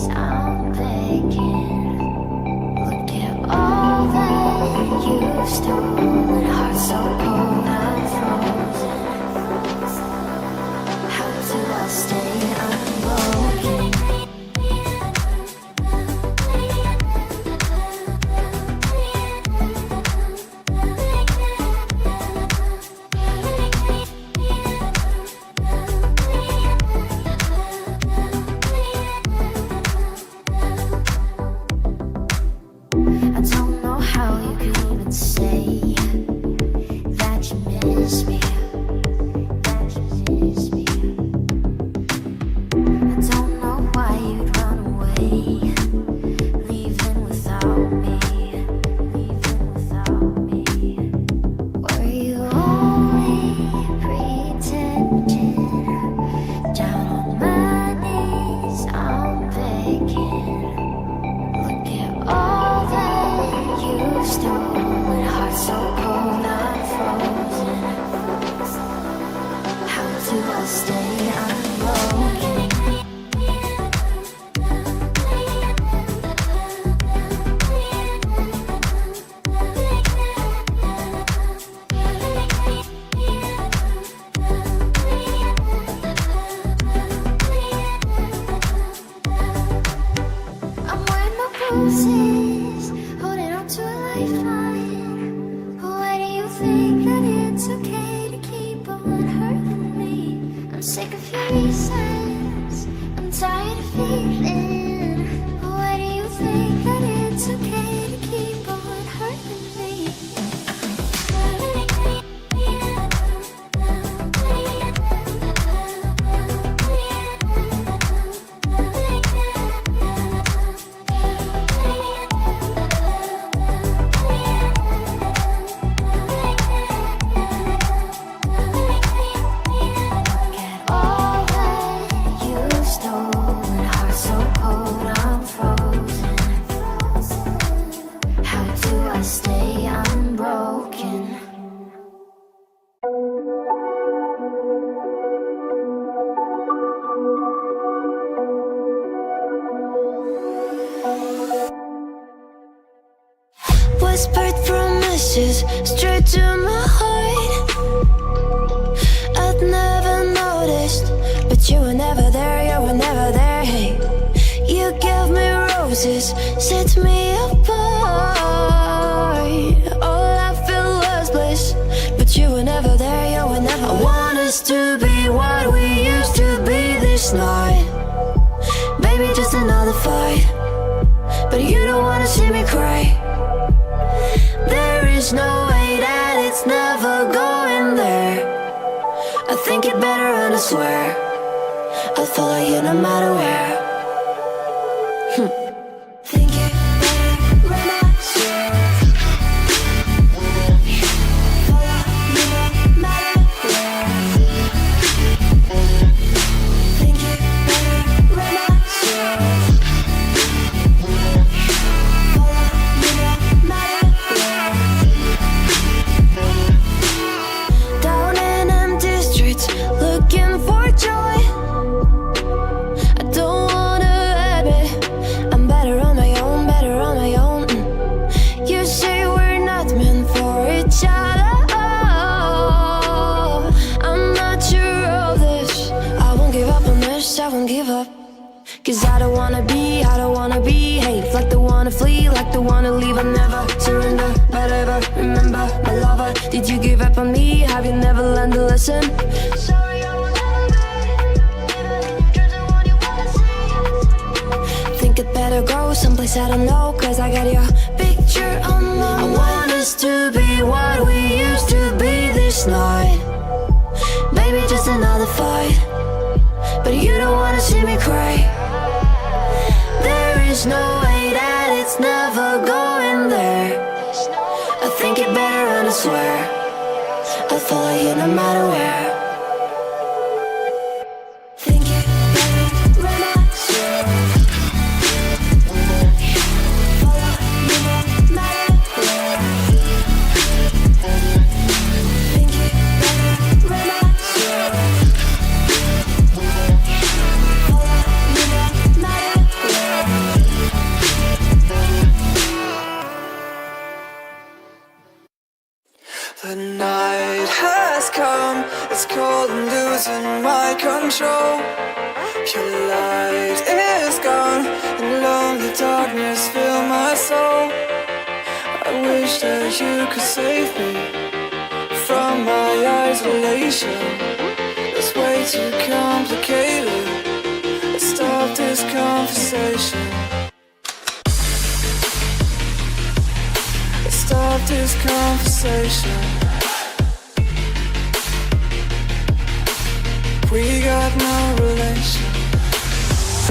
I'm begging. Look at all that you've stolen. Heart so cold, I'm frozen. How do I stay unbroken? I don't know how you could even say that you miss me, that you miss me. I don't know why you'd run away, leaving without me, leaving without me. Were you only pretending? Down on my knees, I'm begging. Look at all that you've stolen. Heart so cold, I'm frozen. How do I stay unbroken? I'm wearing my bruises, holding on to a lifeline. Why do you think that it's okay to keep on hurting me? I'm sick of your reasons, I'm tired of feeling. Why do you think that it's okay to keep on hurting me? Get all that you've stolen. Heart so cold, I'm frozen. How do I stay unbroken? Whispered promises straight to my heart. I'd never noticed, but you were never there, you were never there. Hey, you gave me roses, set me apart. All I feel was bliss, but you were never there, you were never. I want us to be what we used to be this night. Baby, just another fight, but you don't wanna see me cry. There is no way that it's never going there. I think it better and I swear I'll follow you no matter where. Think it better when I swear. Follow you no matter where. Think it better when I swear. Follow you no matter where. Down in empty streets, looking for joy. I don't wanna admit I'm better on my own, better on my own. You say we're not meant for each other. I'm not sure of this. I won't give up on this, I won't give up. Cause I don't wanna behave like the one to flee, like the one to leave. I never surrender, but ever remember my lover. Did you give up on me? Have you never learned a lesson? Sorry, I will never be. Even in your dreams, the one you wanna see. Think it better go someplace I don't know, cause I got your picture on my mind. I want us to be what we used to be this night. Baby, just another fight, but you don't wanna see me cry. There is no way that it's never going there. I think it better and I swear I'll follow you no matter where. Think it better when I swear. Follow you no matter where. Think it better when I swear. Follow you no matter where. Your light is gone, and lonely darkness fill my soul. I wish that you could save me from my isolation. It's way too complicated. Let's stop this conversation. Let's stop this conversation. We got no relation. I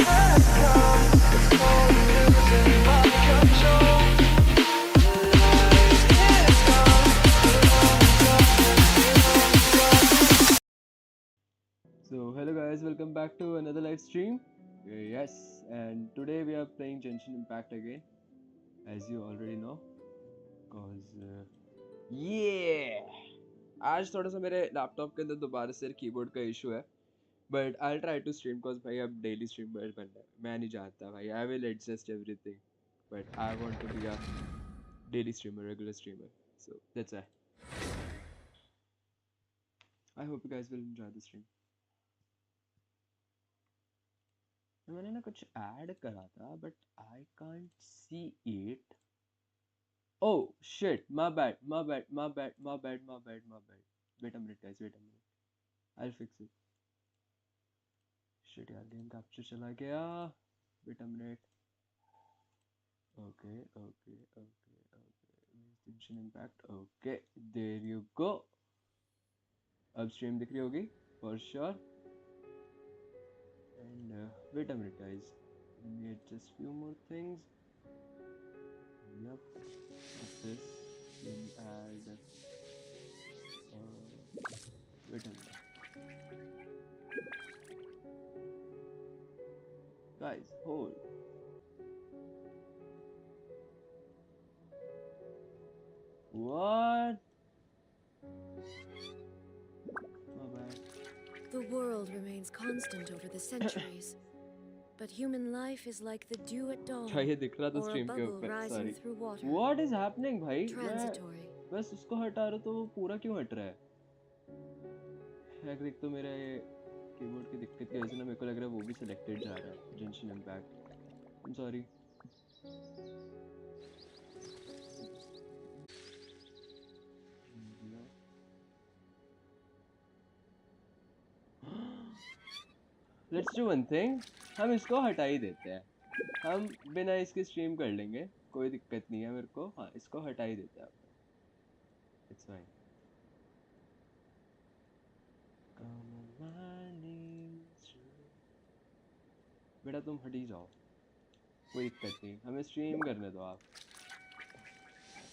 had come, it's all losing my control. So hello guys, welcome back to another live stream. Yes, and today we are playing Genshin Impact again, as you already know. Cause आज थोड़ा सा मेरे laptop के अंदर दोबारा से keyboard का issue है, but I'll try to stream cause भाई अब डेली स्ट्रीमर बनना है. मैं नहीं चाहता भाई, I will adjust everything, but I want to be a daily streamer, regular streamer. So that's why. I hope you guys will enjoy the stream. मैंने ना कुछ ऐड करा था but I can't see it. Oh shit, my bad. Wait a minute guys, I'll fix it. Shit यार, game capture चला गया. Wait a minute. Okay. Genshin Impact. Okay, there you go. अब stream दिख रही होगी for sure. And wait a minute guys, let me adjust few more things. Yep, this. Let me add wait a minute guys, hold. What? My bad. The world remains constant over the centuries, but human life is like the dew at dawn, ये दिख रहा था or a stream के bubble ऊपर. rising sorry. through water. What is happening भाई? Transitory. मैं बस उसको हटा रहा हूँ तो वो पूरा क्यों हट रहा है? एक तो मेरा ये कीबोर्ड की दिक्कत की वजह से ना मेरे को लग रहा है वो भी सिलेक्टेड जा रहा है. Genshin Impact. I'm sorry. Let's do one thing. हम इसको हटा ही देते हैं. हम बिना इसके स्ट्रीम कर लेंगे, कोई दिक्कत नहीं है मेरे को. हाँ, इसको हटा ही देते हैं. It's fine. बेटा तुम हट ही जाओ, कोई दिक्कत नहीं, हमें स्ट्रीम करने दो आप.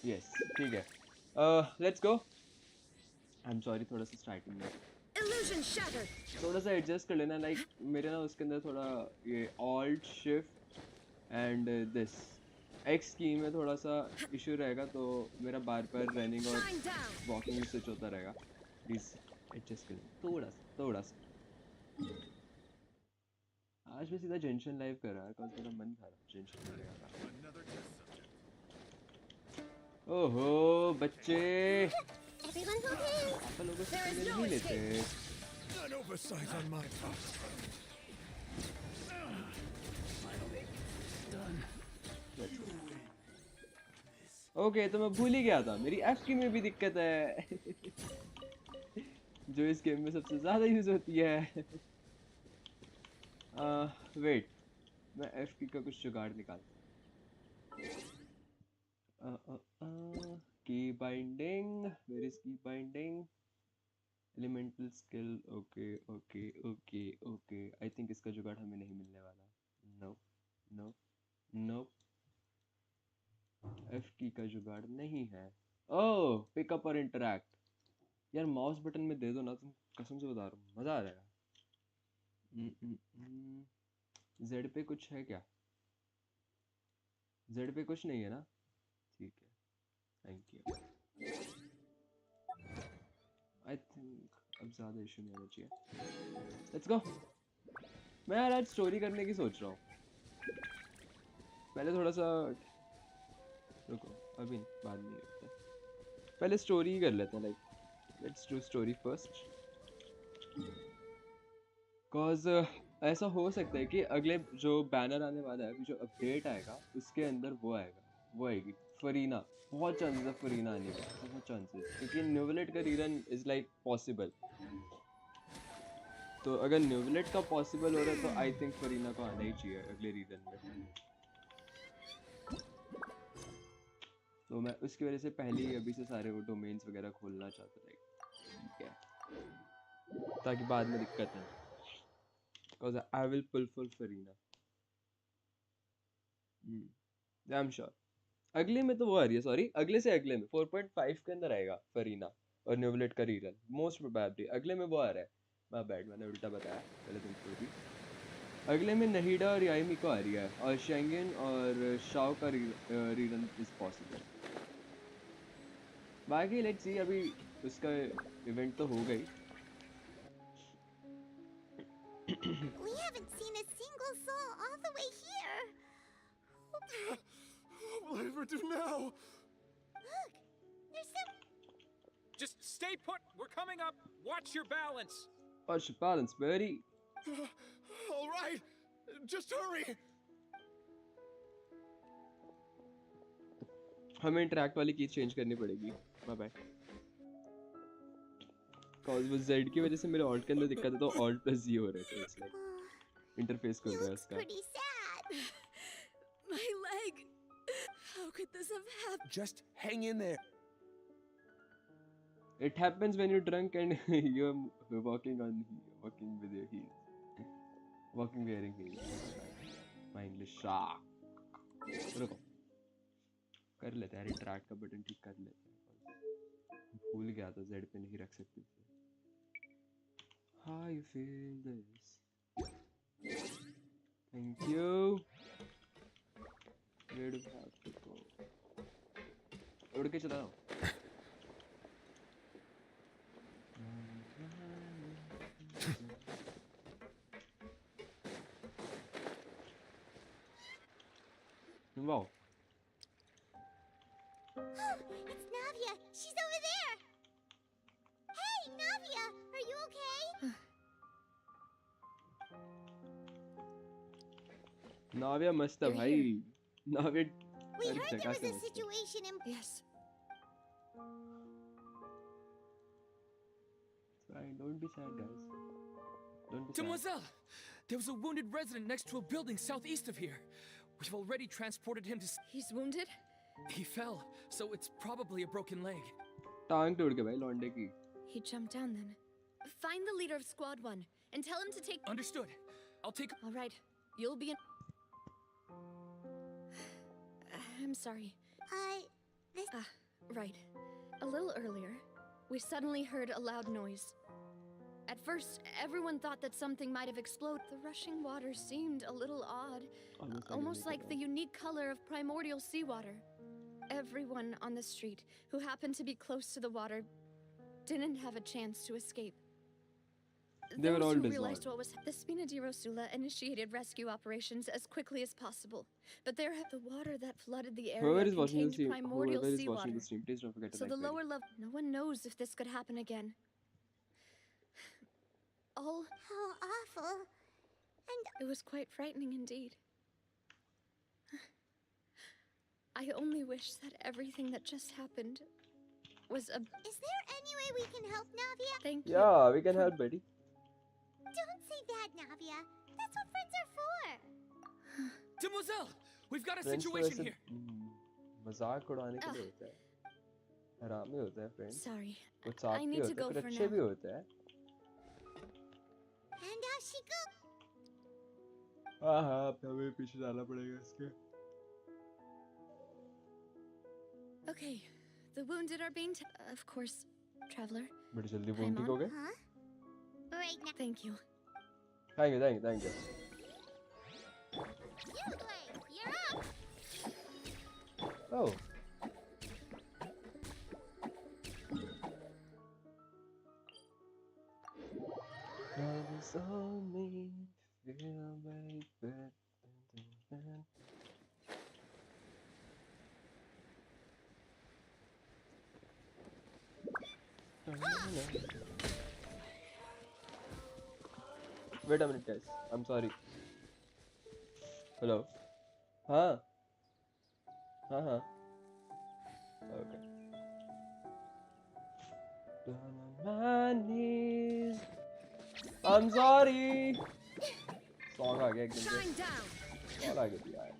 यस ठीक है. Let's go. I am sorry, थोड़ा सा स्टार्टिंग में थोड़ा सा एडजस्ट कर लेना. लाइक मेरे ना उसके अंदर थोड़ा ये alt shift and this x की में थोड़ा सा इशू रहेगा, तो मेरा बार बार रनिंग और वॉकिंग स्विच होता रहेगा. प्लीज एडजस्ट कर लेना थोड़ा सा. आज मैं सीधा जेंशन लाइव कर रहा है बिकॉज़ मेरा मन था जेंशन करने का. ओहो बच्चे, आप लोगों से नहीं लेते. An oversight on my part. Okay, तो मैं भूल ही गया था मेरी एफ की में भी दिक्कत है जो इस गेम में सबसे ज्यादा यूज होती है. वेट, मैं एफ की का कुछ जुगाड़ निकालता हूँ. की बाइंडिंग, वेयर इज की binding? Elemental skill. Okay. I think इसका जुगाड़ हमें नहीं मिलने वाला. नो. एफ की का जुगाड़ नहीं है. ओह, पिकअप और इंटरैक्ट. यार माउस बटन में दे दो ना, तुम कसम से बता रहा हूँ, मजा आ जाएगा. जेड पे कुछ है क्या? जेड पे कुछ नहीं है ना? ठीक है, थैंक यू. आई थिंक अब ज़्यादा इशू नहीं होना चाहिए. लेट्स गो. मैं यार आज स्टोरी करने की सोच रहा हूँ. पहले थोड़ा सा रुको, अभी नहीं, बाद में करते हैं. पहले स्टोरी ही कर लेते हैं. Like let's do story first. cause ऐसा हो सकता है कि अगले जो बैनर आने वाला है, अभी जो अपडेट आएगा उसके अंदर वो आएगी फरीना। बहुत चांसेस है फरीना आने का, बहुत चांसेस, क्योंकि न्यूवलेट का रीरन इज लाइक पॉसिबल। तो अगर न्यूवलेट का पॉसिबल हो रहा है तो आई थिंक फरीना को आना ही चाहिए अगले रीजन में। तो मैं उसकी वजह से पहले ही अभी से सारे वो डोमेन्स वगैरह खोलना चाहता था, ठीक है, ताकि बाद में दिक्कत ना, because I will pull for फरीना। आई एम श्योर अगले में तो वो आ रही है, सॉरी अगले से अगले में 4.5 के अंदर आएगा फरीना और न्यूवलेट का रीरन मोस्ट प्रोबेबली। अगले में वो आ रहा है, माय बैड, मैंने उल्टा बताया पहले तुमको भी। अगले में नहीडा और याइमी को आ रही है, और शेंगन और शाओ का रीरन इज पॉसिबल। बाकी लेट्स सी, अभी उसका इवेंट तो हो गई। We haven't seen a single soul all the way here. What will I ever do now? Look, there's some. Just stay put. We're coming up. Watch your balance. Watch your balance, buddy. All right, just hurry. हमें interact वाली की change करनी पड़ेगी। Bye bye. Cause वो Z की वजह से मेरे ऑल्ट के अंदर दिक्कत है, तो ऑल्ट प्लस Z हो रहा है, इट्स लाइक इंटरफेस खुल He रहा है looks उसका। pretty sad. My leg! How could this have happened? Just hang in there. It happens when you're drunk and you're walking with your heels. Walking wearing heels. My English sucks. रुको, कर लेते हैं, interact का button ठीक कर लेते हैं। भूल गया था Z पे नहीं रख सकते थे। How you feel this? Thank you. Where do we have to go? उड़ के चला जाओ। Wow. It's Navia. She's over there. Hey, Navia, are you okay? नाविया मस्त है You're भाई। here. नाविया We her heard there जगह was से a मस्त है। situation in. Yes. Fine, don't be sad, guys. Don't be sad. Demoiselle, there was a wounded resident next to a building southeast of here. We've already transported him to. He's wounded? He fell, so it's probably a broken leg. टांग तोड़ के भाई लौंडे की। He jumped down then. Find the leader of Squad 1 and tell him to take. Understood. I'll take. All right. You'll be in. I'm sorry. This. Right. A little earlier, we suddenly heard a loud noise. At first, everyone thought that something might have exploded. The rushing water seemed a little odd, almost like the unique color of primordial seawater. Everyone on the street who happened to be close to the water didn't have a chance to escape. They were Those all who realized dissolved. what was the Spina di Rosula initiated rescue operations as quickly as possible. But there had the water that flooded the area Whoever is watching the contained stream, primordial whoever is watching seawater. the stream, please don't forget to So like the the lower video. level, no one knows if this could happen again. All How awful. And it was quite frightening indeed. I only wish that everything that just happened was a is there any way we can help Navia? thank you. Yeah, we can help, buddy. Don't say that, Navia. That's what friends are for. Demoiselle, we've got a Friends तो situation वैसे here. मजाक उड़ाने के लिए होता है, हरामी होता है फ्रेंड्स। Sorry. कुछ साथ I भी need to होता है, go फिर for अच्छे now. भी होते हैं। And how she go? हाँ हाँ, अब हमें पीछे जाना पड़ेगा इसके। Okay. The wounded are being of course, traveler. बड़ी जल्दी wound ठीक हो गए। Huh? Right now. Thank you. Thank you, thank you, thank you. Childe, you're up. Oh. Love is all me, feel like that. Wait a minute, guys. I'm sorry. Hello. Huh? Uh-huh. Okay. Down on my knees. I'm sorry. Song आ गया एकदम से. Shine down. Song आ गया यार.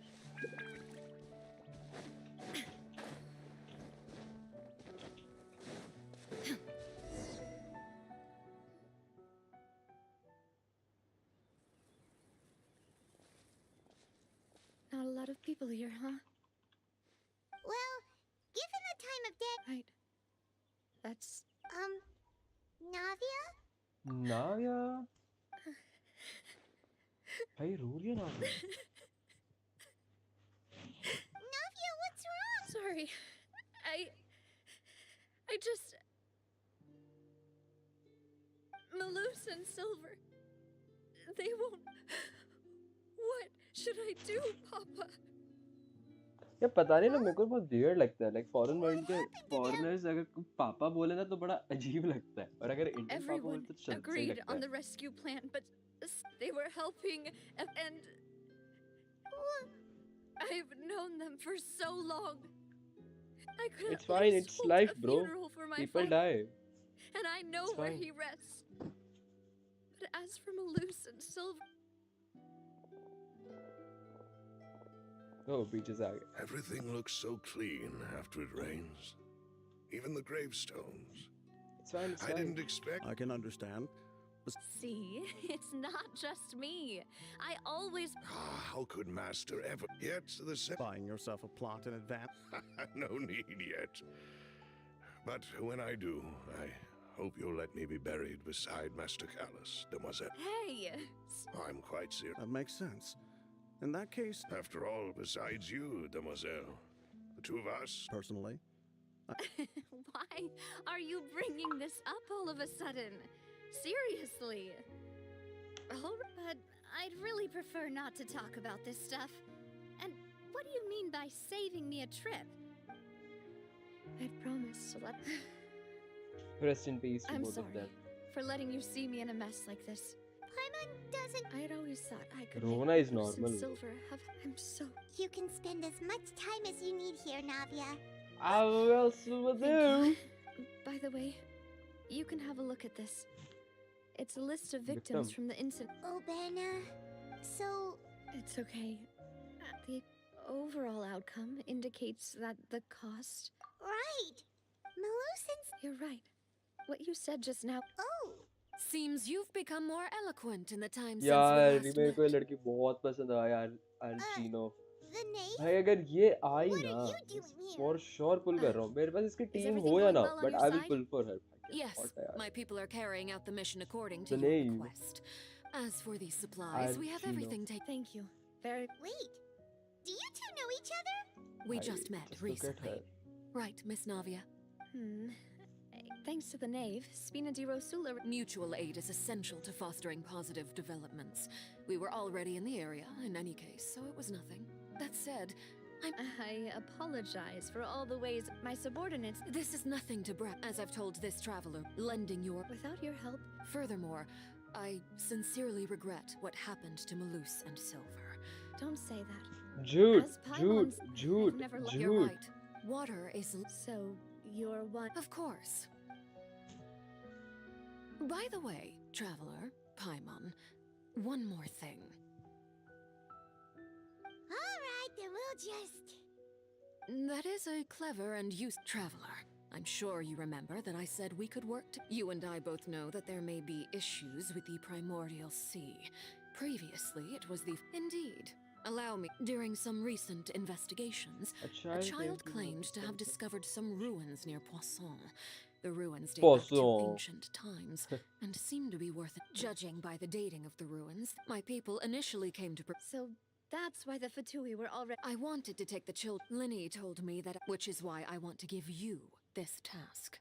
Not a lot of people here, huh? Well, given the time of day, Right. That's Navia? Navia. भाई रो रही है Navia. Navia, what's wrong? sorry. I just Malus and Silver. They won't. What should I do, Papa? ये पता नहीं ना मेरे को बहुत weird लगता है like foreign world के foreigners अगर पापा बोले ना तो बड़ा अजीब लगता है और अगर Indian पापा बोले Everyone तो सही agreed लगता on है. the rescue plan, but they were helping, and I've known them for so long. I could It's at fine, least it's hold life, a bro. funeral for my People father, die. and I know It's where fine. he rests. But as for Malus and Silver, Oh, beaches are. Everything looks so clean after it rains. Even the gravestones. It's fine, it's I fine. didn't expect. I can understand. see, it's not just me. I always. How could Master ever? Yet the same. Buying yourself a plot in advance. No need yet. But when I do, I hope you'll let me be buried beside Master Callus, Demoiselle. Hey! I'm quite serious. That makes sense. In that case, After all, besides you, Demoiselle, the two of us. personally, Why are you bringing this up all of a sudden? Seriously. But I'd really prefer not to talk about this stuff. And what do you mean by saving me a trip? I promised to let. Rest in peace to I'm both of sorry them. for letting you see me in a mess like this. Paimon doesn't. I had always thought I could. Rona make is Malus and normal. Silver have. I'm so. You can spend as much time as you need here, Navia. I will do. Thank you. By the way, you can have a look at this. It's a list of victims Victim. from the incident. Oh, Benna. So, It's okay. The overall outcome indicates that the cost. right. Malusins. You're right. What you said just now. Oh, Seems you've become more eloquent in the time यार since we मेरे last को ये met. लड़की बहुत पसंद है यार Alcino. the name? भाई अगर ये आई What ना are you doing here? for sure pull कर रहा हूँ. मेरे पास इसकी टीम everything हो या going ना well on but your I will side? pull for her. Yes, What है यार? my people are carrying out the mission according The to your name. request. As for the supplies, we have Alcino. everything taken. Thank you. Very. Wait. Do you two know each other? We I just met just look at recently. her. Right, Miss Navia? Thanks to the knave, Spina di Rosula. Mutual aid is essential to fostering positive developments. We were already in the area, in any case, so it was nothing. That said, I apologize for all the ways my subordinates. this is nothing to brag. As I've told this traveler, lending your... Without your help, Furthermore, I sincerely regret what happened to Malus and Silver. don't say that. Jude, As Jude, Paimons, I've Jude, never loved You're Jude. right. Water is... So you're one. Of course. By the way, traveler, Paimon, one more thing. All right, then we'll just. That is a clever and useful traveler. I'm sure you remember that I said we could work You and I both know that there may be issues with the primordial sea. Previously, it was the... Indeed. Allow me. During some recent investigations, a child claimed to have discovered some ruins near Poisson. The ruins date back to Poisson. ancient times and seem to be worth it. Judging by the dating of the ruins, my people initially came to... So that's why the Fatui were already. I wanted to take the children. Linny told me that, which is why I want to give you this task.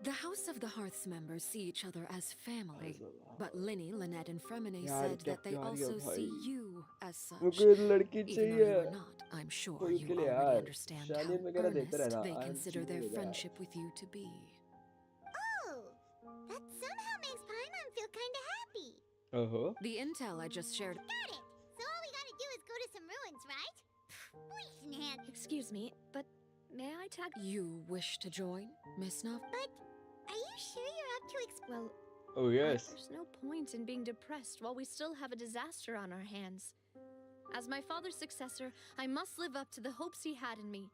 The House of the Hearths members see each other as family, but Linny, Lynette, and Fremine यार, said क्या that they प्यारी है also see भाई। you as such. मुझे एक लड़की Even though you चाहिए are not, I'm sure कोई you के लिए already यार understand how शादी वगैरह देते earnest रहना they consider their Alcino यार। friendship with you to be. Oh, that somehow makes Paimon feel kinda happy. Oh. The intel I just shared. Got it! So all we gotta do is go to some ruins, right? Listen, hand. Excuse me, but may I tag? You wish to join, Miss Nav? But are you sure you're up to Well, Oh yes. there's no point in being depressed while we still have a disaster on our hands. As my father's successor, I must live up to the hopes he had in me.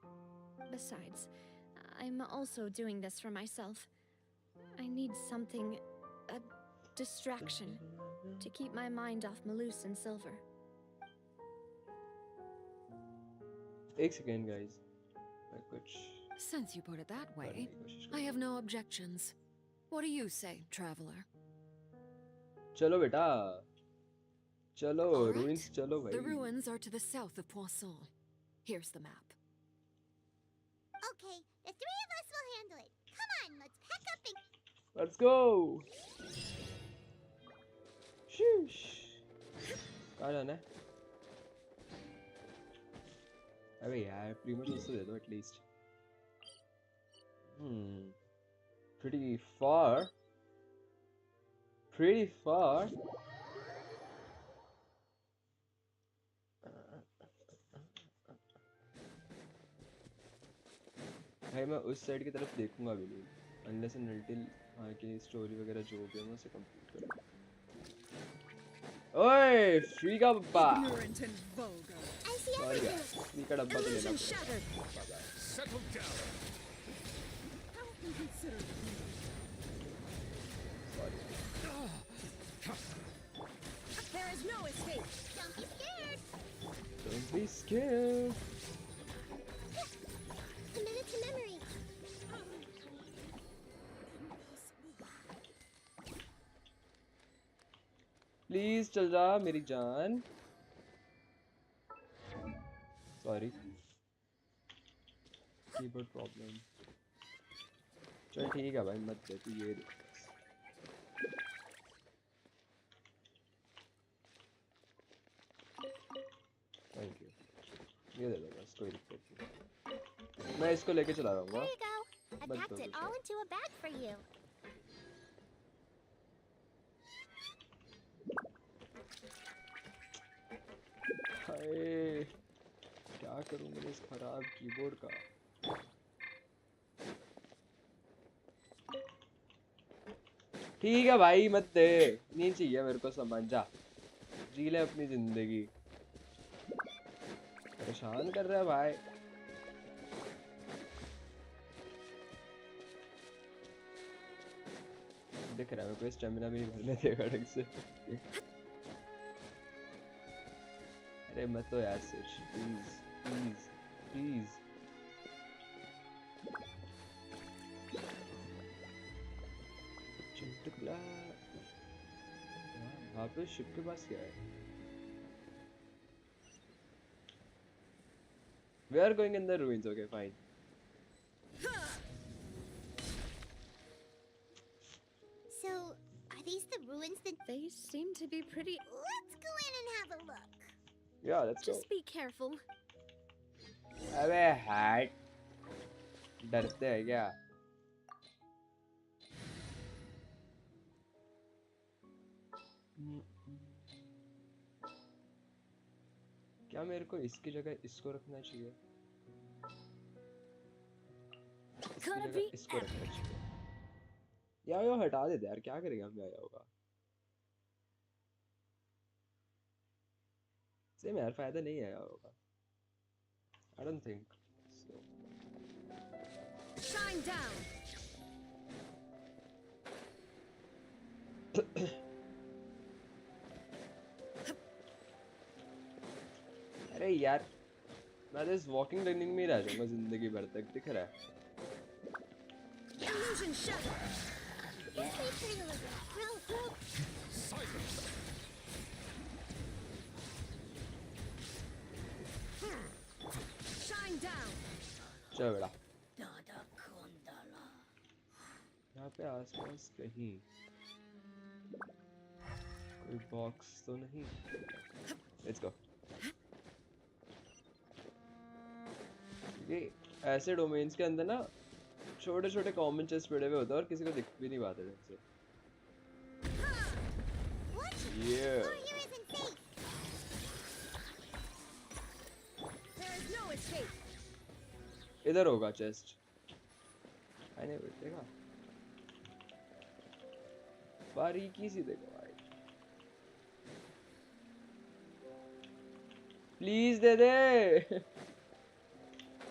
Besides, I'm also doing this for myself. I need something, a distraction, to keep my mind off Malus and Silver. एक second guys. मैं कुछ Since you put it that way, करने की कोशिश I have करूँगा। no objections. What do you say, traveler? चलो बेटा चलो All right. ruins चलो भाई The ruins are to the south of Poisson. Here's the map. Okay, the three of us will handle it. Come on, let's pack up and... let's go Sheesh कहाँ जाना है अबे यार प्रीमोशंस तो दे दो at least pretty far भाई मैं उस साइड की तरफ देखूंगा भी नहीं unless and until वहाँ की स्टोरी वगैरह जो भी है मैं उसे कंप्लीट करूँ ओए फ्री का डब्बा Ignorant and vulgar. I see और क्या everything. फ्री का डब्बा तो लेना Illusion पड़ेगा shattered. Settle down. How inconsiderate of you. There is no escape. Don't be scared. don't be scared Commit it to memory. Please चल जा मेरी जान सॉरी कीबोर्ड प्रॉब्लम चल ठीक है भाई मत दे तू ये दे थैंक यू ये दे दो बस कोई दिक्कत नहीं मैं इसको लेके चला There जाऊंगा you go. I But packed those it are all into a bag for you. हाय क्या करूं मेरे इस खराब कीबोर्ड का ठीक है भाई मत दे नहीं चाहिए मेरे को समझ जा जी ले अपनी जिंदगी परेशान कर रहा है भाई दिख रहा है मेरे को स्टेमिना भी नहीं भरने देगा ढंग से अरे मत तो यार सिर्फ प्लीज प्लीज प्लीज चिंटकला वहाँ पे शिप के पास क्या है We are going in the ruins, okay, fine. So, are these the ruins that... They seem to be pretty. Let's go in and have a look. Yeah, let's go. Just be careful. अबे hack डरते हैं क्या क्या मेरे को इसकी जगह इसको रखना चाहिए इसकी Gonna जगह be इसको रखना चाहिए या हटा देते यार क्या करेगा हम आया होगा सेम यार फायदा नहीं आया होगा I don't think so. Shine down. अरे यार मैं तो इस वॉकिंग रनिंग में ही रह जाऊंगा जिंदगी भर तक दिख रहा है Illusion shattered. Yes, they pretty little. Roll. Silence. Shine down. चल बेटा यहाँ पे आसपास कहीं कोई बॉक्स तो नहीं लेट्स गो ये ऐसे डोमेन्स के अंदर ना छोटे छोटे कॉमन चेस्ट पड़े हुए होते हैं और किसी को दिख भी नहीं पाते ढंग से Yeah. Over here isn't safe. There is no escape. इधर होगा चेस्ट. आने देखा. बारीकी सी देखो भाई. प्लीज दे दे.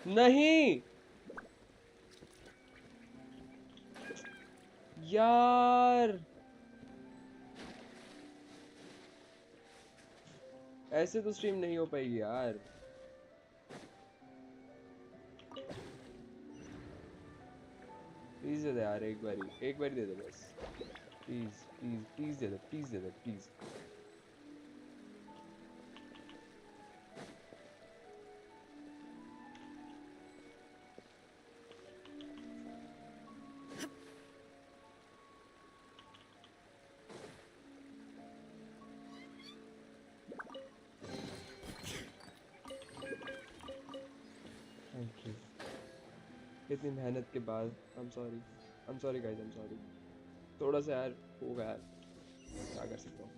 नहीं. यार. ऐसे तो स्ट्रीम नहीं हो पाएगी यार. प्लीज दे दे यार एक बारी दे दे बस. Please they they please. Thank you. इतनी मेहनत के बाद I'm sorry guys, I'm sorry. थोड़ा सा यार होगा यार. क्या कर सकता हूँ.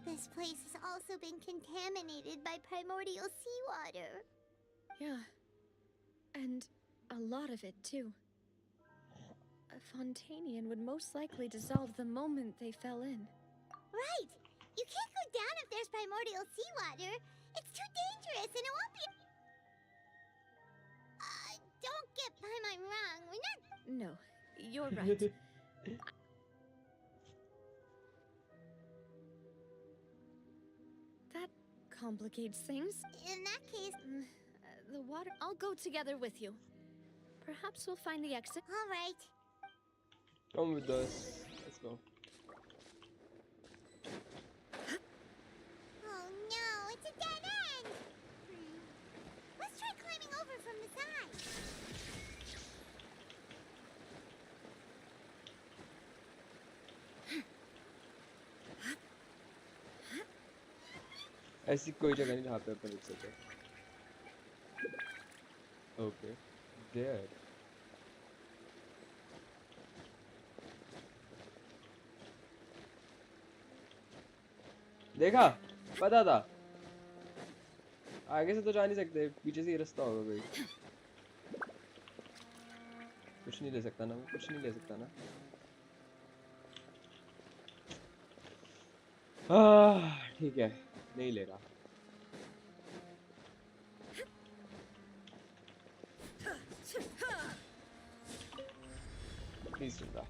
This place has also been contaminated by primordial seawater. Yeah. And a lot of it, too. A Fontanian would most likely dissolve the moment they fell in. Right! You can't go down if there's primordial seawater. It's too dangerous and it won't be... don't get Paimon wrong. We're not... No, you're right. That complicates things. In that case... The water... I'll go together with you. Perhaps we'll find the exit. All right. Come with us. Let's go. Oh no, it's a dead end! Let's try climbing over from the side. ऐसी कोई जगह नहीं जहाँ पे अपन रुक सके. Okay. There. देखा? पता था. आगे से तो जा नहीं सकते. पीछे से ही रास्ता होगा कोई. कुछ नहीं ले सकता ना. कुछ नहीं ले सकता ना. ठीक है. नहीं ले रहा. प्लीज सुन रहा.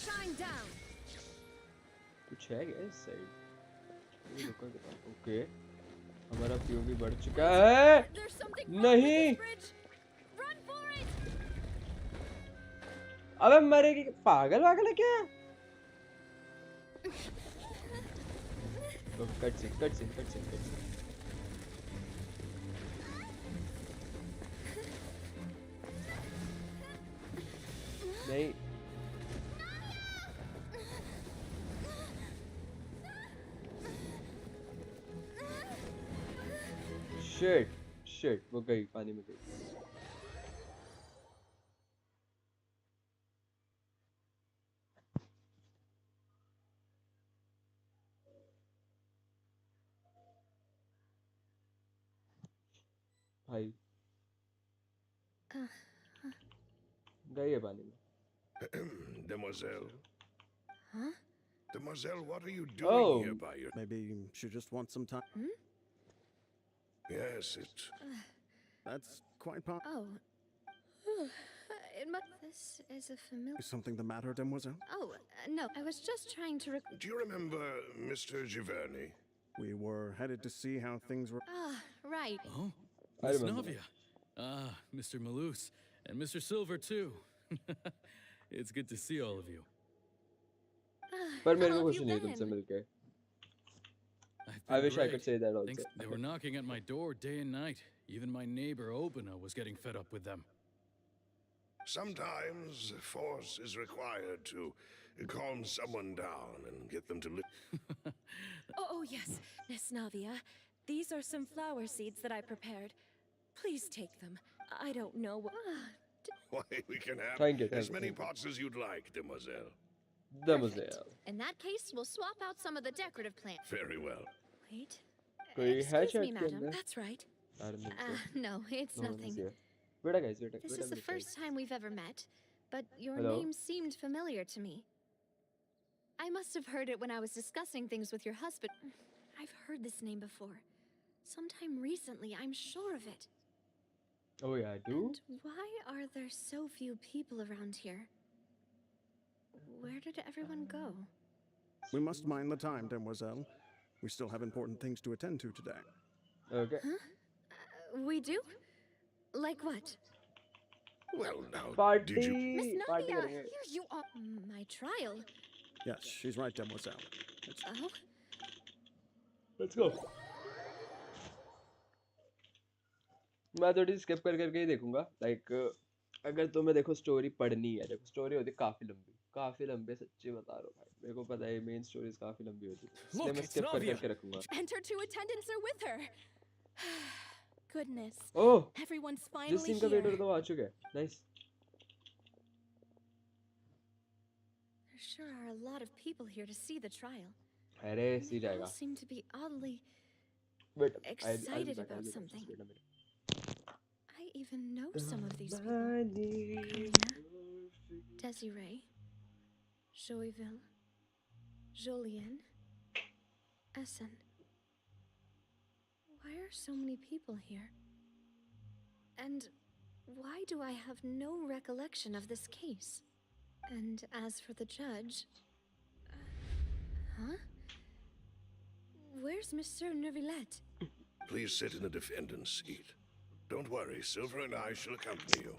Shine down. कुछ है क्या इस साइड? ओके. हमारा पीओवी बढ़ चुका है. There's something नहीं. wrong with this bridge. Run for it. अबे मरेगी. पागल है क्या? कट से. नहीं. शिट वो गई पानी में गई. भाई गई है पानी में. Demoiselle. Huh? Demoiselle, what are you doing here by your... Maybe she just wants some time. Yes, it... That's quite possible. Oh. This is a familiar... Is something the matter, demoiselle? Oh, no. I was just trying to... Do you remember Mr. Giverny? We were headed to see how things were. Ah, right. Oh, I Miss remember. Navia. Ah, Mr. Malus. And Mr. Silver, too. It's good to see all of you. पर मेरे How को have खुश you नहीं है तुमसे been? मिलके. I've I been wish I could great. say that also. Thanks. They were knocking at my door day and night. Even my neighbor Obina was getting fed up with them. Sometimes force is required to calm someone down and get them to Oh, yes, Miss Navia. These are some flower seeds that I prepared. Please take them. I don't know what... Why, we can have Thank you, as thank you, many thank you. pots as you'd like, demoiselle. Demoiselle. In that case, we'll swap out some of the decorative plants. Very well. Wait. कोई है Excuse chat me, के madam. अंदर? That's right. I don't think so. No, it's No one is nothing. here. Wait, guys, wait. This wait is a the minute, first time we've ever met, but your Hello? name seemed familiar to me. I must have heard it when I was discussing things with your husband. I've heard this name before. Sometime recently, I'm sure of it. Oh yeah, I do. And why are there so few people around here? Where did everyone go? We must mind the time, demoiselle. We still have important things to attend to today. Okay. We do? Like what? Well, now, Party. did you... Miss Party Nadia, करेंगे. here you are. My trial? Yes, she's right, demoiselle. It's Oh? Let's go. मैं थोड़ी skip करके ही देखूंगा like अगर तुम्हें देखो story पढ़नी है देखो स्टोरी होती है काफी लंबी सच्ची बता रहा हूँ भाई मेरे को पता है मेन स्टोरीज काफी लंबी होती है इसलिए Look, मैं it's स्किप Navia. करके रखूंगा And her two attendants are with her. Goodness. Oh Everyone's जिस finally सीन का वेट हो here. रहा था वो आ चुका है nice There sure are a lot of people here to see the trial. अरे And सी they all जाएगा seem to be oddly wait excited about something. I even know some of these people. Karina, Desiree, Joyville, Julien, Essen. Why are so many people here? And why do I have no recollection of this case? And as for the judge... huh? Where's Monsieur Neuvillette? Please sit in the defendant's seat. Don't worry, Silver and I shall accompany you.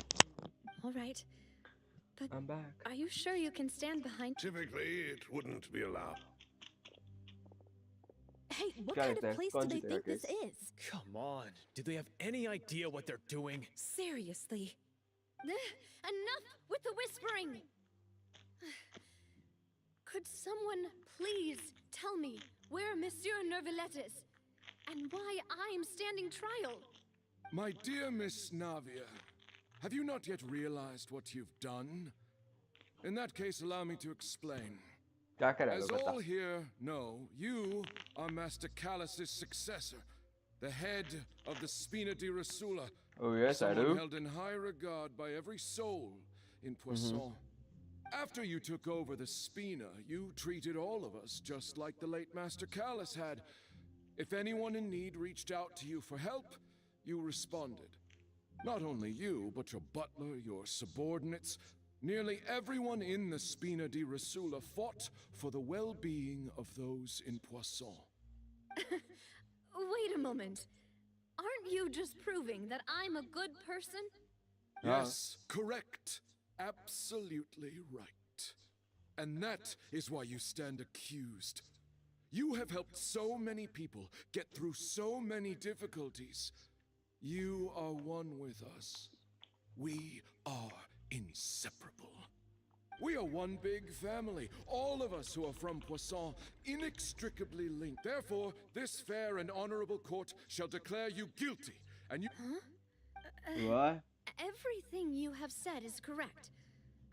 All right. But I'm back. are you sure you can stand behind... Typically, it wouldn't be allowed. Hey, what क्या kind लगता of है? place कौन do they जीतेगा think this case? is? Come on. Do they have any idea what they're doing? Seriously. Enough with the whispering! Could someone please tell me where Monsieur Neuvillette is? And why I'm standing trial? My dear Miss Navia, have you not yet realized what you've done? In that case, allow me to explain. क्या करेगा As बता all here know, you are Master Callus's successor, the head of the Spina di Rasula, Oh yes I someone do held in high regard by every soul in Poisson. After you took over the Spina, you treated all of us just like the late Master Callus had. If anyone in need reached out to you for help, you responded. Not only you, but your butler, your subordinates, nearly everyone in the Spina di Rasula fought for the well-being of those in Poisson. Wait a moment. Aren't you just proving that I'm a good person? Yes, correct. Absolutely right. And that is why you stand accused. You have helped so many people get through so many difficulties. You are one with us. We are inseparable. We are one big family, all of us who are from Poisson, inextricably linked. Therefore, this fair and honorable court shall declare you guilty, and you... what Everything you have said is correct.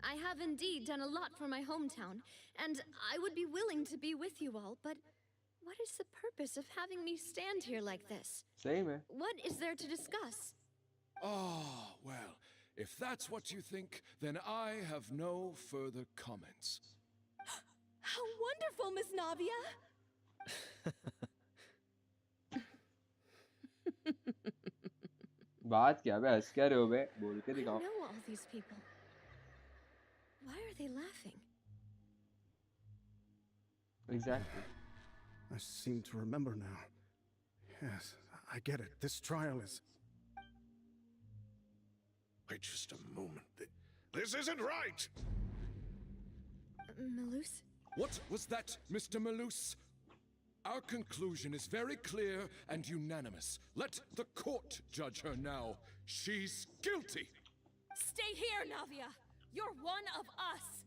I have indeed done a lot for my hometown, and I would be willing to be with you all, but what is the purpose of having me stand here like this? सही में What is there to discuss? Ah, well, if that's what you think, then I have no further comments. How wonderful, Miss Navia! बात क्या बे हंस क्या रहे हो बे बोल के I दिखाओ know all these people. Why are they laughing? exactly I seem to remember now. Yes, I get it. This trial is... Wait just a moment. This isn't right! Malus? What was that, Mr. Malus? Our conclusion is very clear and unanimous. Let the court judge her now. She's guilty! Stay here, Navia. You're one of us.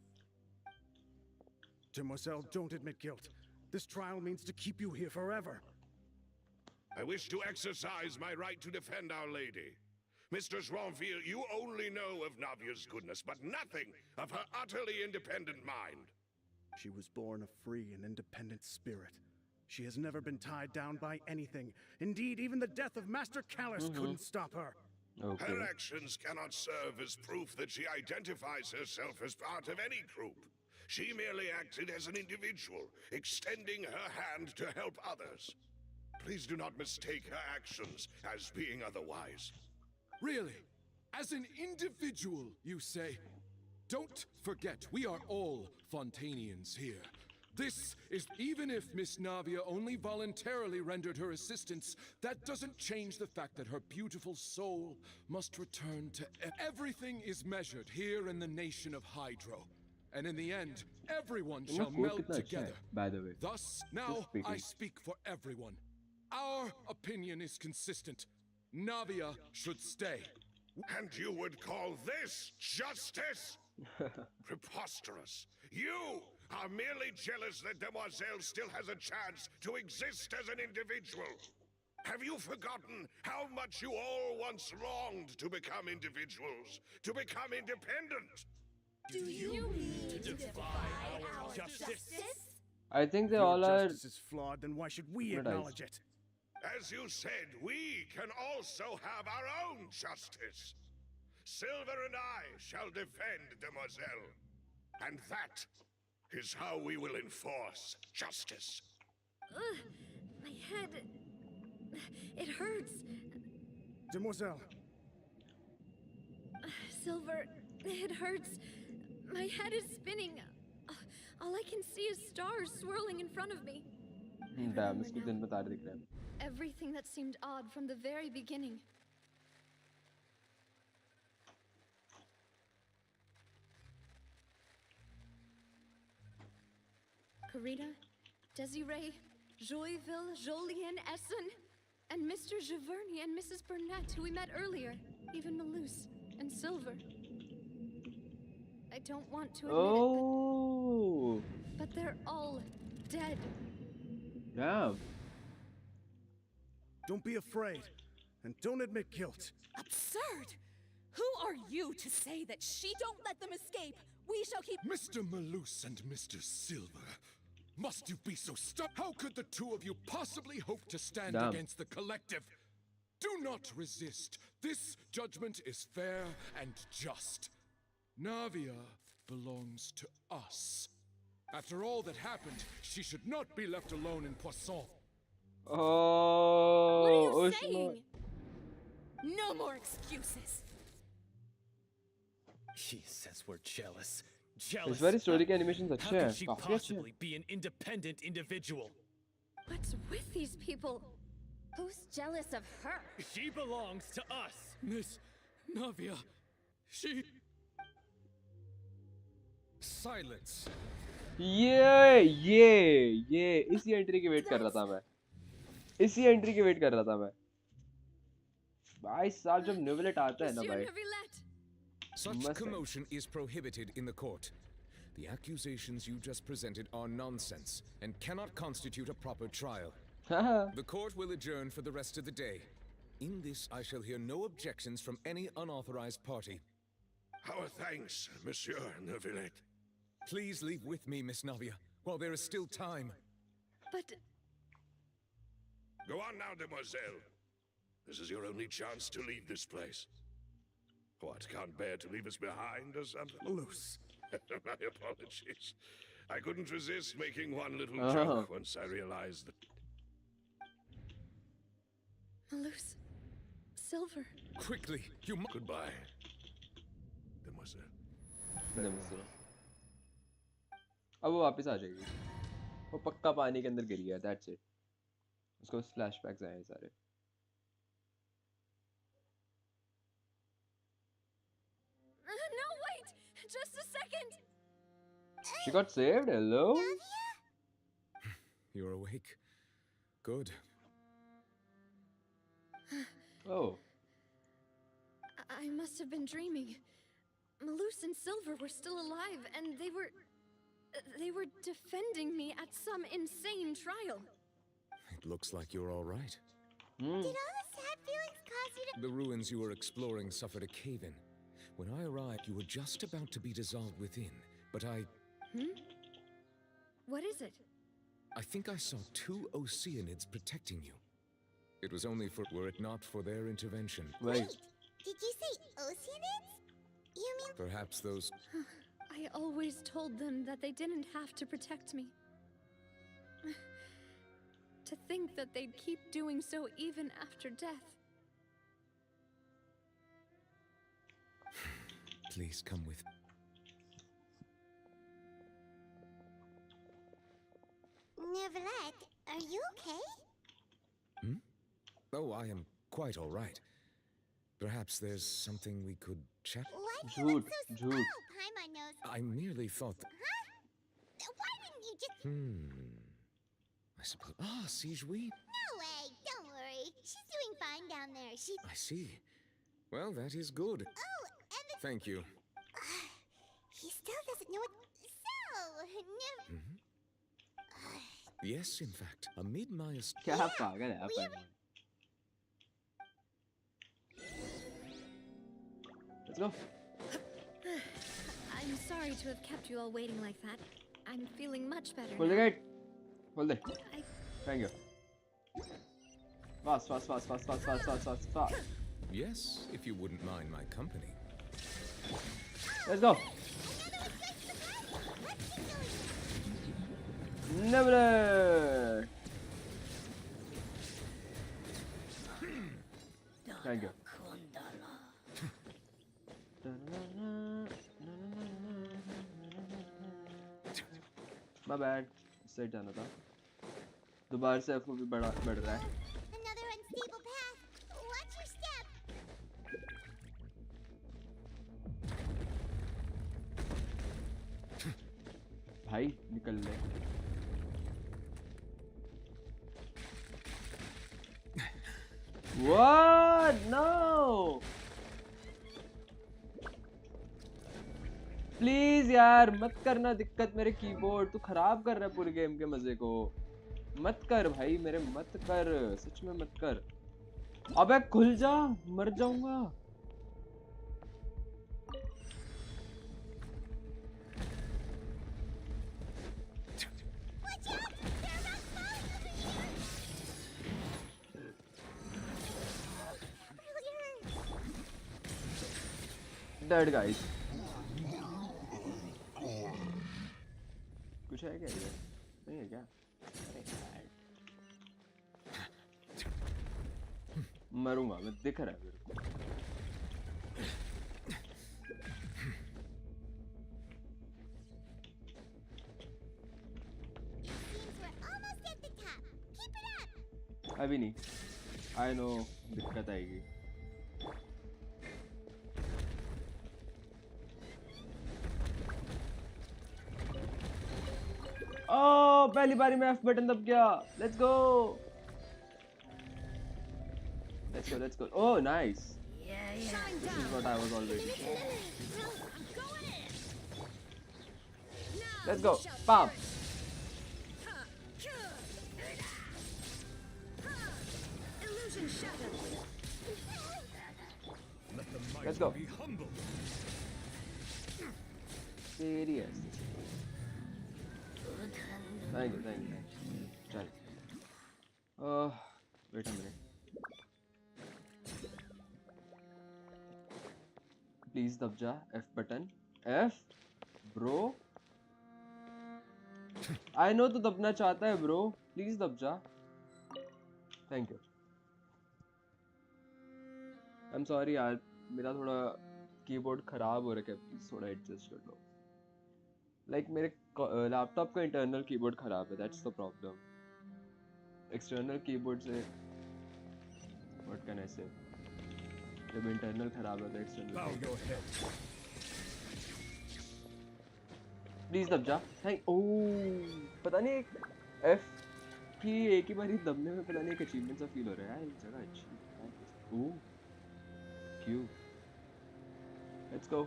Demoiselle, don't admit guilt. This trial means to keep you here forever. I wish to exercise my right to defend Our Lady. Mr. Swanfield, you only know of Navia's goodness, but nothing of her utterly independent mind. She was born a free and independent spirit. She has never been tied down by anything. Indeed, even the death of Master Callus couldn't stop her. Okay. Her actions cannot serve as proof that she identifies herself as part of any group. She merely acted as an individual, extending her hand to help others. Please do not mistake her actions as being otherwise. Really? As an individual, you say? Don't forget, we are all Fontanians here. This is even if Miss Navia only voluntarily rendered her assistance, that doesn't change the fact that her beautiful soul must return to everything is measured here in the nation of Hydro. And in the end, everyone shall melt together. By the way. Thus, now I speak for everyone. Our opinion is consistent. Navia should stay. And you would call this justice? Preposterous. You are merely jealous that Demoiselle still has a chance to exist as an individual. Have you forgotten how much you all once longed to become individuals, to become independent? Do you mean to defy our justice? I think they If your all are. justice is flawed, then why should we Paradise. acknowledge it? As you said, we can also have our own justice. Silver and I shall defend Demoiselle. And that is how we will enforce justice. Ugh, my head. It hurts. Demoiselle, Silver, it hurts. My head is spinning. All I can see is stars swirling in front of me. Damn, इसको दिन में तारे दिख रहे हैं. Everything that seemed odd from the very beginning. Karina, Desiree, Joyville, Jolien, Essen, and Mr. Giverny and Mrs. Burnett, who we met earlier. Even Malus and Silver. I don't want to admit Oh. it, but they're all dead. Damn. don't be afraid. And don't admit guilt. Absurd! Who are you to say that she don't let them escape? We shall keep. Mr. Malus and Mr. Silver, must you be so stuck? How could the two of you possibly hope to stand Damn. against the collective? Do not resist. This judgment is fair and just. Navia belongs to us. After all that happened, she should not be left alone in Poisson. Oh. What are you Ushma. saying? No more excuses. She says we're jealous. इस Jealous. बार story के animations How अच्छे हैं. could she काफी अच्छे हैं. possibly be an independent individual? What's with these people? Who's jealous of her? She belongs to us. Miss Navia, she. Silence. ये इसी entry की वेट कर रहा था मैं. इसी एंट्री की वेट कर रहा था मैं. भाई साहब जब निवलेट आता है ना Monsieur भाई. Neuvillette. Such Must have. commotion is prohibited in the court. The accusations you just presented are nonsense and cannot constitute a proper trial. The court will adjourn for the rest of the day. In this, I shall hear no objections from any unauthorized party. Our thanks, Monsieur Neuvillette. Please leave with me, Miss Navia, while there is still time. But Go on now, Demoiselle. This is your only chance to leave this place. What, can't bear to leave us behind or something? Malus. My apologies. I couldn't resist making one little Oh. joke once I realized that. Malus, Silver. Quickly, you must. Goodbye, Demoiselle. नमस्ते. अब वो वापस आ जाएगी. वो पक्का पानी के अंदर गिर गया. That's it. उसको फ्लैशबैक्स आए हैं सारे. No, wait! Just a second! She got saved. Hello. You're awake. Good. Oh. I must have been dreaming. Malus and Silver were still alive, and they were defending me at some insane trial. It looks like you're all right. Did all the sad feelings cause you to... The ruins you were exploring suffered a cave-in. When I arrived, you were just about to be dissolved within, but I... What is it? I think I saw 2 Oceanids protecting you. It was only for... were it not for their intervention. Wait, did you say Oceanids? You mean... Perhaps those... I always told them that they didn't have to protect me. To think that they'd keep doing so even after death. Please come with... Neverlet, are you okay? Oh, I am quite all right. Perhaps there's something we could chat... Why do you look so slow? Paimon knows... I merely thought that... Huh? Why didn't you just... I suppose... Ah, Sijui? No way, don't worry. She's doing fine down there. She's... I see. Well, that is good. Oh, and the... Thank you. He still doesn't know what... So... Yes, in fact. Amid my... क्या पागल है आप? Let's go. I'm sorry to have kept you all waiting like that. I'm feeling much better Hold the now. gate. Hold it. Thank you. Fast, fast, fast, fast, fast, fast, fast, fast, fast. Yes, if you wouldn't mind my company. Let's go. Never. Thank you. My bad. Straight जाना था. दोबारा से FOV बढ़ रहा है. Another unstable path. Watch your step. भाई निकल ले. What? No. प्लीज यार मत करना दिक्कत मेरे कीबोर्ड. तू खराब कर रहा है पूरे गेम के मजे को. मत कर भाई मेरे, मत कर, सच में मत कर. अबे खुल जा, मर जाऊंगा. Dead guys. कुछ है क्या इधर? नहीं है क्या? अरे यार. मरूंगा मैं, दिख रहा है मेरे को. अभी नहीं. I know दिक्कत आएगी. Oh, पहली बारी में F बटन दब गया. Let's go. Let's go, let's go. Oh, nice. This is what I was already. Let's go. Bam. Let's go. Serious. Thank you, thank you. Chal. Wait a minute. Please दब जा. F button. F, bro. I know तू दबना चाहता है bro. Please दब जा. Thank you. I'm sorry यार. मेरा थोड़ा कीबोर्ड खराब हो रखा है. Please थोड़ा adjust कर लो. Like मेरे लैपटॉप का इंटरनल कीबोर्ड खराब है. That's the problem. External keyboard से what can I say? जब इंटरनल खराब है तो एक्सटर्नल. प्लीज दब जा. थैंक. ओह पता नहीं F की एक ही बारी दबने में पता नहीं एक अचीवमेंट सा फील हो रहा है. यार ये जगह अच्छी है. ओह क्यों Let's go.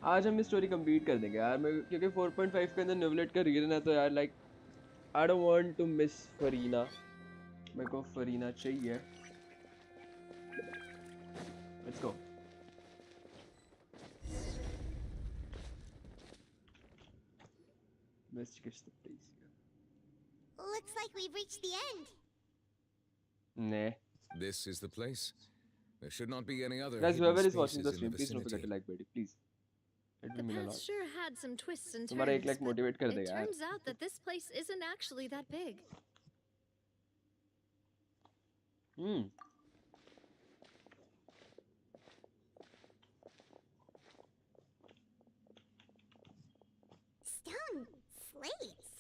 आज हम ये स्टोरी कंप्लीट कर देंगे यार, मैं क्योंकि 4.5 के अंदर निवलेट का रीजन है, तो यार like I don't want to miss फरीना, मेरे को फरीना चाहिए. Let's go. Investigate the place. Looks like we've reached the end. Nah. This is the place. There should not be any other Guys, hidden whoever is watching spaces the in stream, the please don't forget to vicinity. like buddy, please. It The will mean a path lot. sure had some twists and तुम्हारा एक turns, like but motivate कर it देगा यार. turns out that this place isn't actually that big. Stone slates.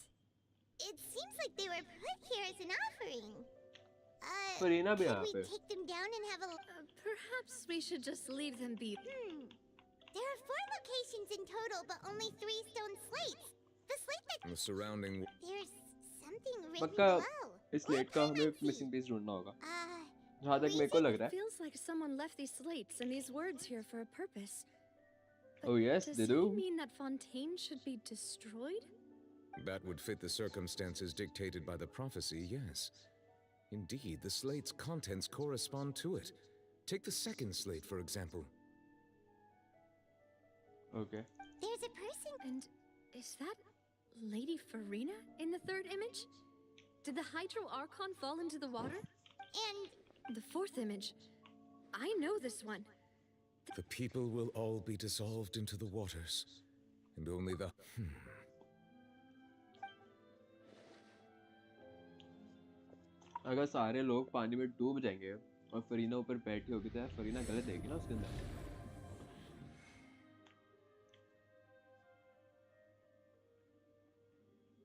It seems like they were put here as an offering. Farina भी Could यहाँ we पे. take them down and have a... Perhaps we should just leave them be. There are 4 locations in total, but only 3 stone slates. The slate that... The surrounding... There's something written पक्का below. इस late का हमें missing piece ढूंढना होगा. जहाँ तक मेरे को लग रहा है. Feels like someone left these slates and these words here for a purpose. Oh yes, Does they he do. mean that Fontaine should be destroyed? That would fit the circumstances dictated by the prophecy, yes. Indeed, the slate's contents correspond to it. Take the second slate, for example. Okay. There's a person... And is that Lady Farina in the third image? Did the Hydro Archon fall into the water? And... The fourth image. I know this one. The people will all be dissolved into the waters. And only the... अगर सारे लोग पानी में डूब जाएंगे और फरीना ऊपर बैठी होगी तो यार फरीना गलत देगी ना उसके अंदर.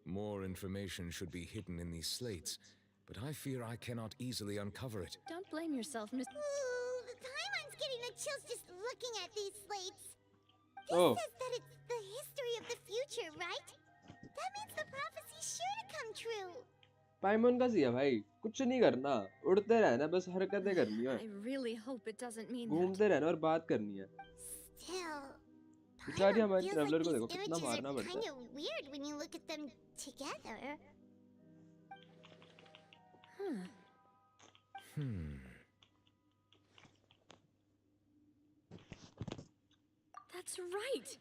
More information should be hidden in these slates, but I fear I cannot easily uncover it. Don't blame yourself, Miss. Ooh, the Paimon's getting the chills just looking at these slates. This Oh. says that it's the history of the future, right? That means the prophecy's sure to come true. पाइमन का सिया भाई, कुछ नहीं करना, उड़ते रहना, बस हरकतें करनी है, I really hope it doesn't mean that. घूमते रहना और बात करनी है. Still, बेचारी Paimon हमारी feels ट्रैवलर like को देखो these कितना images मारना are पड़ता है. kind of weird when you look at them together. That's right.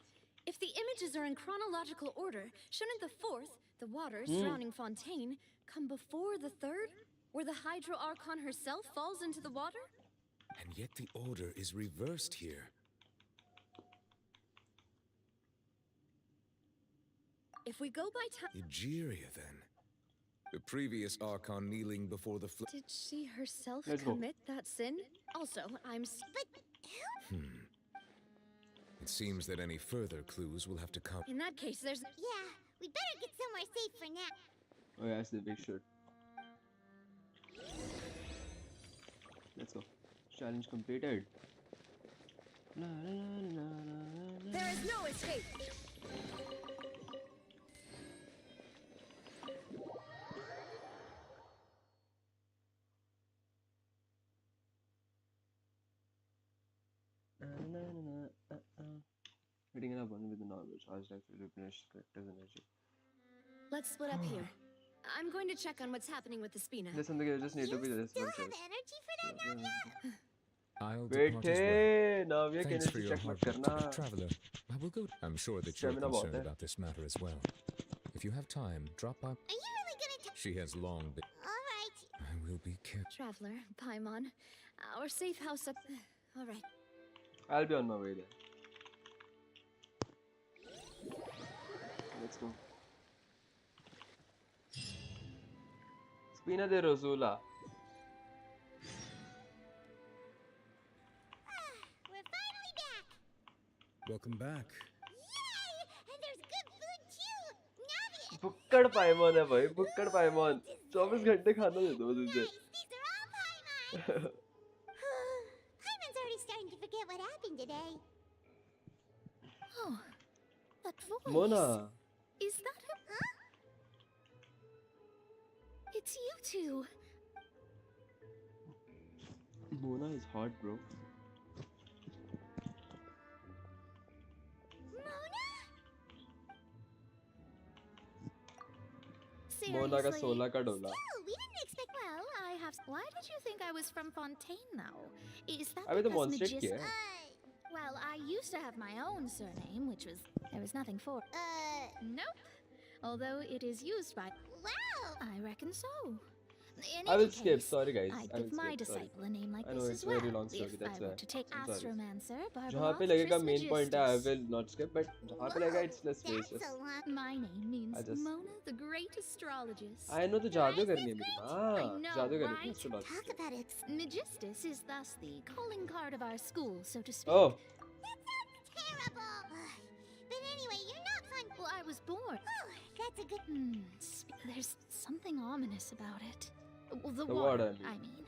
If the images are in chronological order, shouldn't the fourth, the waters surrounding Fontaine, come before the third, where the Hydro Archon herself falls into the water? And yet the order is reversed here. If we go by time, Egeria, then. The previous Archon kneeling before the did she herself Let's go. commit that sin? Also, But who? It seems that any further clues will have to come. in that case, there's. Yeah, we better get somewhere safe for now. Oh yes, they should. Let's go. Challenge completed. La, la, la, la, la, la, la. There is no escape. Hitting up one with the normal charge like to replenish character's energy. Let's split up here. I'm going to check on what's happening with the Spina. There's something you just need to be You this still one have says. energy for that, Navia? I'll depart as well. Wait, now we Thanks can for your check hard my work, karna. traveler. I will go. I'm sure that you're Stamina concerned बहुत है. about this matter as well. If you have time, drop by. Are you really gonna She has long been. All right. I will be careful. Traveler, Paimon, our safe house up. All right. I'll be on my way there. Let's go. Spina de Rosula. We're finally back. Welcome back. Yay! And there's good food too. Navia. बुक्कड़ पाइमॉन है भाई, बुक्कड़ पाइमॉन. 24 घंटे खाना दे दो मुझे. Nice. These are all Paimon. Paimon's already starting to forget what happened today. Oh, that voice. Mona. Is that him? Huh? It's you two. Mona is hot, bro. Mona का seriously. 16 का डोला. Still, we didn't expect. Well, I have. Why did you think I was from Fontaine, though? Is that अबे तो because Monstret किया है. Well, I used to have my own surname, which was there was nothing for. Nope. Although it is used by. Wow. I reckon so. In I will any skip. case, Sorry guys. I'd I will give my skip. Sorry. disciple a name like I know this it's as well. very long story. If That's I why. were to take I'm sorry. Astromancer, जहाँ पे Barbarov, लगेगा main point है, I Trismegistus. will not skip. But जहाँ पे लगेगा it's less waste. That's a lot. My name means I just- Mona, the great astrologist. I know तो जादू करनी है मेरी. I हाँ, know, जादू करनी है right? astrologist. Talk about it. Megistus is thus the calling card of our school, so to speak. Oh. That sounds terrible. But anyway, you're not fun. Well, I was born. Oh, that's a good. There's something ominous about it. Well, the water, I mean.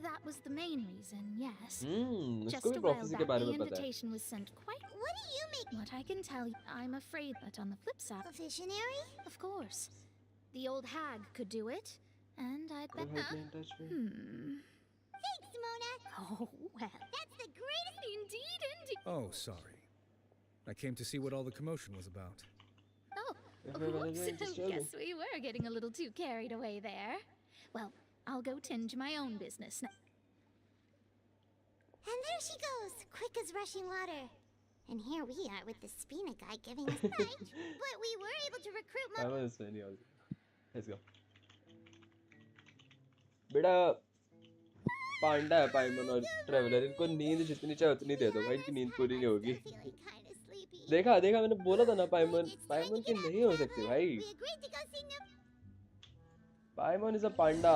That was the main reason, yes. Just इसको भी a while prophecy के back, बारे the में पता है. invitation was sent quite. What do you make? What I can tell you, I'm afraid that on the flip side, a visionary. Of course, the old hag could do it, and I'd bet. Thanks, Mona. Oh well, that's the greatest indeed. Oh, sorry. I came to see what all the commotion was about. Oh, Everyone is just chilling. guess we were getting a little too carried away there. Well, I'll go tend to my own business now. And there she goes, quick as rushing water. And here we are with the Spina guy giving us lunch. But we were able to recruit I want this many also. Let's go. बेटा पांडा है पाइमन और traveller, इनको नींद जितनी चाहिए उतनी दे दो भाई, इनकी नींद पूरी नहीं होगी. देखा देखा मैंने बोला था ना पाइमन की नहीं हो सकती भाई. पाइमन इज अ पांडा.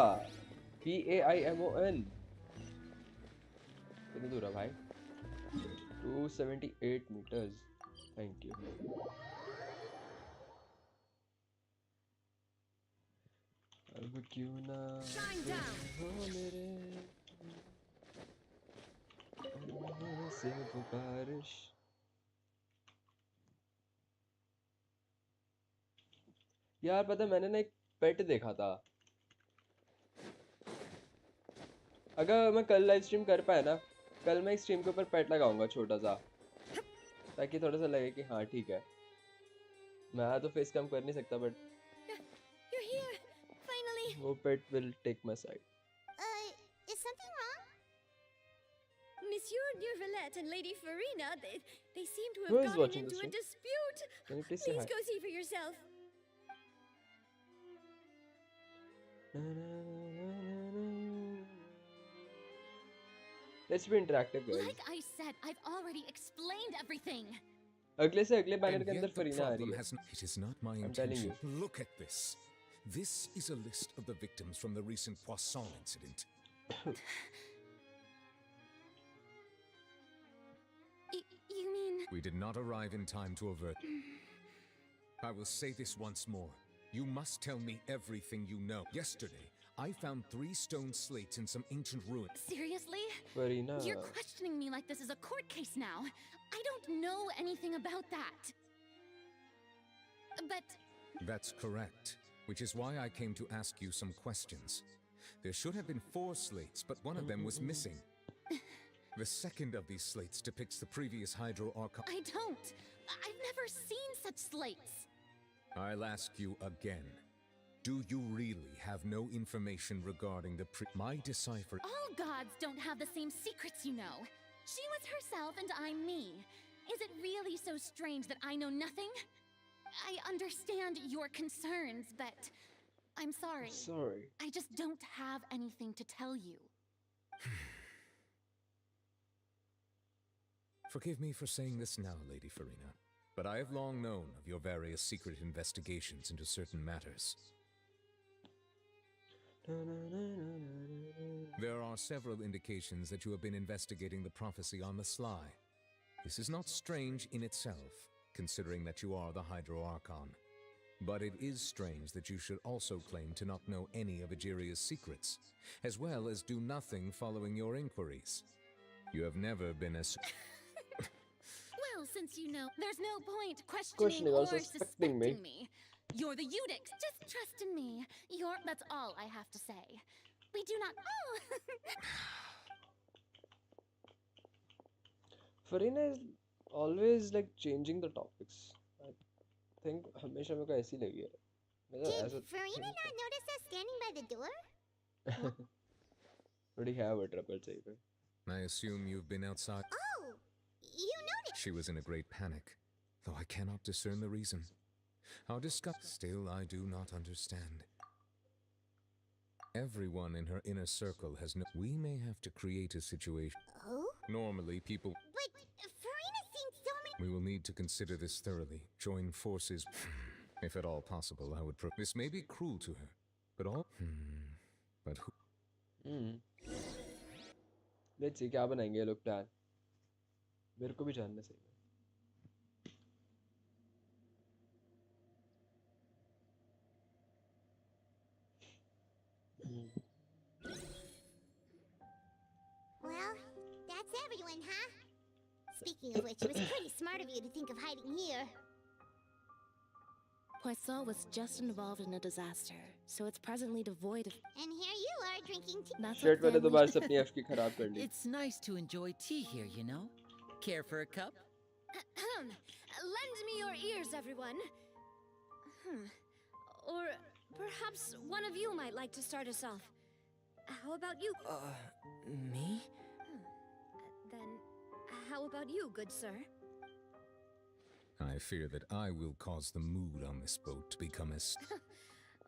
PAIMON. कितनी दूर है भाई? 278 meters. Thank you. अब क्यों ना हो मेरे से वो बारिश. यार पता है मैंने ना एक पेट देखा था. अगर मैं कल लाइव स्ट्रीम कर पाया ना, कल मैं इस स्ट्रीम के ऊपर पेट लगाऊंगा छोटा सा, ताकि थोड़ा सा लगे कि हाँ ठीक है. मैं तो फेस कम कर नहीं सकता, बट You're here, finally. वो पेट will take my side. Is something wrong? Monsieur Nurvalette and Lady Farina, they seem to Who have is gotten watching into this a stream? dispute. Can you please say Please hi? go see for yourself. Let's be interactive guys. Like I said, I've already explained everything. अगले से अगले banner And के अंदर yet the Farina आ रही problem है. has it is not my I'm telling intention. Look at this. This is a list of the victims from the recent Poisson incident. You mean... We did not arrive in time to avert. I will say this once more. You must tell me everything you know. Yesterday, I found 3 stone slates in some ancient ruin. Seriously? Farina. You're questioning me like this is a court case now. I don't know anything about that. But... That's correct, which is why I came to ask you some questions. There should have been 4 slates, but one of them was missing. The second of these slates depicts the previous Hydro Archon. I don't. I've never seen such slates. I'll ask you again. Do you really have no information regarding the my decipher? All gods don't have the same secrets, you know. She was herself and I'm me. Is it really so strange that I know nothing? I understand your concerns, but I'm sorry. Sorry. I just don't have anything to tell you. Forgive me for saying this now, Lady Farina, but I have long known of your various secret investigations into certain matters. There are several indications that you have been investigating the prophecy on the sly. This is not strange in itself, considering that you are the Hydro Archon. But it is strange that you should also claim to not know any of Egeria's secrets, as well as do nothing following your inquiries. You have never been as... Well, since you know, there's no point questioning or or suspecting suspecting me. me. You're the Eudix. Just trust in me. That's all I have to say. We do not... Oh! Farina is always like changing the topics. Think हमेशा मेरे को ऐसी लगी है मतलब Did ऐसा Farina not notice us standing by the door? थोड़ी है वो ट्रबल सही पे I assume you've been outside. Oh, you noticed. She was in a great panic, though I cannot discern the reason. How Still, I do not understand. Everyone in her inner circle has no. We may have to create a situation. Oh? Normally, people. But Farina's seen so many. We will need to consider this thoroughly. Join forces. If at all possible, I would. This may be cruel to her, but all. But who? Let's see क्या बनाएंगे ये लोग plan मेरे को भी जानना चाहिए Well, that's everyone, huh? Speaking of which, it was pretty smart of you to think of hiding here. Poisson was just involved in a disaster, so it's presently devoid of. And here you are drinking tea. That's शेट मैंने what दोबारा से अपनी F की खराब कर ली It's nice to enjoy tea here, you know. Care for a cup? Lend me your ears, everyone. Or perhaps one of you might like to start us off. How about you? Me? Then, how about you, good sir? I fear that I will cause the mood on this boat to become as.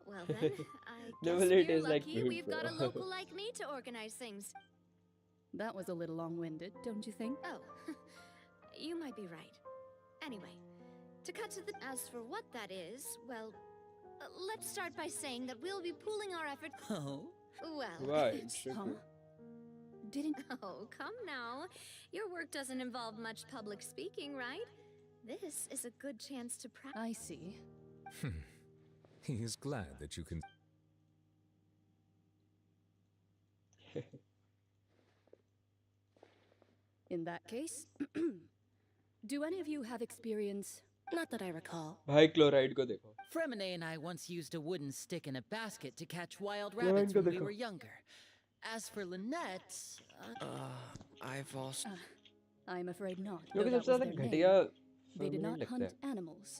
Well then, I No, guess well, it we're is like lucky mood, we've got a bro. local like me to organize things. That was a little long-winded, don't you think? Oh, you might be right. Anyway, to cut to the... As for what that is, well, let's start by saying that we'll be pooling our efforts... Oh? Well, Right, it's... sure. Didn't... Oh, come now. Your work doesn't involve much public speaking, right? This is a good chance to practice. I see. He is glad that you can. In that case, do any of you have experience? Not that I recall. भाई chloride को देखो Fremine and I once used a wooden stick in a basket to catch wild Chlorine rabbits ko when we dekho. were younger. As for Lynette... I've also... I'm afraid not. क्योंकि though that सबसे was ज्यादा their घटिया name. They did feminine not लगता hunt है animals,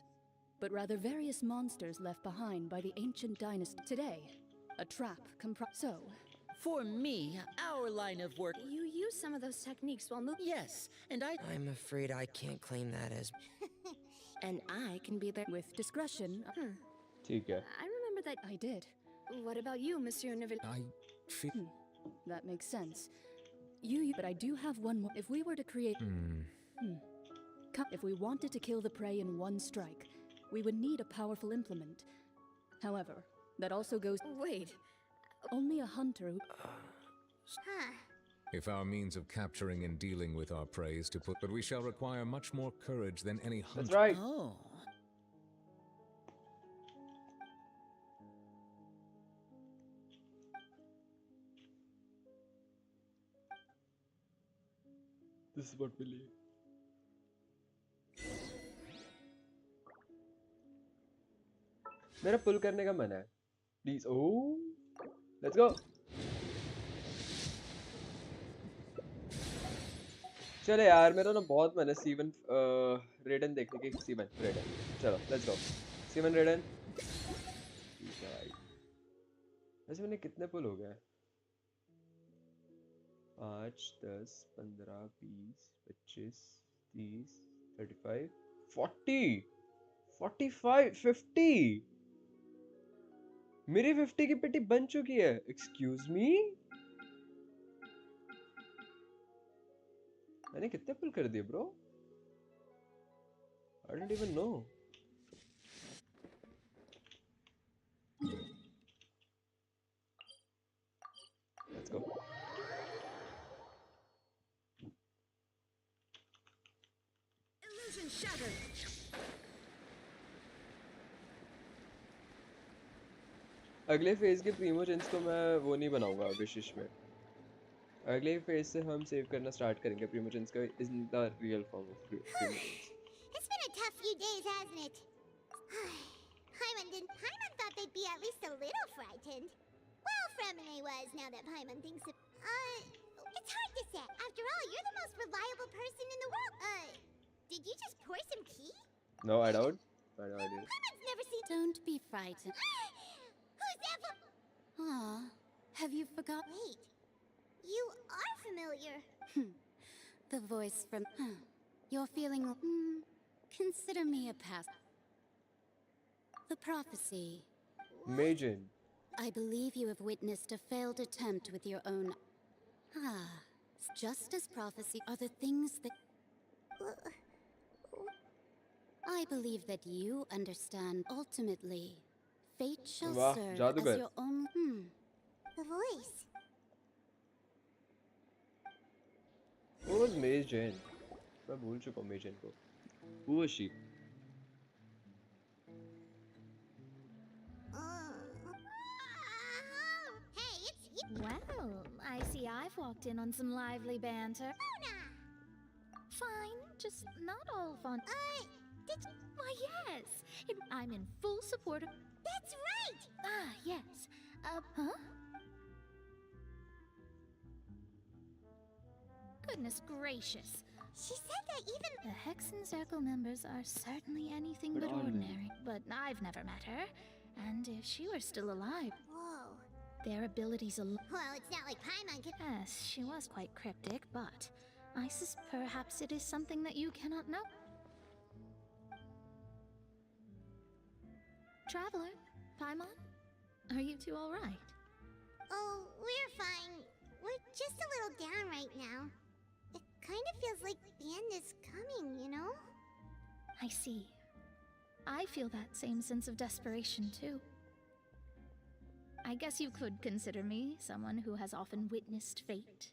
but rather various monsters left behind by the ancient dynasty. Today, a trap So, For me, our line of work... You use some of those techniques while moving. Yes, and I'm afraid I can't claim that as... And I can be there with discretion. ठीक है I remember that... I did. What about you, Monsieur Nvidea? I feel. That makes sense. But I do have one more. If we were to create... If we wanted to kill the prey in one strike, we would need a powerful implement. However, that also goes... Wait. Only a hunter who... Huh. If our means of capturing and dealing with our prey is to put, but we shall require much more courage than any hunter. That's right. Oh. This is what we need. मेरा पुल करने का मन है please oh let's go चलो यार मेरा ना बहुत मन है सीवन रेडन देखने की सीवन रेडन चलो लेट्स गो सीवन रेडन वैसे मैंने कितने पुल हो गए 5 10 15 20 25 30 35 40 45 50 मेरी 50 की पेटी बन चुकी है एक्सक्यूज मी मैंने कितने पुल कर दिए bro I don't even know let's go Illusion shattered. अगले फेज के प्रीमोजेंस को मैं वो नहीं बनाऊंगा विशेष में अगले फेज से हम सेव करना स्टार्ट करेंगे प्रीमोजेंस का is the real form of प्रीमोजेंस It's been a tough few days, hasn't it? Paimon thought they'd be at least a little frightened. Well, Fremine was, now that Paimon thinks of... it's hard to say. After all, you're the most reliable person in the world. Did you just pour some tea? No, I don't. Paimon's never seen. Don't be frightened. Who's ever? Aw, have you forgotten? Wait, you are familiar. The voice from. You're feeling. Consider me a past. The prophecy. Majin. I believe you have witnessed a failed attempt with your own. Just as prophecy are the things that. I believe that you understand ultimately. Fate shall serve as your own. The voice. Who was Majin? मैं भूल चुका हूँ Majin को. Who was she? Well, I see I've walked in on some lively banter. Fine, just not all fun. Why, yes. I'm in full support of. That's right! Yes. Huh? Goodness gracious. She said that even. The Hexen Circle members are certainly anything but ordinary. But I've never met her. And if she were still alive. Whoa. Their abilities alone. Well, it's not like Paimon could. Yes, she was quite cryptic, but I suspect perhaps it is something that you cannot know. Traveler, Paimon, are you two all right? Oh, we're fine. We're just a little down right now. It kind of feels like the end is coming, you know? I see. I feel that same sense of desperation, too. I guess you could consider me someone who has often witnessed fate.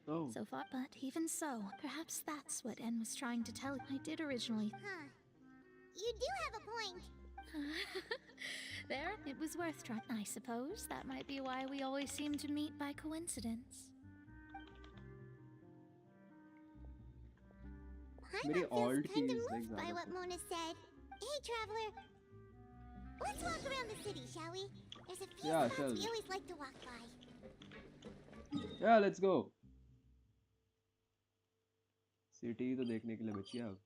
Oh. So far, but even so, perhaps that's what En was trying to tell you. I did originally. You do have a point. There, it was worth trying. I suppose that might be why we always seem to meet by coincidence. Paimon feels kind of moved by what Mona said. Hey, Traveler. Let's walk around the city, shall we? There's a few spots we always like to walk by. Yeah, let's go. City तो देखने के लिए बची है अब.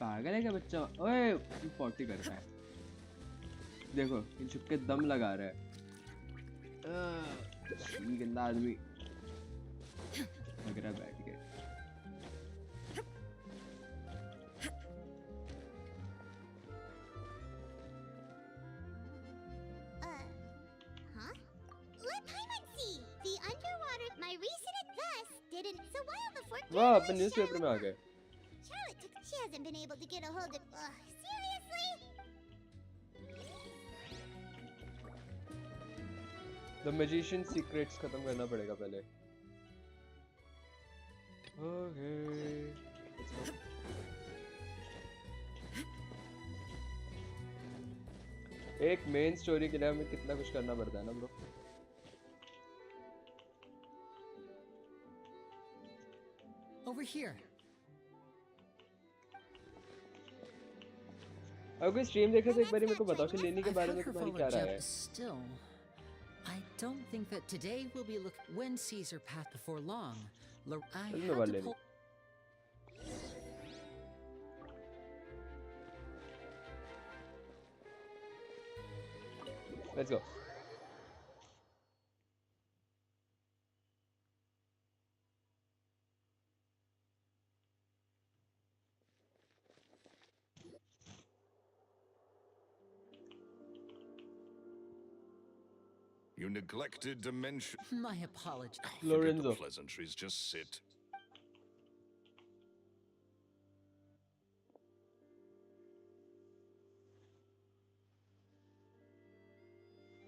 पागल है क्या बच्चा? ओए, 40 कर रहा है. देखो, ये छुप के दम लगा रहा है. गंदा आदमी. लग रहा है बैठ के. Let Paimon see. The underwater. My recent thus didn't. So while the fortune. वाह, अपन न्यूज़पेपर में आ गए. Charlotte took. She hasn't been able to get a hold of. Seriously? The Magician's Secrets खत्म करना पड़ेगा पहले. Okay. Let's go. एक main story के लिए हमें कितना कुछ करना पड़ता है ना ब्रो. Over here. अगर कोई स्ट्रीम देखे तो एक बार मेरे को बताओ कि लेनी के बारे में तुम्हारी क्या राय है. Still, I don't think that today will be when Caesar passed before long. I had to pull. Let's go. You neglected to mention. My apologies. Forget the pleasantries, just sit.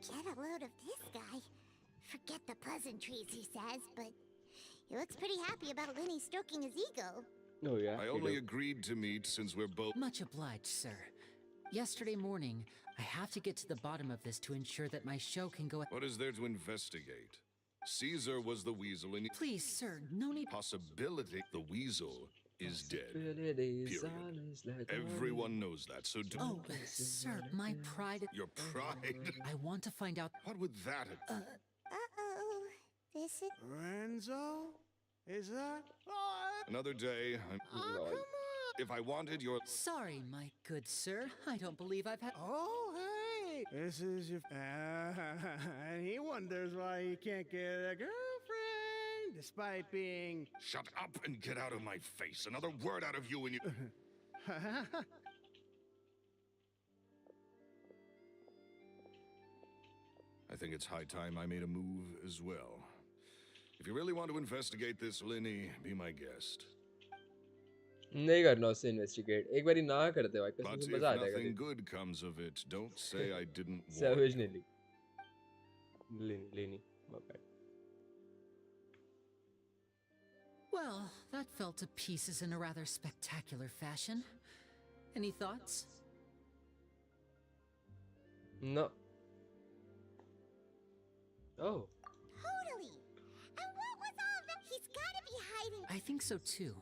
Get a load of this guy. Forget the pleasantries, he says, but he looks pretty happy about Lenny stroking his ego. Oh, yeah. I only agreed to meet since we're both. Much obliged, sir. Yesterday morning, I have to get to the bottom of this to ensure that my show can go. What is there to investigate? Caesar was the weasel and. Please, sir, no need. Possibility. The weasel is dead. Period. Everyone knows that, so don't... Oh, sir, my pride... Your pride? I want to find out... What would that... Uh-oh. This is... Renzo? Is that... Another day, I'm... come on! If I wanted your... Sorry, my good sir. I don't believe I've had... Oh, hey! This is your... and he wonders why he can't get a girlfriend, despite being... Shut up and get out of my face. Another word out of you and you... I think it's high time I made a move as well. If you really want to investigate this, Linny, be my guest. नहीं करना उससे investigate. एक बारी ना करते भाई But कसम से if मजा आ जाएगा nothing good comes of it, don't say I didn't warn Savage you. Lenny, my bad. Well, that fell to pieces in a rather spectacular fashion. Any thoughts? No. Oh. Totally! And what was all that? He's gotta be hiding... I think so too.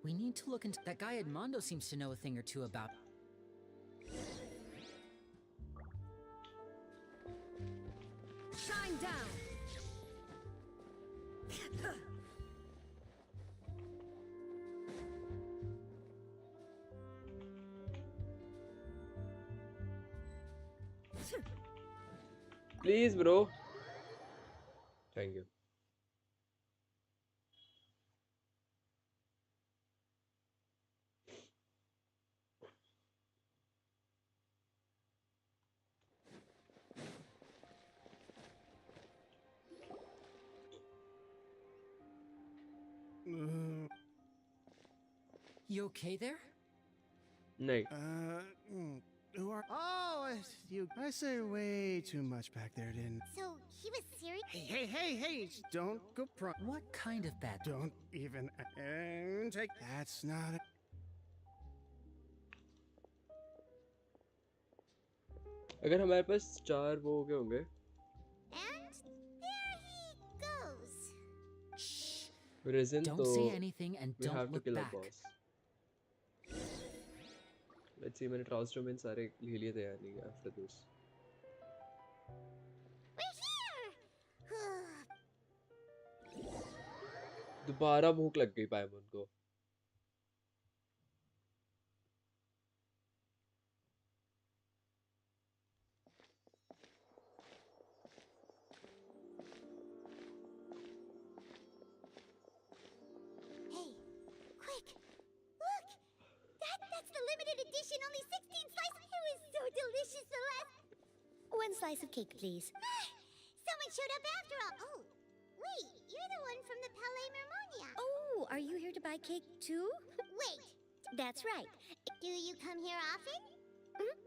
We need to look into... That guy Edmondo seems to know a thing or two about... Shine down! Please, bro. Thank you. You okay there? No. Who are... Oh, you... I say way too much back there, didn't... So, he was serious? Hey, don't go pro... What kind of bad... Don't even... take... That's not... अगर हमारे पास 4 वो हो गए होंगे And there he goes. Ryzen, Don't say anything and we don't have to look kill back. our boss. Let's see, मैंने transdomain सारे ले लिए थे यार नहीं after this. We're here! दोबारा भूख लग गई पाइमन को. Hey, quick! Look! That's the limited edition, only 16 slices. It was so delicious the last... One slice of cake, please. Someone showed up after all. Oh, wait, you're the one from the Palais Mermonia. Oh, are you here to buy cake too? Wait, That's right. do you come here often?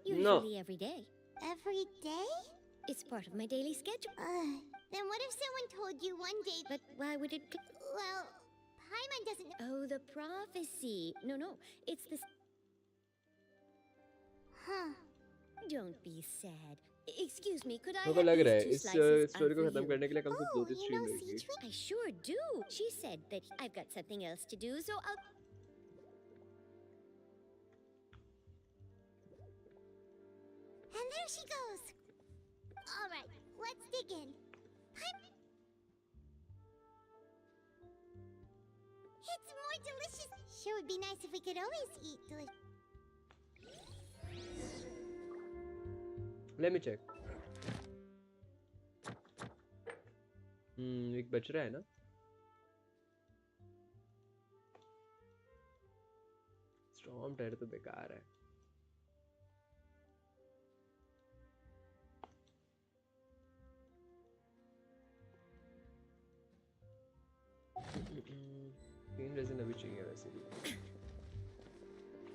Usually every day. Every day? It's part of my daily schedule. Then what if someone told you one day... But why would it... Well, Paimon doesn't... Oh, the prophecy. No, it's this... Huh. Don't be sad. Excuse me, could I मेरे को have लग रहा है these 2 इस slices story को for खत्म you? करने के लिए कम से कम 2 स्ट्रीम know, रहेगी. I sure do. She said that I've got something else to do, so I'll... And there she goes. All right, let's dig in. It's more delicious. Sure would be nice if we could always eat delicious. Let me check. एक बच रहा है ना? Storm tyre तो बेकार है. तीन रेज़न अभी चाहिए वैसे भी.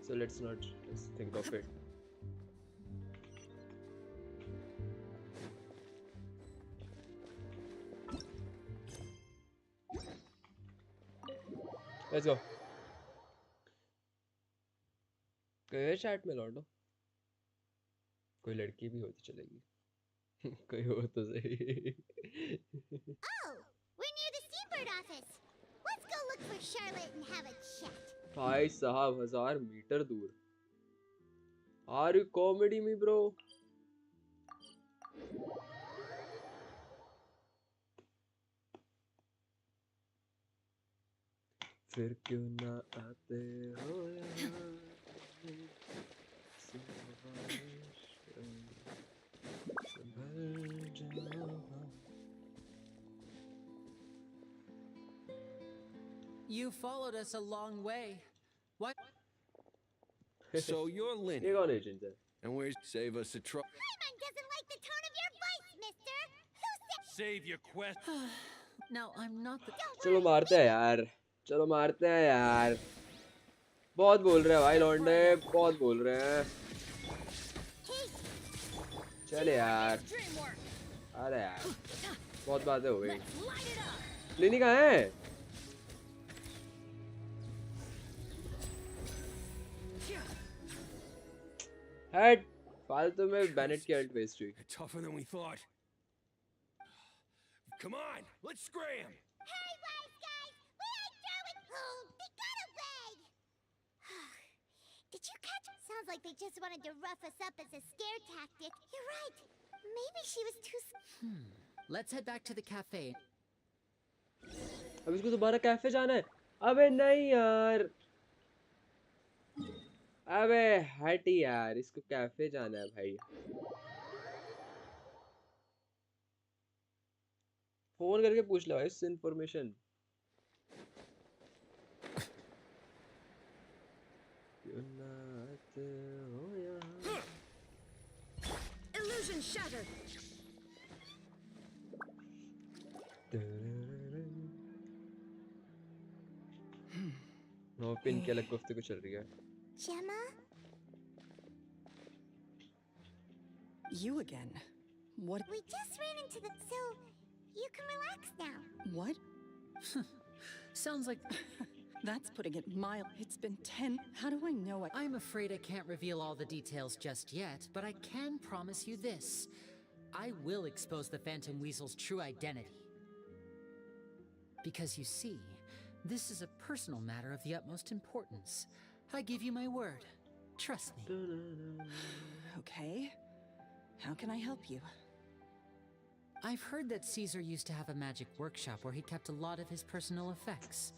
So let's not just think of it. Let's go. कहे चैट में लौटो. कोई लड़की भी होती चलेगी. कोई हो तो सही. Oh, we're near the Seabird office. Let's go look for Charlotte and have a chat. भाई साहब 1000 मीटर दूर। Are you comedy me bro? फिर क्यों ना आते हो यहाँ संभल जाओ। You followed us a long way. What? So you're Lynn. ये कौन एजेंट है? And we save us a trouble. Paimon doesn't like the tone of your voice, mister. Who said? Save your quest. Now, I'm not the... चलो मारते हैं यार, चलो मारते हैं यार। बहुत बोल रहे हैं भाई लौंडे, बहुत बोल रहे हैं। चले यार, अरे यार बहुत बातें हो गई। लिनी कहाँ है? हेड फालतू में बैनेट की अल्ट वेस्ट हुई। Tougher than we thought. Come on, let's scram. Hey, wise guys, we ain't through with who? They got away. Did you catch? Sounds like they just wanted to rough us up as a scare tactic. You're right. Maybe she was too. Let's head back to the cafe. अब इसको दोबारा cafe जाना है? अबे नहीं यार, अबे हट यार, इसको कैफे जाना है भाई। फोन करके पूछ लो इस इन्फॉर्मेशन। Illusion shattered. नो पिन के अलग गुफ्तगू चल रही है। Gemma? You again? What? We just ran into the. So, you can relax now. What? Sounds like... That's putting it mild. It's been 10. How do I know it? I'm afraid I can't reveal all the details just yet, but I can promise you this. I will expose the Phantom Weasel's true identity. Because you see, this is a personal matter of the utmost importance. I give you my word. Trust me. Okay. How can I help you? I've heard that Caesar used to have a magic workshop where he kept a lot of his personal effects.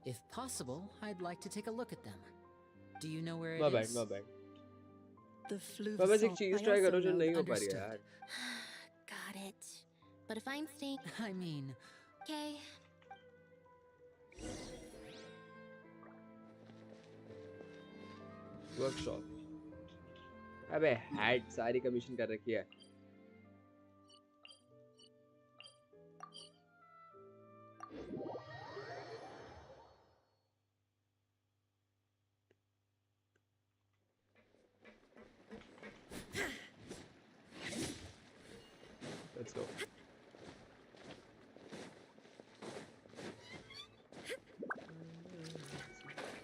If possible, I'd like to take a look at them. Do you know where it is? My bad. The flu. बस एक चीज try करो जो नहीं हो पा रही है यार। Got it. But if I'm staying... I mean... Okay. Workshop. अबे हैड सारी कमीशन कर रखी है। Let's go.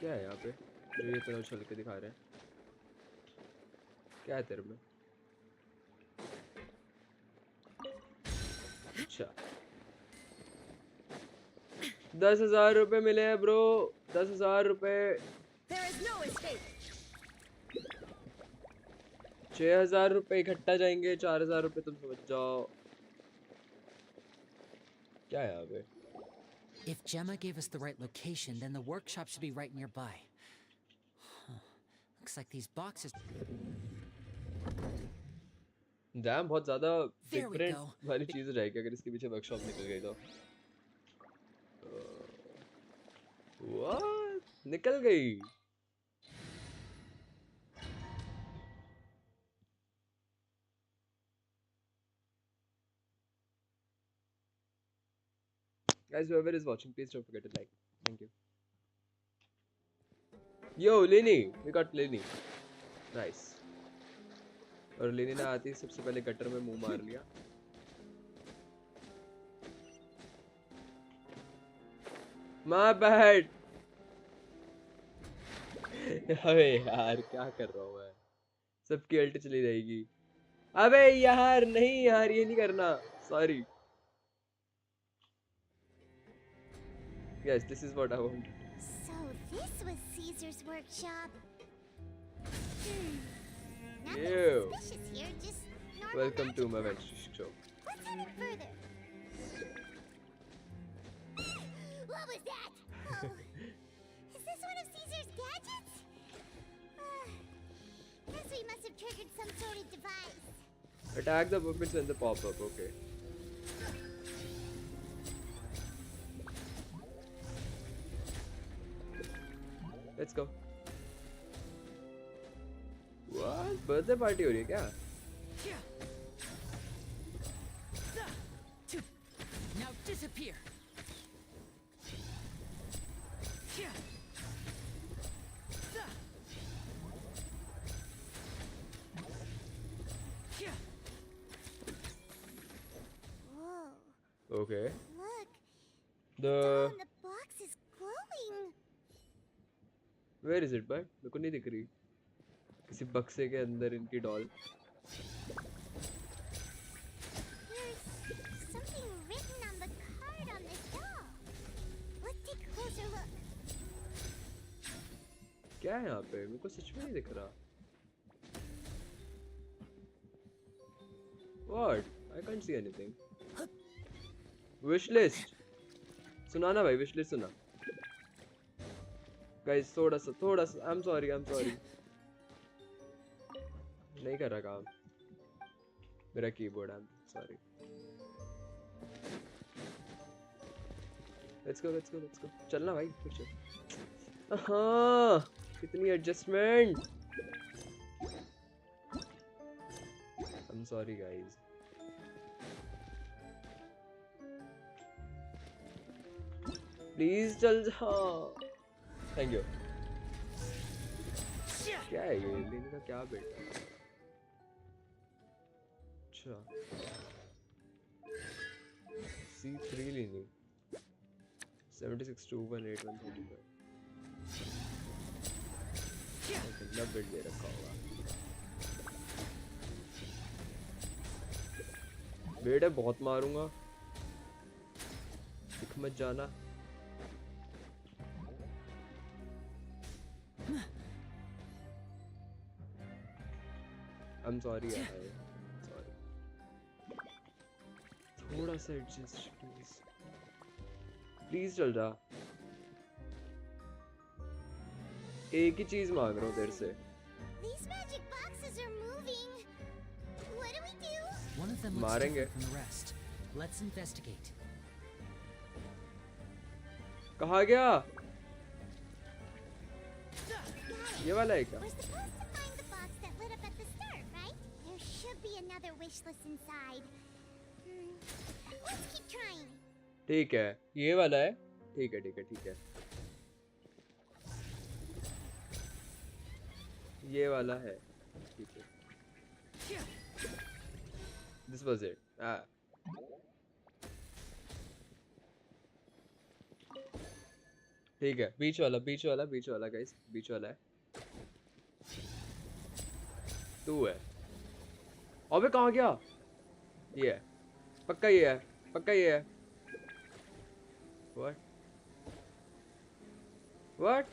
क्या है यहाँ पे जो ये तरह चल के दिखा रहे हैं? क्या है तेरे में? अच्छा 10,000 रुपए मिले हैं ब्रो, 10,000 रुपए। 6,000 रुपए इकट्ठा जाएंगे, 4,000 रुपए तुम समझ जाओ। क्या है यहाँ पे? If Gemma gave us the right location, then the workshop should be right nearby. Looks like these boxes. Dam बहुत ज़्यादा डिफरेंट वाली चीज़ हो जाएगी अगर इसके पीछे वर्कशॉप निकल गई तो। What? निकल गई? Guys, whoever is watching, please don't forget to like. Thank you. Yo, Lini, we got Lini. Nice. और Lini ने आती सबसे पहले गटर में मुंह मार लिया। My bad. अबे यार क्या कर रहा हूँ मैं? सबकी अल्ट चली जाएगी। अबे यार नहीं यार ये नहीं करना। Sorry. Yes, this is what I wanted. So this was Caesar's workshop. Ew. Nothing suspicious here, just normal Welcome to my magic Venti show. Let's head in further. What was that? Oh, is this one of Caesar's gadgets? Guess we must have triggered some sort of device. Attack the puppets when they pop up. Okay. Let's go. What? Birthday party हो रही है क्या? Now disappear. Whoa. Okay. Look, The the box is glowing. where is it, bud? मेरे को नहीं दिख रही. किसी बक्से के अंदर इनकी doll. There's something written on the card on this doll. Let's take a closer look. क्या है यहाँ पे? मेरे को सच में नहीं दिख रहा. What? I can't see anything. Wish list. सुनाना भाई, wish list सुना. Guys, थोड़ा सा. I'm sorry. नहीं कर रहा काम. मेरा keyboard. I'm sorry. Let's go. चलना भाई, फिर चल. हाँ, कितनी adjustment. I'm sorry, guys. Please चल जा. Thank you. क्या है ये? लेने का क्या बेटा? अच्छा. C3 लेनी. 76 2 1 8 135. Okay, 90 ले रखा होगा. बेटे बहुत मारूंगा. दिख मत जाना. I'm sorry यार. Sorry. थोड़ा सा adjust please. Please चल जा. एक ही चीज मांग रहा हूँ तेरे से. These magic boxes are moving. What do we do? One of them looks मारेंगे. different from the rest. Let's investigate. कहाँ गया? ये वाला है क्या? We're supposed to find the box that lit up at the start, right? There should be another wish list inside. Let's keep trying. ठीक है, ये वाला है. ठीक है. ये वाला है. ठीक है. This was it. ठीक है. बीच वाला guys. बीच वाला है. तू है. अबे कहाँ गया? ये है. पक्का ये है. What?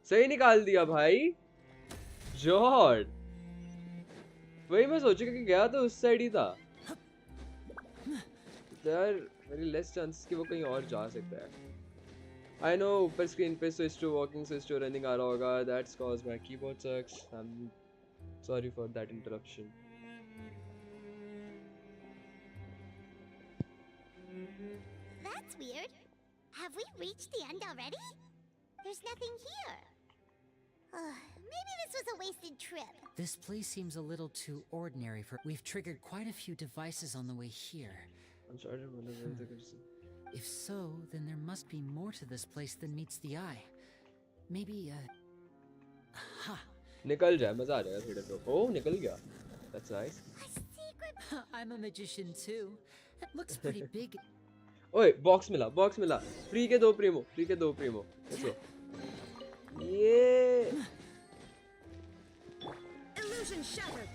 सही निकाल दिया भाई. जॉर्ड. वही मैं सोचा कि गया तो उस साइड ही था. There are very less chances कि वो कहीं और जा सकता है. I know ऊपर स्क्रीन पे switch to walking, switch to running आ रहा होगा. That's cause my keyboard sucks. I'm sorry for that interruption. That's weird. Have we reached the end already? There's nothing here. Maybe this was a wasted trip. This place seems a little too ordinary for. We've triggered quite a few devices on the way here. I'm sorry. If so, then there must be more to this place than meets the eye. Maybe, ha! निकल जाए, मजा आ जाएगा थोड़े तो. Oh, निकल गया. That's nice. I'm a magician too. That looks pretty big. ओए, box मिला. फ्री के दो प्रीमो. Let's go. ये. Illusion shattered.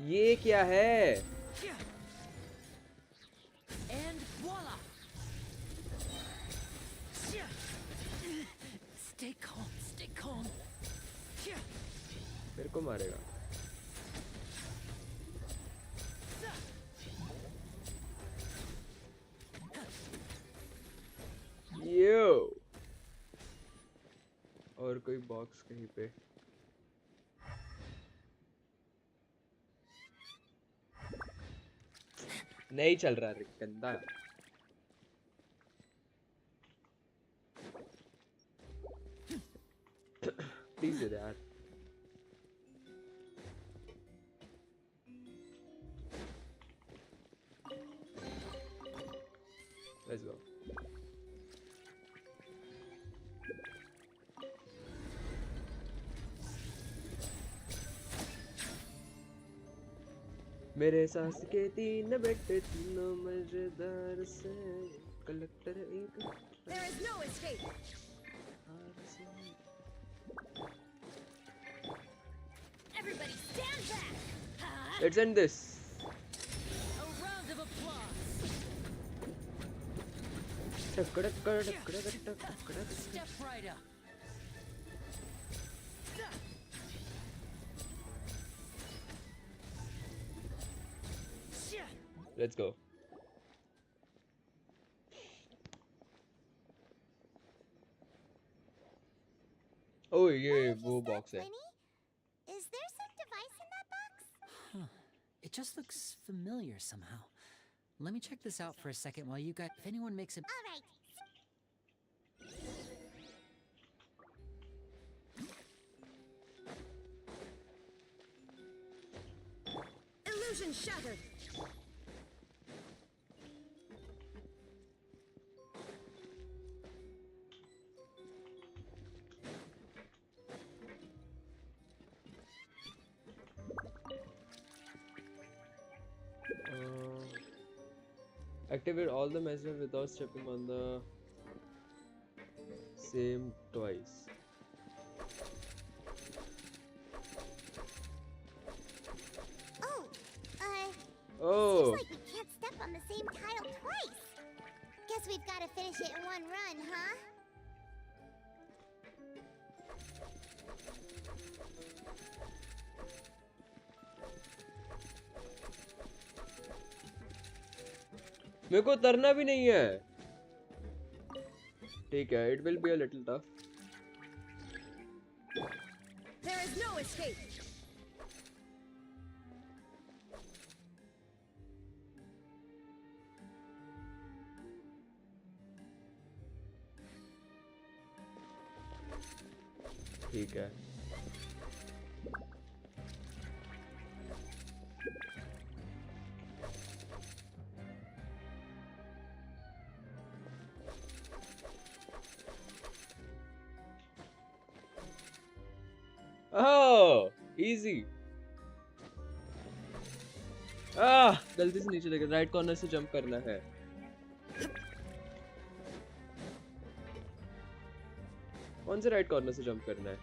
ये क्या है? And voila! को मारेगा। यो और कोई बॉक्स कहीं पे? नहीं चल रहा रे गंदा। प्लीज दे यार। Let's go. मेरे सास के 3 बेटे तीनों मजेदार से कलेक्टर एक। There is no escape. Everybody stand back. Let's end this. A round of applause. Step right up. Let's go. Oh ये वो बॉक्स है। Is there some device in that box? Huh. It just looks familiar somehow. Let me check this out for a second while you guys. If anyone makes a. All right. Illusion shattered. Activate all the measures without stepping on the same twice. Seems like we can't step on the same tile twice. Guess we've got to finish it in one run, huh? मेरे को उतरना भी नहीं है। ठीक है, it will be a little tough. There is no escape. ठीक है। Oh, easy. गलती से नीचे लेकर राइट कॉर्नर से जंप करना है। कौन से राइट कॉर्नर से जंप करना है?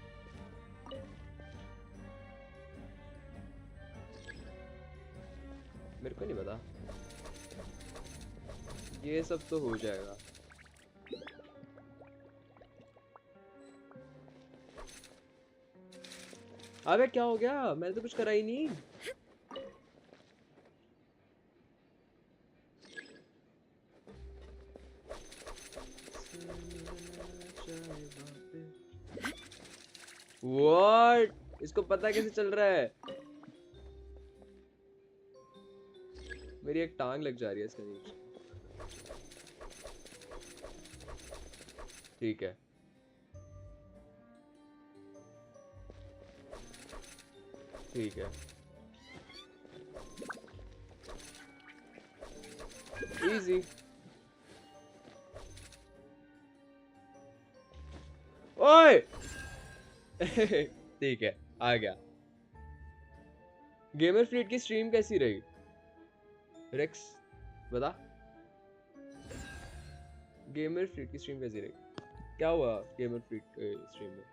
मेरे को नहीं पता। ये सब तो हो जाएगा। अबे क्या हो गया? मैंने तो कुछ करा ही नहीं। What? इसको पता कैसे चल रहा है? मेरी एक टांग लग जा रही है इसके नीचे। ठीक है। ठीक है। Easy. ओए! ठीक है, आ गया। गेमर फ्लीट की स्ट्रीम कैसी रही? रेक्स बता। गेमर फ्लीट की स्ट्रीम कैसी रही? क्या हुआ गेमर फ्लीट के स्ट्रीम में?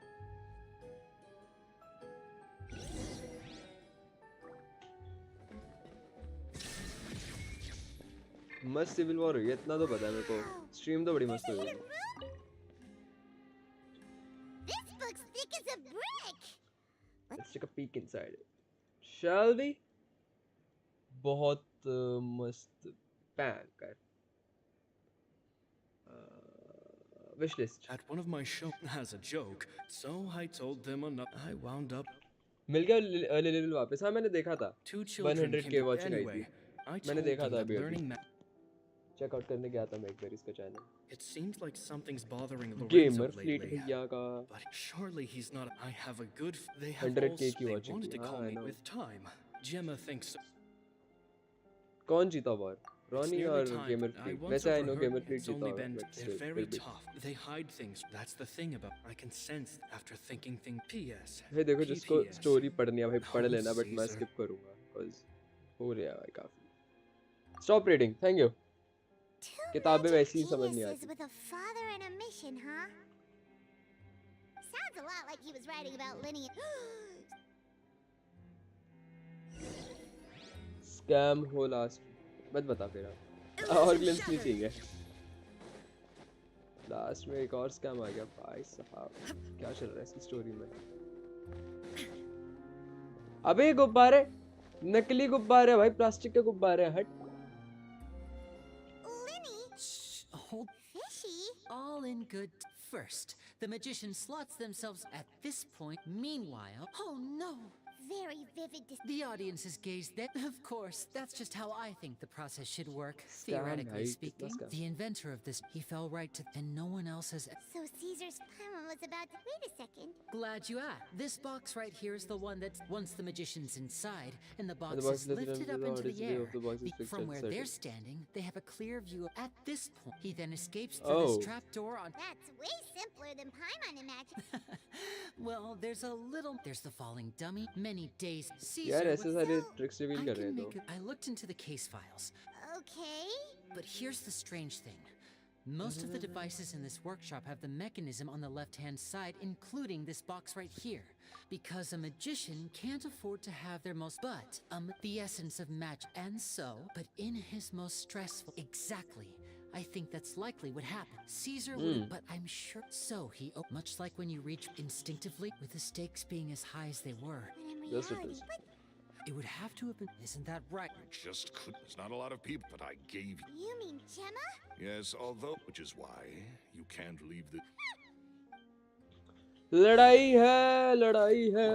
मस्त सिविल वॉर हुई है, इतना तो पता है मेरे को। स्ट्रीम तो बड़ी मस्त हुई है। Let's take a peek inside it. Shall we? बहुत मस्त पैन कर. Wish list. At one of my shows as a joke, so I told them another. I wound up. मिल गया लिलिल वापस. हाँ मैंने देखा था. 2 children 100k came watching आई anyway. थी. I मैंने told देखा them था that अभी learning चेक आउट करने गया था मैं एक बार इसका channel. It seems like something's bothering Lorenzo gamer fleet lately. भैया का But surely he's not. I have a good. They have 100k also, की they watching wanted थी. to हाँ call I me know. with time. Gemma thinks. कौन जीता war? It's Ronnie nearly और time. Gamer I fleet. once वैसे I know overheard gamer fleet it's जीता only होगा. been. But They're still, very फिर भी. tough. They hide things. That's the thing about. I can sense after thinking things. P.S. भाई देखो जिसको PPS. Story पढ़नी है भाई पढ़ Oh, लेना बट मैं Caesar. स्किप करूंगा cause हो रहा है भाई काफी. Stop reading. Thank you. किताबें वैसी ही समझ नहीं आती. With a father and a mission, huh? Sounds a lot like he was writing about lineage. Scam हो लास्ट. मत बता फिर आप. और ग्लिम्स नहीं चाहिए. लास्ट में एक और स्कैम आ गया भाई साहब. क्या चल रहा है इसकी स्टोरी में? अबे गुब्बारे, नकली गुब्बारे भाई, प्लास्टिक के गुब्बारे. हट. Hold. Fishy? All in good. First, the magician slots themselves at this point. Meanwhile, oh no! Very vivid. The audience's gaze then. Of course, that's just how I think the process should work. Scam, Theoretically right? speaking, Scam. the inventor of this, he fell right to, and no one else has. So Caesar's paimon was about to. Wait a second. Glad you asked. This box right here is the one that's once the magician's inside, and the box box is is lifted lifted up up into the the view air. of the box is fixed From and where settled. they're standing, they have a clear view. At this point, he then escapes through Oh. this trap door on. That's way simpler than paimon imagine. Well, there's a little. There's the falling dummy. Many days. यार Caesar ऐसे was- सारे tricks reveal I कर रहे can हैं make तो. I looked into the case files. Okay. But here's the strange thing. Most of the devices in this workshop have the mechanism on the left-hand side, including this box right here. Because a magician can't afford to have their most, but, the essence of magic. And so, but in his most stressful, exactly. I think that's likely what happened. Caesar would, but I'm sure. So he, much like when you reach instinctively, with the stakes being as high as they were. But in Yes, it reality, is. but It would have to have been, isn't that right? I just couldn't. There's not a lot of people, but I gave you. you mean Gemma? Yes, although, which is why you can't leave the. लड़ाई है, लड़ाई है,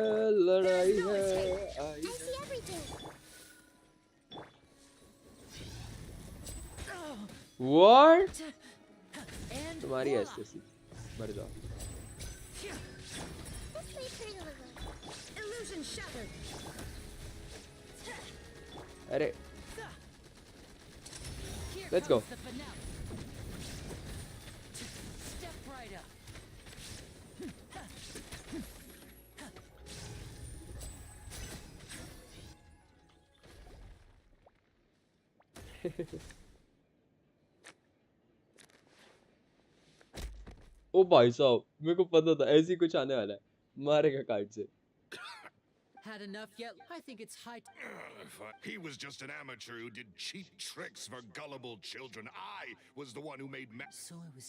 लड़ाई है. I see everything. What? And तुम्हारी voila! ऐसे सी. मर जाओ. This way, pretty little. Illusion shattered. अरे Here Let's go. comes the finale. Step right up. ओ भाई साहब मेरे को पता था ऐसी कुछ आने वाला है. मारेगा कार्ड से. Had enough yet? I think it's high. He was just an amateur who did cheap tricks for gullible children. I was the one who made So it was.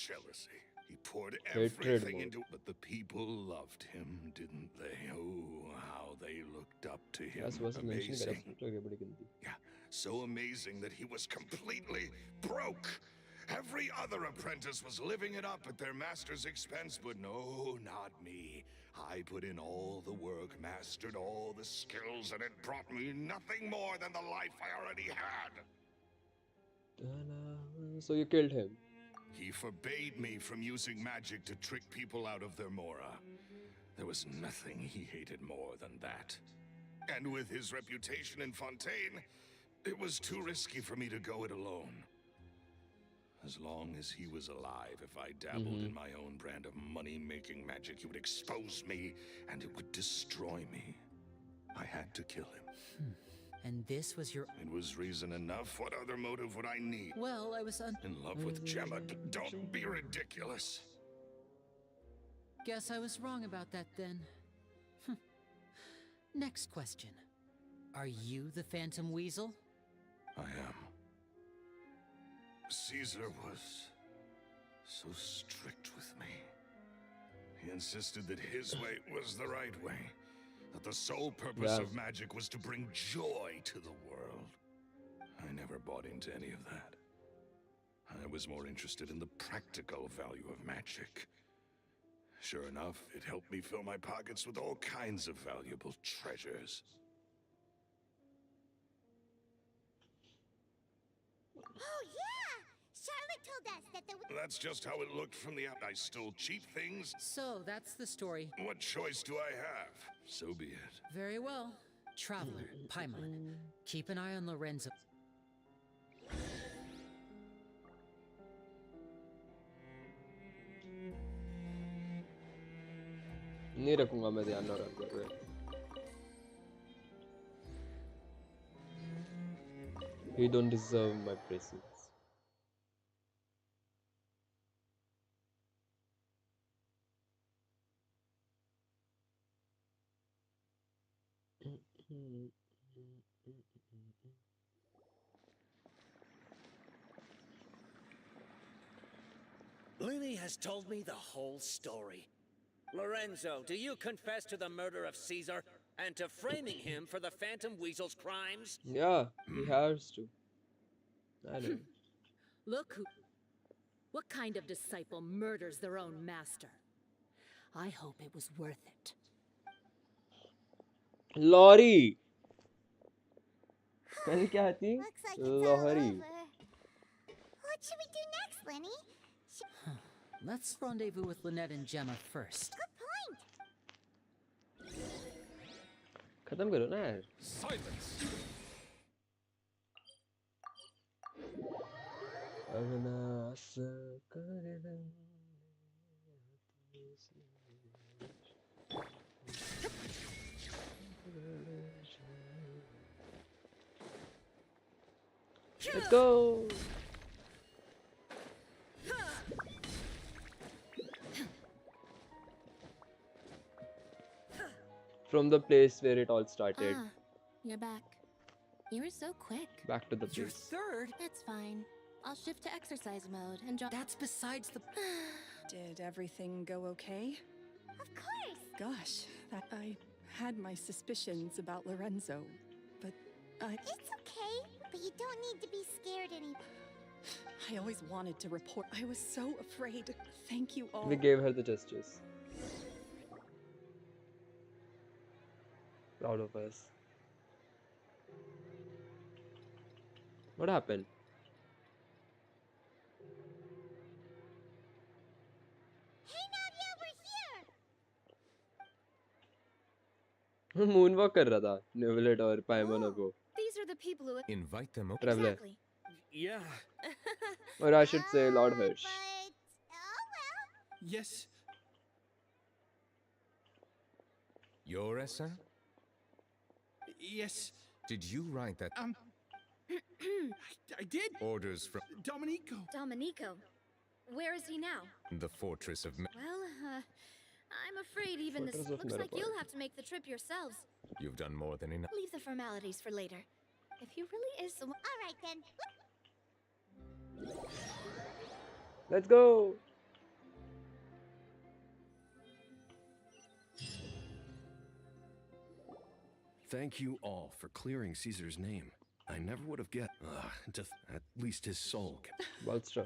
jealousy. He poured Hatred everything mode. into, but the people loved him, didn't they? Oh, how they looked up to him. यार सुबह से mention करा Amazing. लग रही बड़ी गिनती. Yeah, so amazing that he was completely broke. Every other apprentice was living it up at their master's expense, but no, not me. I put in all the work, mastered all the skills, and it brought me nothing more than the life I already had. So you killed him. He forbade me from using magic to trick people out of their mora. There was nothing he hated more than that. And with his reputation in Fontaine, it was too risky for me to go it alone. As long as he was alive, if I dabbled in my own brand of money-making magic, he would expose me, and it would destroy me. I had to kill him. And this was your. It was reason enough. What other motive would I need? Well, I was In love with Gemma. Don't be ridiculous. Guess I was wrong about that then. Next question. Are you the Phantom Weasel? I am. Caesar was so strict with me. He insisted that his way was the right way. that the sole purpose of magic was to bring joy to the world. I never bought into any of that. I was more interested in the practical value of magic. Sure enough, it helped me fill my pockets with all kinds of valuable treasures. Oh, yeah! Charlotte told us that there was... That's just how it looked from the out. I stole cheap things. So, that's the story. What choice do I have? So be it. Very well. Traveler, Paimon, keep an eye on Lorenzo. नहीं रखूंगा मैं ध्यान Lorenzo पे. He don't deserve my presence. Lily has told me the whole story. Lorenzo, do you confess to the murder of Caesar and to framing him for the Phantom Weasel's crimes? Yeah, he has to. I know. Look who... What kind of disciple murders their own master? I hope it was worth it. Lori! कल क्या थी? Looks like Lohari. What should we do next, Lenny? Let's rendezvous with Lynette and Gemma first. Good point. खत्म करो ना यार. Silence. Let's go. From the place where it all started. Ah, you're back. You were so quick. Back to the You're place. third? That's fine. I'll shift to exercise mode and drop. That's besides the... Did everything go okay? Of course. Gosh, I had my suspicions about Lorenzo, but It's okay, but you don't need to be scared anymore. I always wanted to report. I was so afraid. Thank you all. We gave her the justice. Proud of us. What happened? Hey, Nadia, we're here. Moonwalk कर रहा था Nevelet और Paimon और वो. These are the people who... Invite them over. Traveler. Exactly. Yeah. Or I should say Lord Hirsch. Yes. Your essay? Yes. Did you write that? I did. Orders from Dominico. Dominico. Where is he now? the fortress of. Well, I'm afraid even this Fortress of looks like Meribor. you'll have to make the trip yourselves. You've done more than enough. Leave the formalities for later. If he really is the one... All right, then. Let's go. Thank you all for clearing Caesar's name. I never would have guessed. At least his soul. Bolster.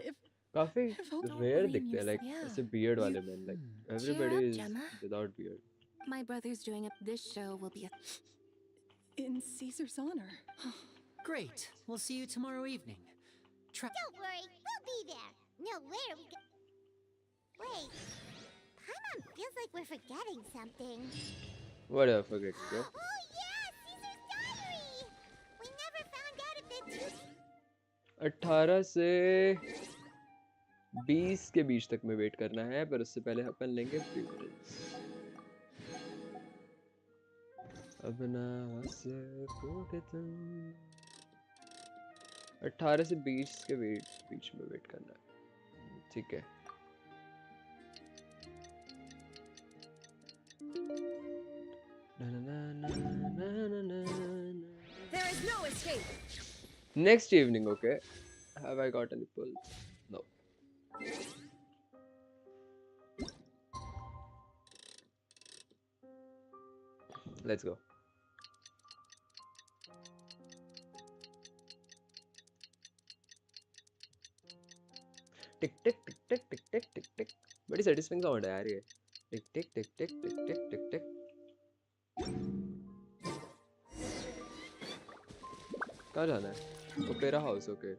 काफी rare दिखते हैं like ऐसे beard वाले men like everybody is Gemma. without beard. My brother's doing this show will be a... In Caesar's honor. Great. We'll see you tomorrow evening. Don't worry, we'll be there. No, where are we go? Wait, Paimon feels like we're forgetting something. What am I forgetting? Oh yeah, Caesar's diary. We never found out if it's... 18 से 20 के बीच तक में wait करना है पर उससे पहले अपन लेंगे प्रीफरेंस. अब ना सकोगे तुम. 18 से 20 के बीच में वेट करना है. ठीक है. There is no escape. Next evening, okay. Have I got any pulls? No. Let's go. Tick tick tick tick tick tick tick tick. बड़ी satisfying sound है यार ये. Tick tick tick tick tick tick tick tick. कहाँ जाना है? Opera House, okay.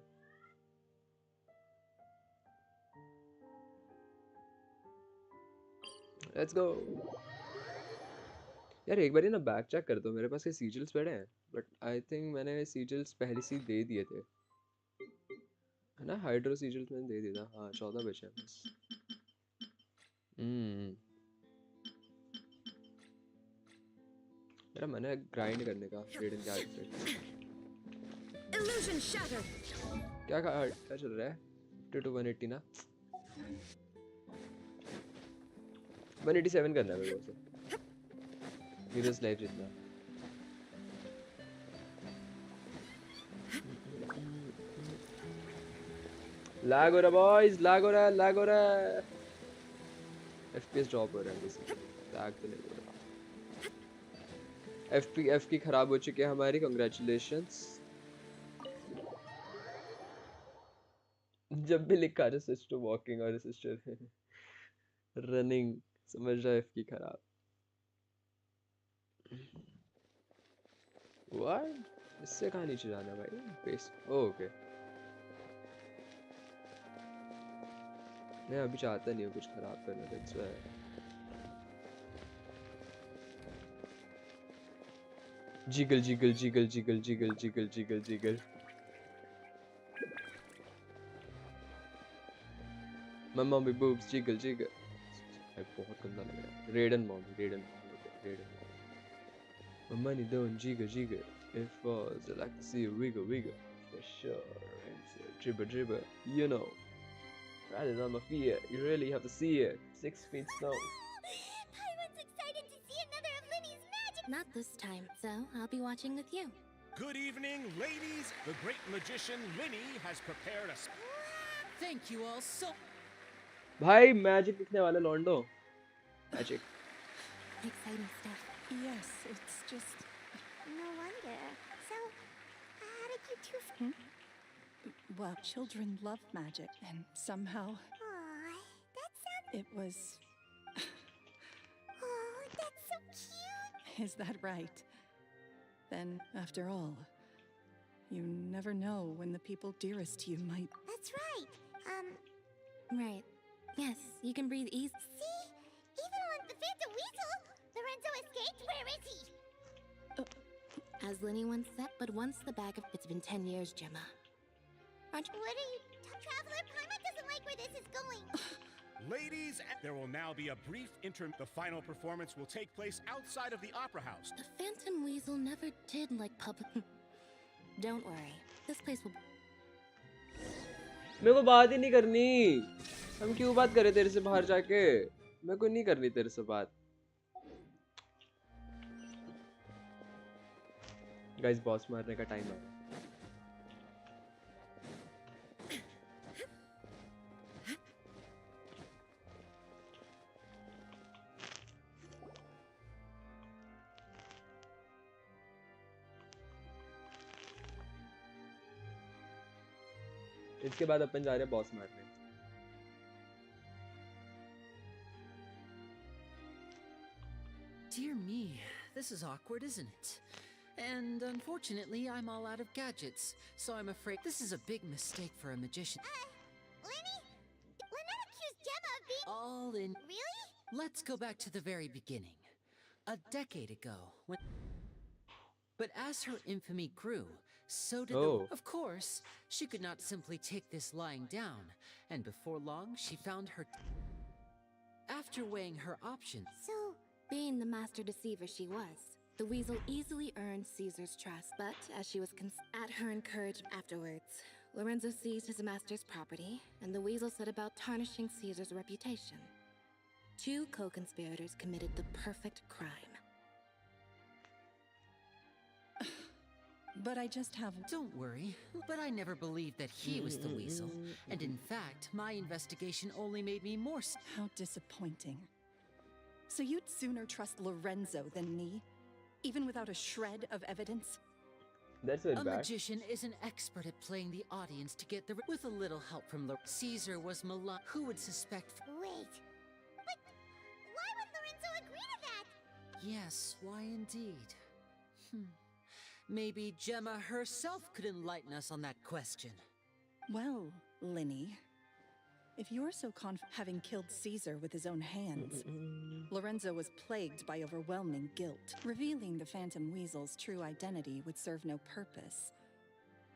Let's go. यार एक बार ना बैक चेक कर दो, मेरे पास ये सीजल्स पड़े हैं, बट आई थिंक मैंने सीजल्स पहले से दे दिए थे, है ना? हाइड्रो सीजल्स मैंने दे दिया था. हाँ 14 बचे हैं बस. मेरा मन है ग्राइंड करने का रेडन के आगे. Illusion shattered. क्या चल रहा है? 50 to 180 ना? 187 करना है मेरे को. Hero's life जितना. Lag हो रहा boys, lag हो रहा. FPS drop हो रहा है किसी. Lag तो नहीं हो रहा. FP की खराब हो चुकी है हमारी. Congratulations. जब भी लिखा है sister walking और sister running, समझ रहा है FP खराब. What? इससे कहाँ नीचे जाना है भाई? Base. Oh, okay. मैं अभी चाहता नहीं हूँ कुछ खराब करना. That's why. Jiggle. My mommy boobs jiggle. बहुत गंदा लग रहा है. Raiden mom. My money don't jiggle. If falls, I like to see you wiggle. For sure. And dribble. You know. Rather than my fear, you really have to see it. 6 feet snow. Paimon's excited to see another of Linny's magic. Not this time, so I'll be watching with you. Good evening, ladies. The great magician Linny has prepared us. Thank you all so. भाई magic दिखने वाला लॉन्डो. Magic. Exciting stuff. Yes, it's just... No wonder. So, how did you two... Well, children love magic, and somehow... Aw, that sounds... It was... Oh, that's so cute! Is that right? Then, after all, you never know when the people dearest to you might... That's right. Right. Yes, you can breathe easy. See? Even when the Phantom Weasel, Lorenzo escaped, where is he? As Linny once said, but once the bag of... It's been 10 years, Gemma. Aren't you... What are you... Traveler, Paimon doesn't like where this is going. Ladies, there will now be a brief The final performance will take place outside of the Opera House. The Phantom Weasel never did like public... Don't worry. This place will... मेरे को बात ही नहीं करनी. हम क्यों बात करें तेरे से बाहर जाके? मेरे को नहीं करनी तेरे से बात. गाइस बॉस मारने का टाइम है. इसके बाद अपन जा रहे हैं बॉस मारने. Dear me, this is awkward, isn't it? And unfortunately, I'm all out of gadgets, so I'm afraid this is a big mistake for a magician. Lenny? Lynette accused Gemma of being... All in... Really? Let's go back to the very beginning. A decade ago, when... But as her infamy grew, so did the... Of course, she could not simply take this lying down, and before long, she found her... After weighing her options... So, being the master deceiver she was, the weasel easily earned Caesar's trust, but as she was at her encouragement afterwards, Lorenzo seized his master's property, and the weasel set about tarnishing Caesar's reputation. 2 co-conspirators committed the perfect crime. But I just have... Don't worry, but I never believed that he was the weasel. And in fact, my investigation only made me more... How disappointing. So you'd sooner trust Lorenzo than me? even without a shred of evidence? That's very A bad. magician is an expert at playing the audience to get the with a little help from Caesar was maligned. Who would suspect? Wait. But why would Lorenzo agree to that? Yes, why indeed? Maybe Gemma herself could enlighten us on that question. Well, Linny, if you're so having killed Caesar with his own hands, Lorenzo was plagued by overwhelming guilt. Revealing the Phantom Weasel's true identity would serve no purpose.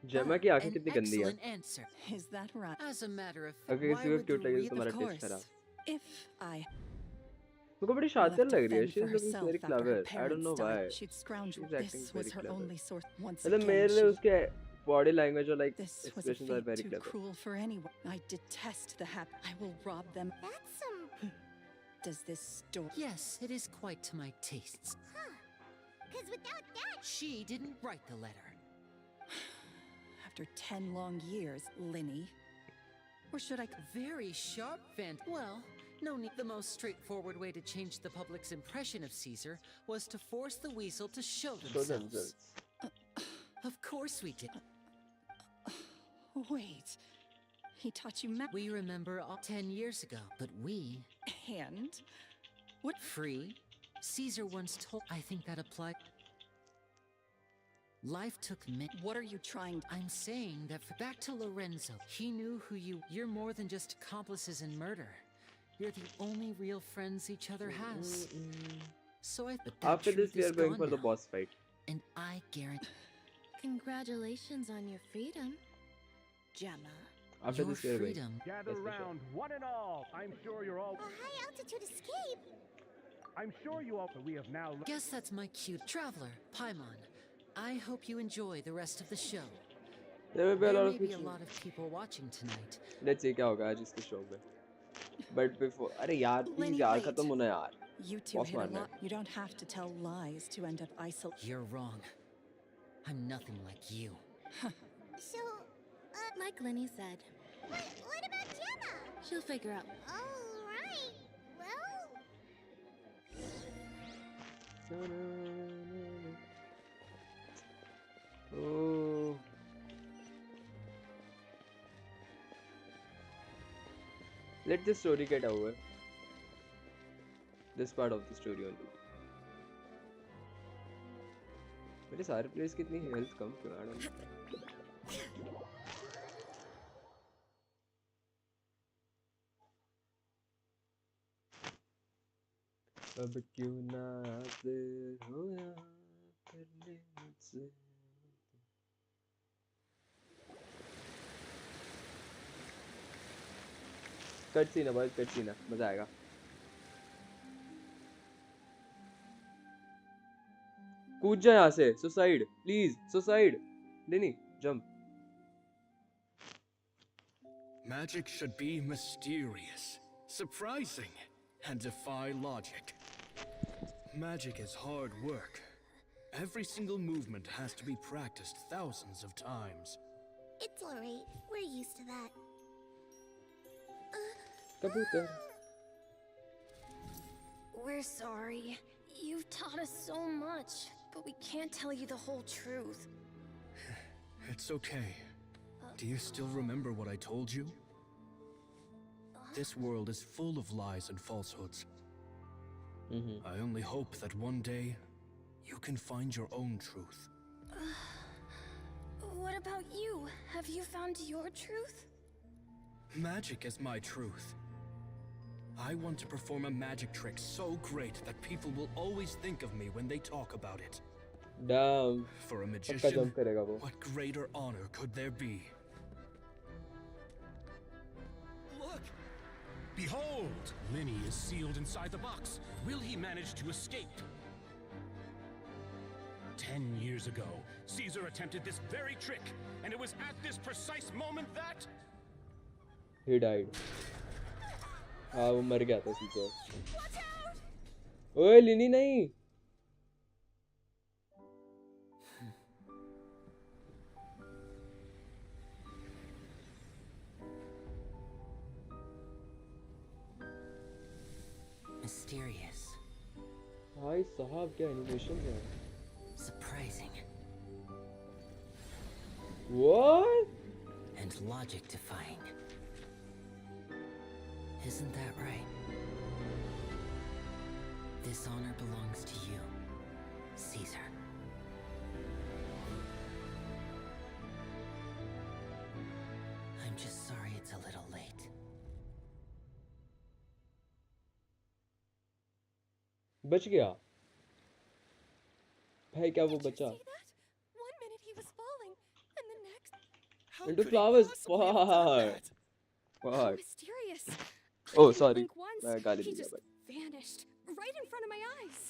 Gemma की आंखें कितनी गंदी हैं. Excellent answer. Is that right? As a matter of fact, अगर why किसी को would cute the लगे real तो तुम्हारा Of टेस्ट course. खराब. If I मुझको बड़ी शातिर left to लग रही है. fend She's for looking herself very after her clever. I don't parents know died, why. she'd scrounge. She's acting This was very her clever. only source. Once मतलब again, मेरे लिए she उसके body language और like This was a expressions are fate very too clever. cruel for anyone. I detest the I will rob them. That's some... Does this story... Yes, it is quite to my tastes. Huh. Because without that... She didn't write the letter. After 10 long years, Linny. Or should I... Very sharp, Well, no need. The most straightforward way to change the public's impression of Caesar was to force the weasel to show themselves. Of course we did. Wait. He taught you We remember all 10 years ago, but we... And? What? Free. Caesar once told... I think that applied... Life took me... What are you trying... I'm saying that back to Lorenzo. He knew who you... You're more than just accomplices in murder. You're the only real friends each other has. So I... But that After this, truth we are is going gone for the now. boss fight. And I guarantee... Congratulations on your freedom, Gemma. After Your this, we are going. freedom. Gather round, one and all. I'm sure you're all... A high-altitude escape? I'm sure you all... We have now... Guess that's my cute traveler, Paimon. I hope you enjoy the rest of the show. There will be a There lot may of be a people. lot of people watching tonight. Let's see क्या होगा आज इसके show में. But before, अरे यार please Lenny, यार wait. खत्म होना यार. You two Boss hit a मारना है. lot. You don't have to tell lies to end up isolated. You're wrong. I'm nothing like you. So, Like Lenny said, what about Gemma? she'll figure out. All right. Well... Oh. Let this story get over. This part of the story only. मेरे सारे players की इतनी health कम क्यों आ रहा है? अब क्यों ना हाजिर होया करने मुझसे कट सीन है भाई कट सीन है मजा आएगा कूद जा यहाँ से सुसाइड प्लीज सुसाइड नहीं jump Magic should be mysterious, surprising, and defy logic. Magic is hard work. Every single movement has to be practiced thousands of times. It's alright. We're used to that. कबूतर We're sorry. You've taught us so much, but we can't tell you the whole truth. It's okay. Do you still remember what I told you? This world is full of lies and falsehoods. I only hope that one day you can find your own truth. What about you? Have you found your truth? Magic is my truth. I want to perform a magic trick so great that people will always think of me when they talk about it. Damn. For a पक्का magician, jump करेगा वो. what greater honor could there be? Look! Behold! Linny is sealed inside the box. Will he manage to escape? 10 years ago, Caesar attempted this very trick, and it was at this precise moment that... He died. हाँ वो मर गया था scissor. ओए लिनी नहीं. Mysterious. भाई साहब क्या एनिमेशन है. surprising. What? And logic defying. Isn't that right? This honor belongs to you, Caesar. I'm just sorry it's a little late. बच गया भाई क्या वो बचा One minute he was falling, and the next. into flowers fuck How mysterious. oh I didn't sorry blink once. मैं गाली He दिया just vanished right in front of my eyes.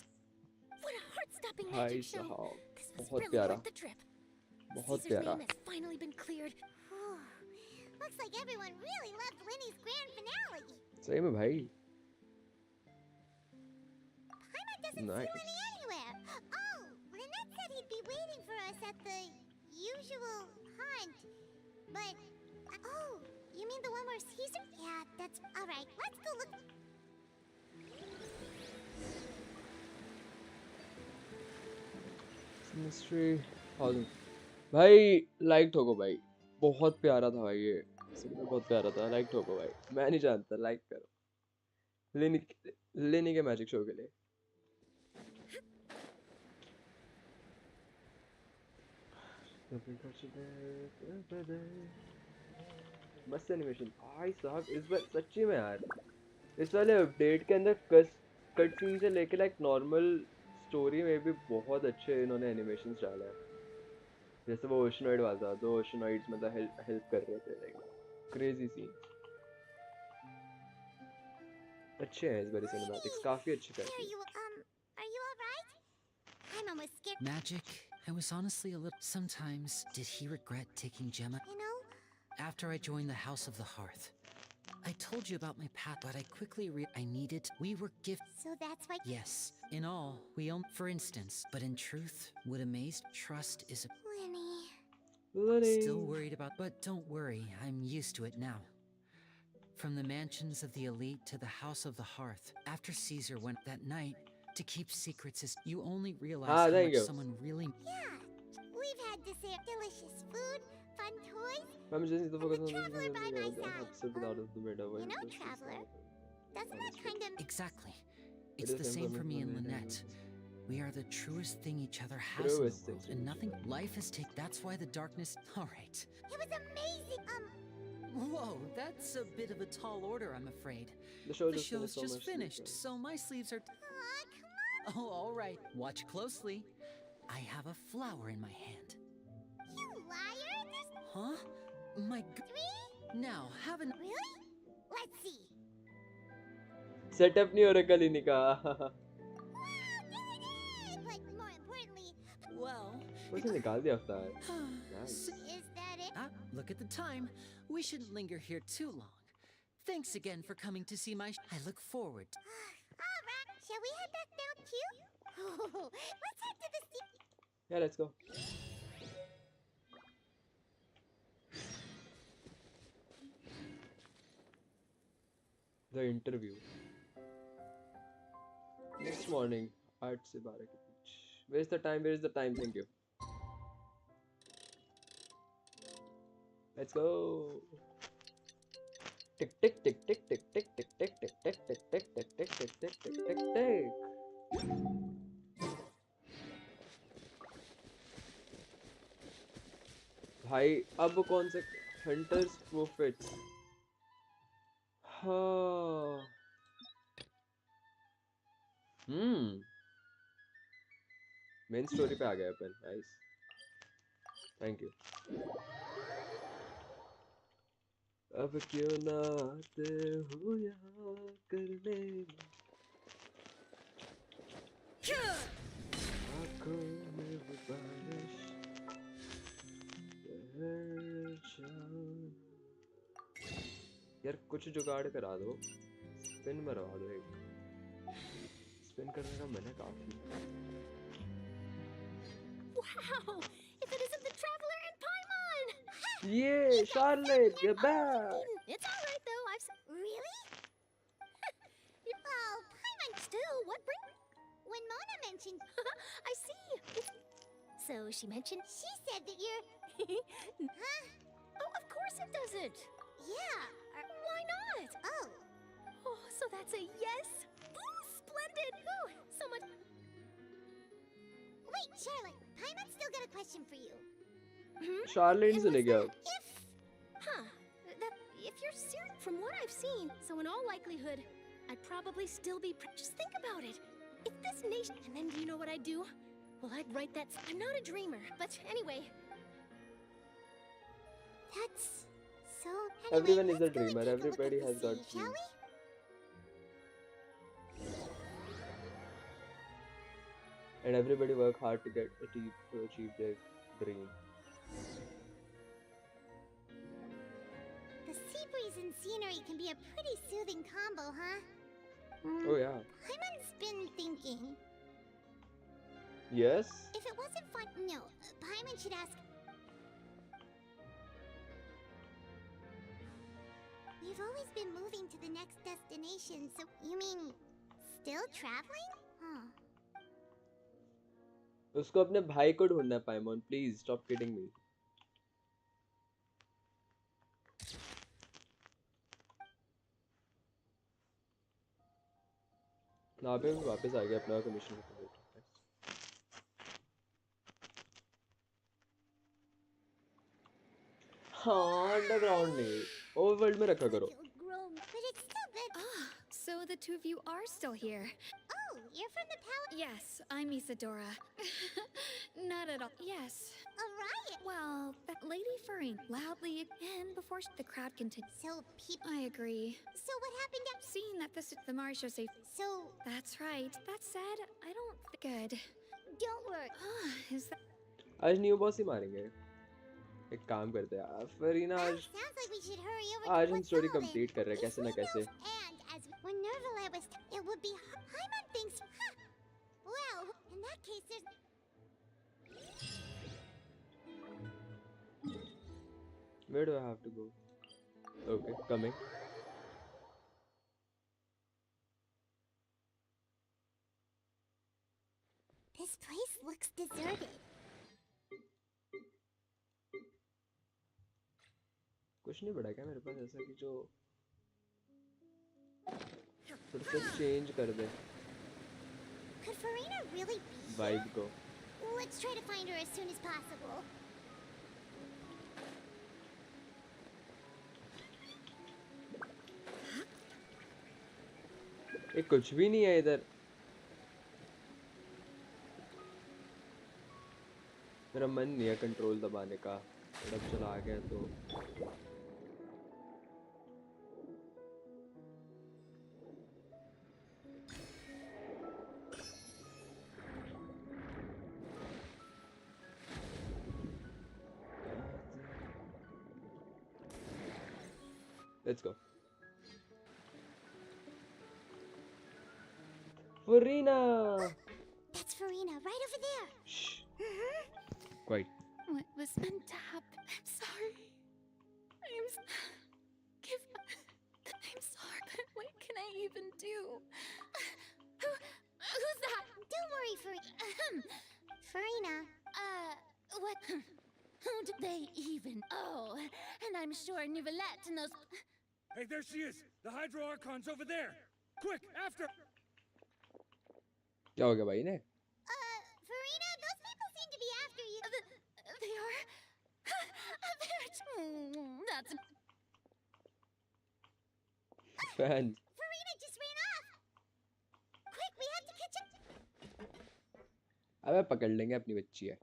What a heart-stopping भाई magic show. साहब This was बहुत really प्यारा worth the trip. बहुत Caesar's प्यारा name has finally been cleared. Looks like everyone really loved Winnie's grand finale. सही में भाई Paimon doesn't see Winnie anywhere. Oh, Lynette said he'd be waiting for us at the usual hunt. But, oh, you mean the one where Caesar? Yeah, that's all right. Let's go look. mystery भाई like ठोको भाई बहुत प्यारा था भाई ये सच में बहुत प्यारा था लाइक ठोको भाई मैं नहीं जानता लाइक करो लेनी के मैजिक शो के लिए मस्त एनिमेशन भाई साहब इस बार सच्ची में यार इस वाले अपडेट के अंदर कट सीन से लेके लाइक नॉर्मल स्टोरी में भी बहुत अच्छे इन्होंने एनिमेशंस डाला है जैसे वो ओशनॉइड वाला था दो ओशनॉइड्स मतलब हेल्प कर रहे थे लाइक क्रेजी सीन अच्छे हैं इस बार सिनेमैटिक्स काफी अच्छे कर रहे हैं Are you all right? Paimon was scared. Magic? I was honestly a little... Sometimes, did he regret taking Gemma? You know? After I joined the House of the Hearth. I told you about my path, but I quickly I needed... We were gifted... So that's why... Yes. In all, we own... For instance, but in truth, what amazed trust is a... Lenny. Still worried about... But don't worry, I'm used to it now. From the mansions of the elite to the House of the Hearth. After Caesar went that night, to keep secrets is... You only realize how much someone really... Yeah. We've had delicious food, fun toys, I'm just and the traveler by my side. You know, traveler, doesn't that kind of... Exactly. It's the same for me and Lynette. We are the truest thing each other has in the world, and nothing... Life has taken... That's why the darkness... Alright. It was amazing, Whoa, that's a bit of a tall order, I'm afraid. The show's just finished, so my sleeves are... Oh, alright. Watch closely. I have a flower in my hand. You liar! Huh? My Now, have an... Really? Let's see. Setup नहीं हो रहा कलिनी का But more importantly... Well... उसे निकाल दिया अफ्तार Is that it? Look at the time. We shouldn't linger here too long. Thanks again for coming to see my... I look forward. All right. Shall we head back now too? Let's head to the... Yeah, let's go. The interview. Next morning, 8 से 12 के बीच. Where's the time? Where's the time? Thank you. Let's go. Tick tick tick tick tick tick tick tick tick tick tick tick tick tick tick tick tick tick tick. भाई अब कौन से hunters profits हाँ main story पे आ गए अपन nice thank you अब क्यों ना आते हो यहाँ करने आँखों में वो बारिश यार कुछ जुगाड़ करा दो स्पिन मरवा दो एक स्पिन करने का मैंने काफी Wow! If it isn't the traveler and Paimon! Yeah, Charlotte, you're back! It's alright though, I've... Really? Oh, Paimon... Still, what bring... When Mona mentioned... I see! So she mentioned... She said that you're... Huh? Oh, of course it doesn't. Yeah. Why not? Oh. Oh, so that's a yes? Ooh, splendid. Ooh, so much... Wait, Charlotte. Paimon's still got a question for you. Charlene से ले गया. Huh. If you're serious, from what I've seen, so in all likelihood, I'd probably still be... Just think about it. If this nation... And then do you know what I'd do? Well, I'd write that... I'm not a dreamer, but anyway... That's... So... Anyway, Everyone is a dreamer. Everybody has got dreams. Shall we? And everybody work hard to achieve their dream. The sea breeze and scenery can be a pretty soothing combo, huh? Oh yeah. Paimon's been thinking. Yes. If it wasn't fun, no. Paimon should ask. We've always been moving to the next destination, so you mean still traveling? Huh. उसको अपने भाई को ढूंढना है पाइमॉन. Please stop kidding me. ना पे वापस आ गया अपना कमीशन कंप्लीट. हाँ अंडरग्राउंड नहीं ओवरवर्ल्ड में रखा करो. So the two of you are still here. Oh, you're from the palace? Yes, I'm Isadora. Not at all. Yes. A riot? Well, that Lady Furry loudly and before the crowd continued. So people... I agree. So what happened after... Seeing that the Mari show safe. So... That's right. That said, I don't good. Don't worry. Is that... आज new boss ही मारेंगे. एक काम करते हैं यार. फरीना आज हम story complete कर रहे हैं कैसे ना कैसे. When Nervala was... It would be... Paimon thinks... Huh. Well, in that case, there's... Where do I have to go? Okay, coming. This place looks deserted. कुछ नहीं पड़ा क्या मेरे पास ऐसा कि जो थोड़ा सा चेंज कर दे Could Farina really be vibe को. Let's try to find her as soon as possible. ये कुछ भी नहीं है इधर. मेरा मन नहीं है कंट्रोल दबाने का. जब चला आ गया तो Let's go. Farina! That's Farina, right over there. Shh. Quiet. What was meant to happen? I'm sorry. I'm sorry, but what can I even do? Who's that? Don't worry, Farina. What? Who did they even? Oh, and I'm sure Nivellette knows. Hey, there she is! The Hydro Archon's over there! Quick, after! क्या हो गया भाई ने? Farina, those people seem to be after you. They are? That's... Fans. Farina just ran off! Quick, we have to catch up! अबे पकड़ लेंगे अपनी बच्ची है.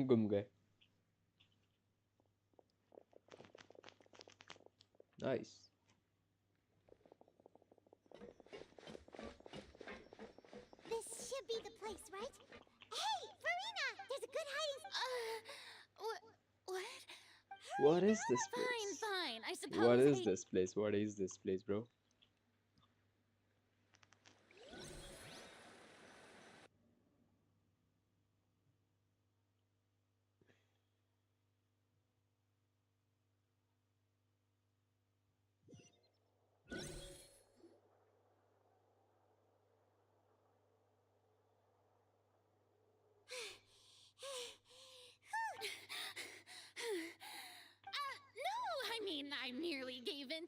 गुम गए. Nice. This should be the place, right? Hey, Farina! There's a good hiding... What? What is this place? Fine. I suppose. What is this place? What is this place, bro?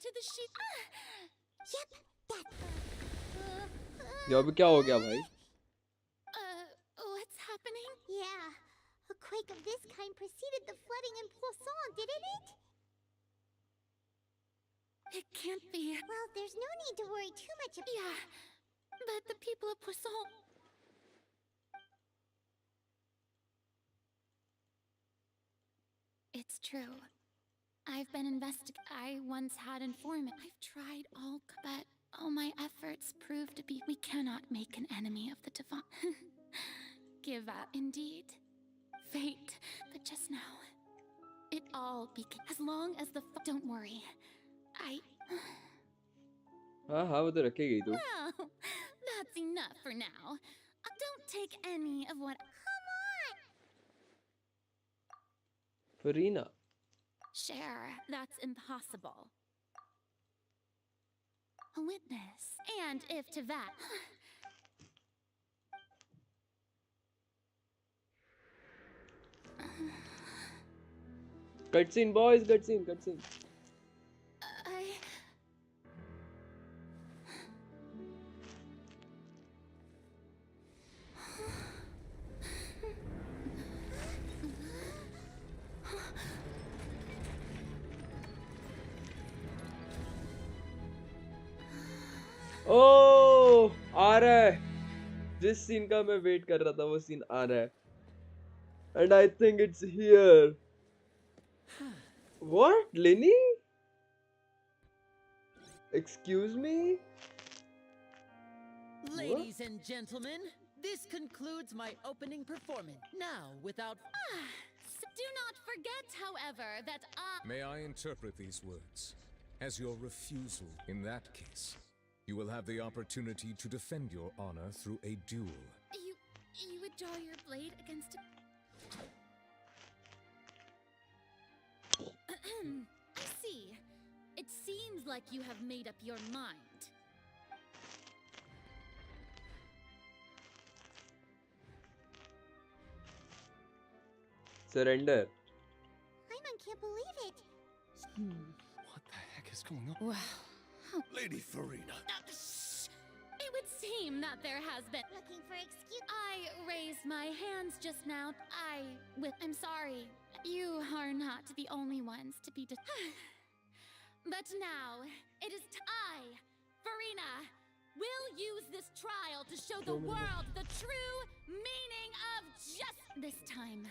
to the ship. Yep, that. यहाँ पे क्या हो गया भाई? What's happening? Yeah, a quake of this kind preceded the flooding in Poisson, didn't it? It can't be. Well, there's no need to worry too much about. Yeah, but the people of Poisson. It's true. I've been I once had informant. I've tried all, but all my efforts proved to be. We cannot make an enemy of the divine. Give up, indeed. Fate. But just now, it all became. As long as the. Don't worry. हाँ वो तो रखेगी तू. Well, that's enough for now. Don't take any of what. Come on! Farina. Share, that's impossible. A witness. And if to that. Cutscene boys, cutscene. ओह आ रहा है. जिस scene का मैं वेट कर रहा था वो सीन आ रहा है. And I think it's here. What, Lenny? Excuse me? Ladies and gentlemen, this concludes my opening performance. Now, without... Do not forget, however, that May I interpret these words as your refusal? In that case, you will have the opportunity to defend your honor through a duel. You would draw your blade against a... I see. It seems like you have made up your mind. Surrender. Paimon can't believe it. What the heck is going on? Wow. Lady Farina. It would seem that there has been... Looking for excuse. I raised my hands just now. I'm sorry. You are not the only ones to be But now, it is Farina, will use this trial to show the world the true meaning of this time.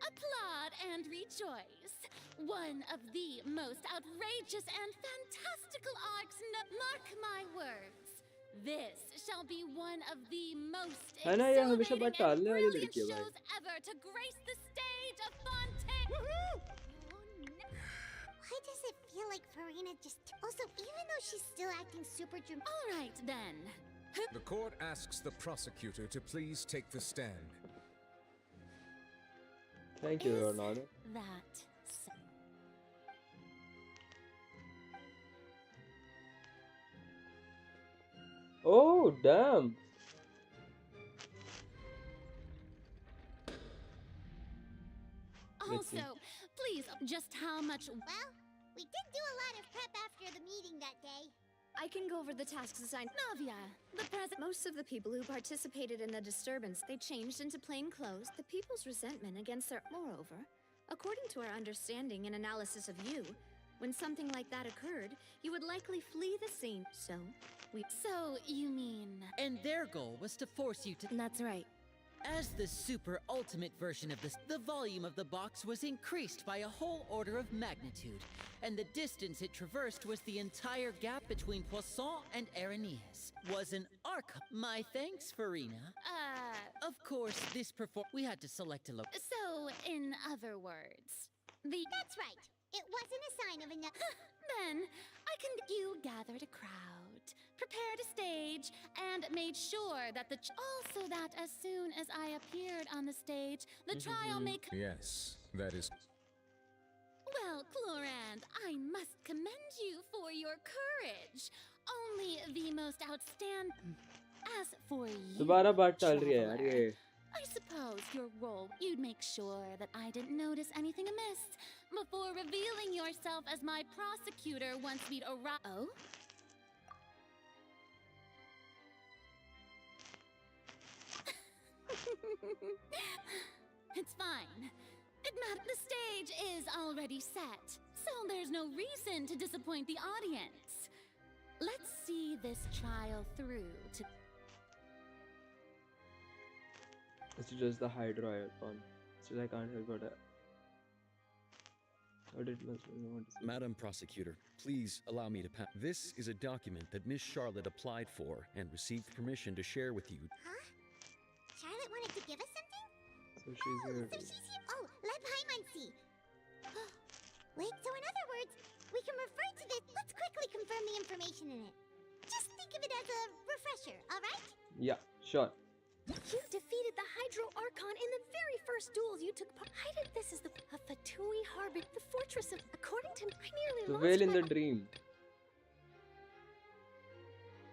Applaud and rejoice. One of the most outrageous and fantastical arcs. Mark my words. This shall be one of the most exhilarating and brilliant shows ever to grace the stage of Fontaine. Why does it feel like Farina just... Also, even though she's still acting super dramatic... All right, then. The court asks the prosecutor to please take the stand. Thank you, Your Honor. That so? Oh, damn. Also, please, just how much... Well, we did do a lot of prep after the meeting that day. I can go over the tasks assigned. Navia, most of the people who participated in the disturbance, they changed into plain clothes. The people's resentment against their... Moreover, according to our understanding and analysis of you, when something like that occurred, you would likely flee the scene. So you mean... And their goal was to force you to... That's right. As the super ultimate version of this, the volume of the box was increased by a whole order of magnitude, and the distance it traversed was the entire gap between Poisson and Aranias. Was an arc. My thanks, Farina. Of course, we had to select a So, in other words, That's right. It wasn't a sign of enough... Then, you gathered a crowd, prepared a stage, and made sure that also that as soon as I appeared on the stage, the trial may... Yes, that is... Well, Clorand, I must commend you for your courage. Only the most outstanding... As for you, दोबारा बात चल रही है यार ये. I suppose your role, you'd make sure that I didn't notice anything amiss. before revealing yourself as my prosecutor once we'd arrive. Oh? It's fine. The stage is already set, so there's no reason to disappoint the audience. Let's see this trial through to... It's just the Hydro icon. Still, I can't help but what it must be want to say. Madam Prosecutor, please allow me to pass. This is a document that Miss Charlotte applied for and received permission to share with you. Huh? Charlotte wanted to give us something? So she's here. So she's here. Oh, let Paimon see. Wait, so in other words, we can refer to this. Let's quickly confirm the information in it. Just think of it as a refresher, alright? Yeah, sure. You defeated the Hydro Archon in the very first duels you took part. I did this is the Fatui Harbor, the fortress of. According to I nearly The lost whale in my- the dream.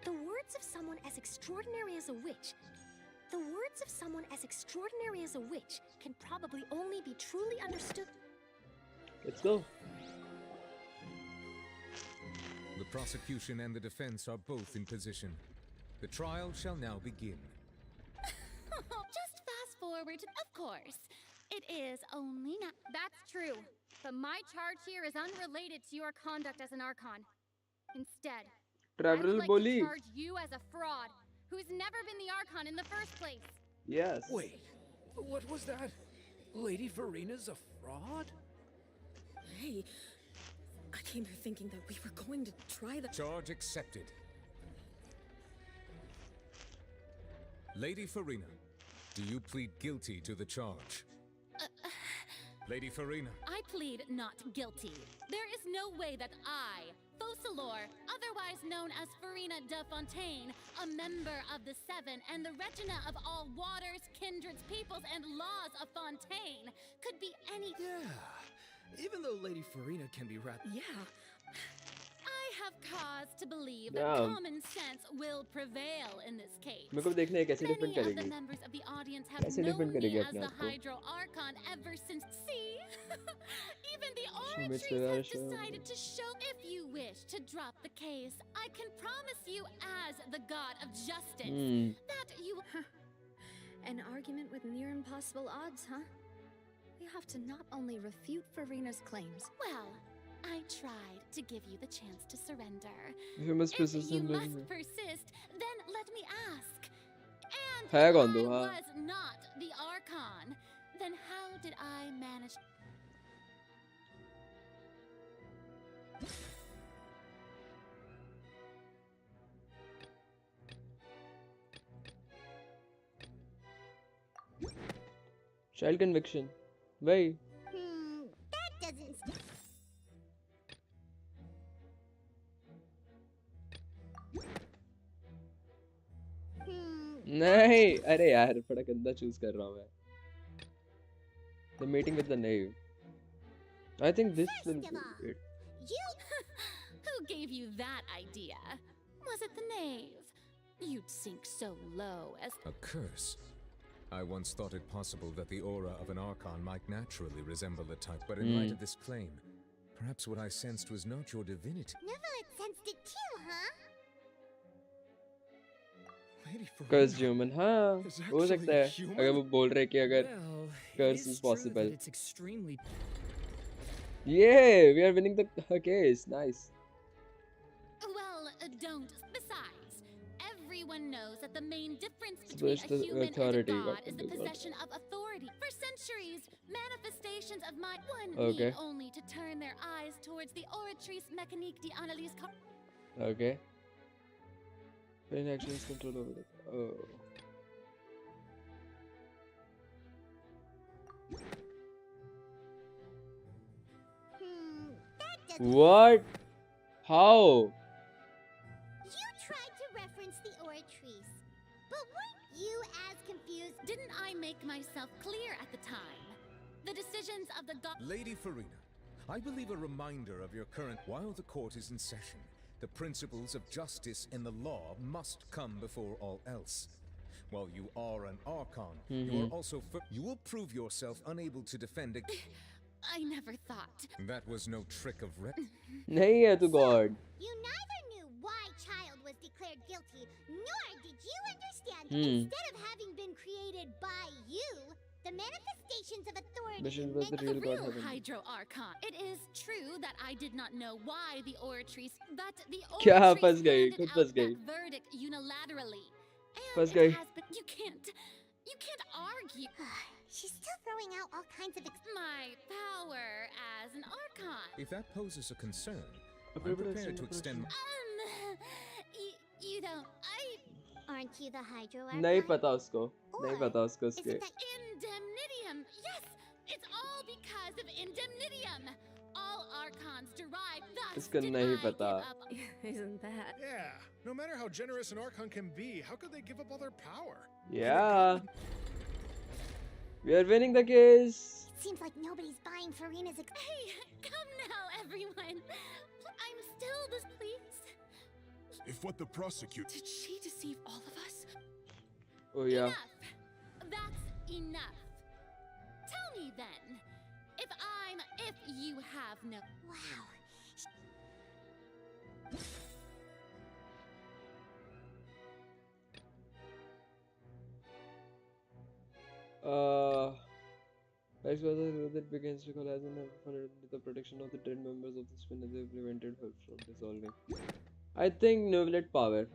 The words of someone as extraordinary as a witch. The words of someone as extraordinary as a witch can probably only be truly understood. Let's go. The prosecution and the defense are both in position. The trial shall now begin. Just fast forward to, of course. It is only now. That's true. But my charge here is unrelated to your conduct as an Archon. Instead, I Travel would like bully. to charge you as a fraud who's never been the Archon in the first place. Yes. Wait, what was that? Lady Farina's a fraud? Hey, I came here thinking that we were going to try the... Charge accepted. Lady Farina, do you plead guilty to the charge? Lady Farina. I plead not guilty. There is no way that I, Focalor, otherwise known as Farina de Fontaine, a member of the Seven and the Regina of all waters, kindreds, peoples, and laws of Fontaine, could be any... Yeah, even though Lady Farina can be wrapped... Yeah. I have cause to believe that Damn. common sense will prevail in this case. मेरे को भी देखना है कैसे defend Many of the करेगी. members of the audience have कैसे known defend me करेगी as अपने the आप को? Hydro Archon ever since. See? Even the She Oratries made have sure- decided to show. If you wish to drop the case, I can promise you, as the god of justice, that you. An argument with near impossible odds, huh? We have to not only refute Farina's claims. Well, I tried to give you the chance to surrender. You must persist If you in must living. persist, then let me ask. And है if कौन I तू, हाँ? was not the Archon, then how did I manage? Child conviction. Why? That doesn't. नहीं अरे यार बड़ा गंदा choose कर रहा हूँ मैं. The meeting with the knave. I think this will be it. You. Who gave you that idea? Was it the knave? You'd sink so low as. A curse? I once thought it possible that the aura of an Archon might naturally resemble the type, but in light of this claim, perhaps what I sensed was not your divinity. Never sensed it too, huh? Curse human. हाँ हो सकता है अगर वो बोल रहे कि अगर curse is possible. It's extremely. Yeah, we are winning the case. Nice. Well, don't. Besides, everyone knows that the main difference So between it's a the human authority, and a god what is to the do, what? possession of authority. For centuries, manifestations of my one Okay. need only to turn their eyes towards the Oratrice Mécanique d'Analyse. Okay. Brain actions control over it. Oh. What? How? You tried to reference the Oratrice, but weren't you as confused? Didn't I make myself clear at the time? The decisions of the god. Lady Farina, I believe a reminder of your current. While the court is in session, the principles of justice and the law must come before all else. While you are an Archon, you are also. You will prove yourself unable to defend a. I never thought. That was no trick of rep. नहीं है तू God. You neither knew why Child was declared guilty, nor did you understand that Hmm. instead of having been created by you, the manifestations of authority Mission was the meant real God heaven. Hydro Archon. It is true that I did not know why the oratories, but the क्या oratories फंस गई handed खुद out फंस that गई verdict unilaterally. फंस And गई it has been. You can't argue. She's still throwing out all kinds of my power as an Archon. If that poses a concern, I'm Appropriate prepared to extend. You don't. Aren't you the Hydro नहीं Archon? पता उसको नहीं पता उसको उसके Indemnitium. Yes, it's all because of indemnitium. All Archons derive thus. इसको नहीं पता Isn't that? Yeah, no matter how generous an Archon can be, how could they give up all their power? Yeah, we are winning the case. It seems like nobody's buying Farina's. Hey, come now, everyone. I'm still this. Please. If what the prosecutor. Did she deceive all of us? Oh yeah. Enough. That's enough. Tell me then, if you have no. Wow. Next was that begins to collapse and funded the protection of the dead members of the spin as they prevented her from dissolving. I think Novelet power.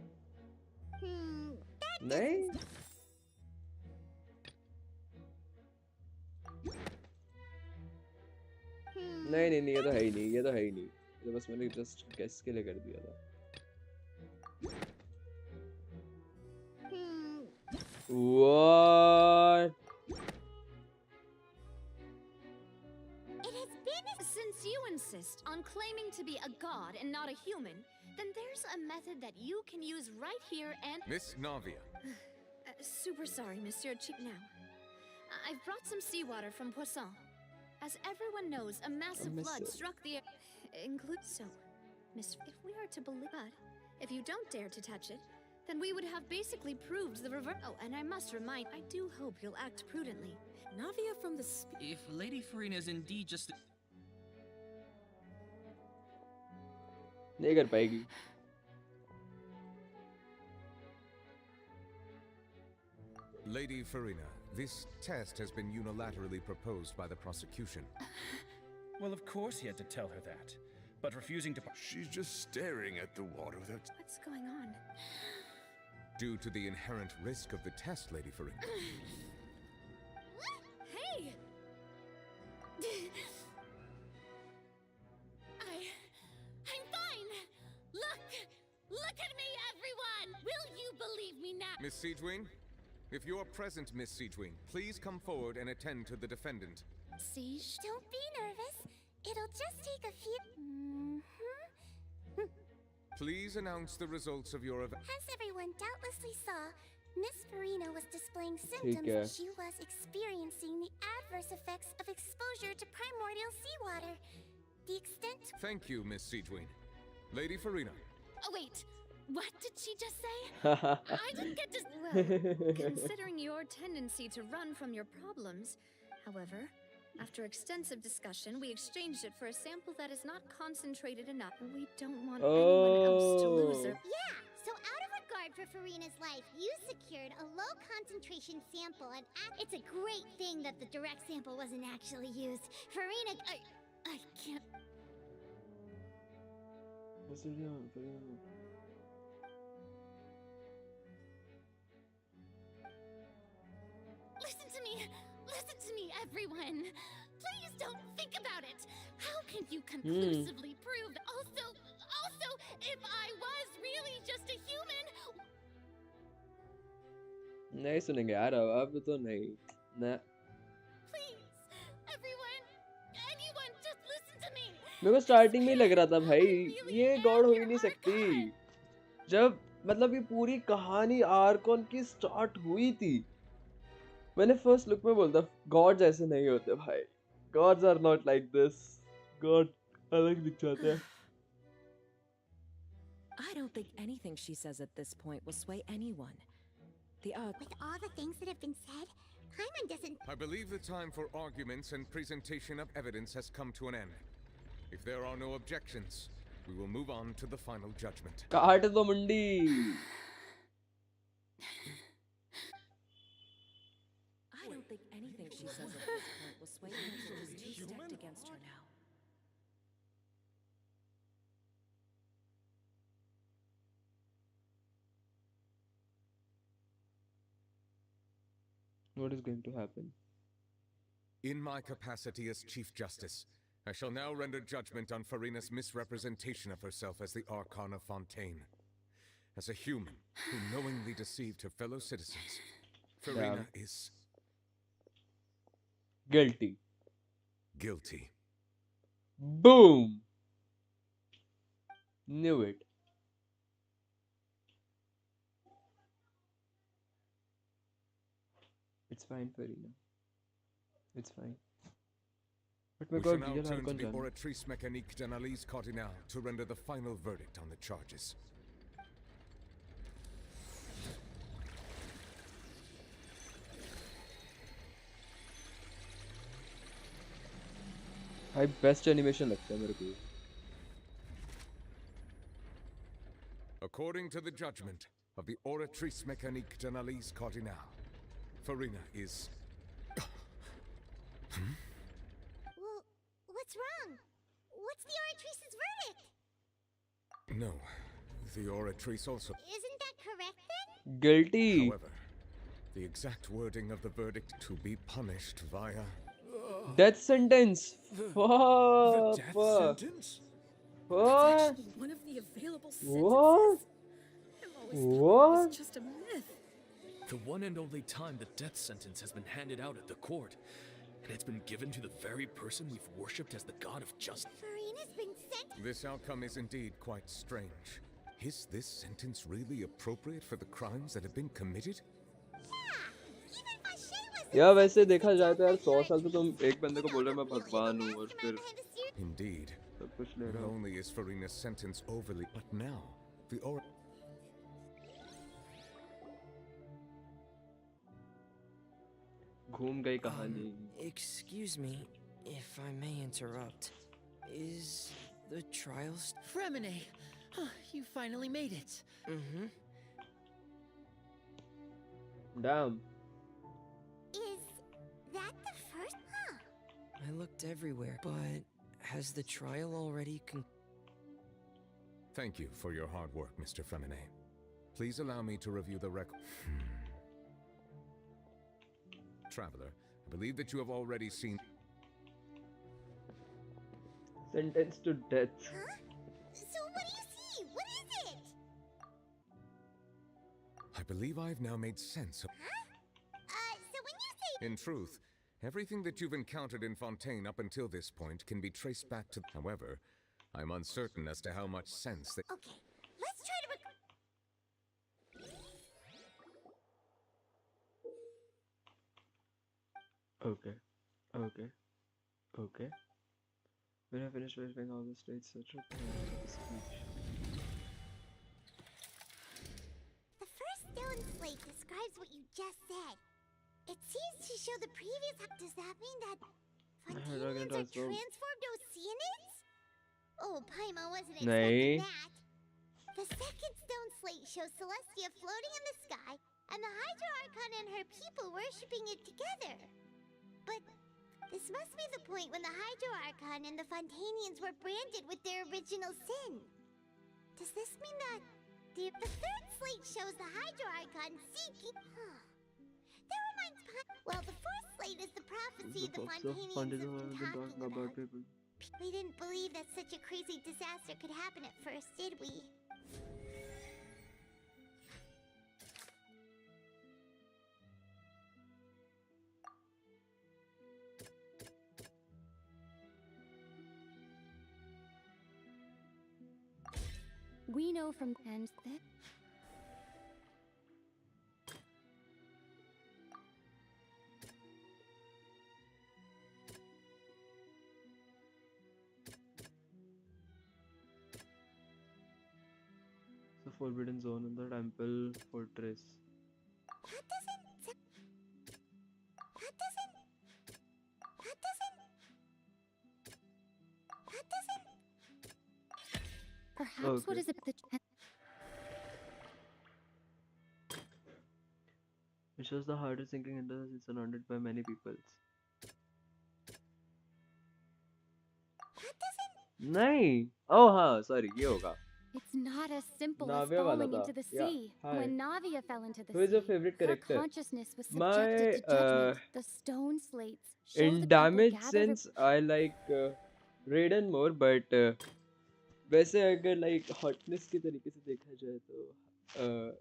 नहीं नहीं ये तो है ही नहीं ये तो बस मैंने जस्ट गेस के लिए कर दिया था What? It has been. Since you insist on claiming to be a god and not a human, then there's a method that you can use right here and. Miss Navia. Super sorry, Monsieur Now, I've brought some seawater from Poisson. As everyone knows, a massive flood struck the. So, Miss, if we are to believe, but if you don't dare to touch it, then we would have basically proved the reverse. Oh, and I must remind, I do hope you'll act prudently. Navia from the. If Lady Farina is indeed just. नहीं कर पाएगी Lady Farina, this test has been unilaterally proposed by the prosecution. Well, of course he had to tell her that. But refusing to... She's just staring at the water without... What's going on? Due to the inherent risk of the test, Lady Farina. Hey! I'm fine! Look at me, everyone! Will you believe me now? Miss Siegewing? If you are present, Miss Siegewing, please come forward and attend to the defendant. Siege? Don't be nervous. It'll just take a few... Please announce the results of your event. As everyone doubtlessly saw, Miss Farina was displaying symptoms that she was experiencing the adverse effects of exposure to primordial seawater. The extent... Thank you, Miss Siegewing. Lady Farina. Oh, wait. What did she just say? I didn't get to... Well, considering your tendency to run from your problems, however, after extensive discussion, we exchanged it for a sample that is not concentrated enough. We don't want anyone else to lose their... Yeah, so out of regard for Farina's life, you secured a low-concentration sample, and it's a great thing that the direct sample wasn't actually used. Farina... I can't... Listen to me, everyone. Please don't think about it. How can you conclusively prove that? Also, if I was really just a human... नहीं सुनेंगे यार अब तो नहीं ना Please, everyone, anyone, just listen to me. मेरे को starting में ही लग रहा था भाई ये गॉड हो ही नहीं सकती जब मतलब ये पूरी कहानी आर्कॉन की स्टार्ट हुई थी मैंने फर्स्ट लुक में बोलता गॉड्स ऐसे नहीं होते भाई gods are not like this god अलग दिख जाते हैं I don't think anything she says at this point will sway anyone. With all the things that have been said, Paimon doesn't. I believe the time for arguments and presentation of evidence has come to an end. If there are no objections, we will move on to the final judgment. काट दो मुंडी. I don't think anything she says at this point will sway her until it's too stacked against her now. What is going to happen? In my capacity as Chief Justice, I shall now render judgment on Farina's misrepresentation of herself as the Archon of Fontaine. As a human who knowingly deceived her fellow citizens, Farina is... Guilty. Guilty. Boom! Knew it. It's fine, Farina. It's fine. But my We shall God, now real turn to Archon the Jan. Oratrice Mécanique d'Analyse Cardinale to render the final verdict on the charges. भाई best animation लगता है मेरे को. According to the judgment of the Oratrice Mécanique d'Analyse Cardinale, Farina is... Well, what's wrong? What's the Oratrice's verdict? No, the Oratrice also... Isn't that correct then? Guilty. However, the exact wording of the verdict to be punished via... Death sentence. The death sentence? What? Actually, one of the available sentences. What? I've always thought it was just a myth. The one and only time the death sentence has been handed out at the court, and it's been given to the very person we've worshipped as the god of justice. Farina's been sent. This outcome is indeed quite strange. Is this sentence really appropriate for the crimes that have been committed? यार वैसे देखा जाए तो यार 100 साल तो तुम एक बंदे को बोल रहे हो मैं भगवान हूँ और फिर Indeed. सब कुछ ले Not रहा हूँ. only is Farina's sentence overly, but now the घूम गई कहानी. Excuse me, if I may interrupt. Is the trial Fremine, you finally made it. Mm-hmm. Damn. Is that the first? Huh. I looked everywhere, but has the trial already Thank you for your hard work, Mr. Fremine. Please allow me to review the record. Traveler, I believe that you have already seen... Sentenced to death. Huh? So what do you see? What is it? I believe I've now made sense of... So when you say... In truth, everything that you've encountered in Fontaine up until this point can be traced back to... However, I'm uncertain as to how much sense that... Okay, let's try to... Okay. Okay. Okay. When I finish verifying all the states, such a speech. The first stone slate describes what you just said. It seems to show the previous... Does that mean that Fontanians are transformed Oceanids? Oh, Paimon wasn't expecting that. The second stone slate shows Celestia floating in the sky, and the Hydra Archon and her people worshipping it together. But this must be the point when the Hydra Archon and the Fontanians were branded with their original sin. Does this mean that the third slate shows the Hydra Archon seeking... That reminds Well, the fourth slate is the prophecy the Fontanians have been talking about. We didn't believe that such a crazy disaster could happen at first, did we? We know from and that The forbidden zone in the temple fortress. That doesn't... Perhaps what is it that... Which was the hardest sinking into is surrounded by many people. नहीं oh हाँ sorry ये होगा It's not as simple as Navya वाला falling था into the yeah sea. hi When Navia fell into the who is your sea, favorite her character consciousness was my subjected to judgment. The stone slates show in the people damage gathered sense I like Raiden more but वैसे अगर like hotness के तरीके से देखा जाए तो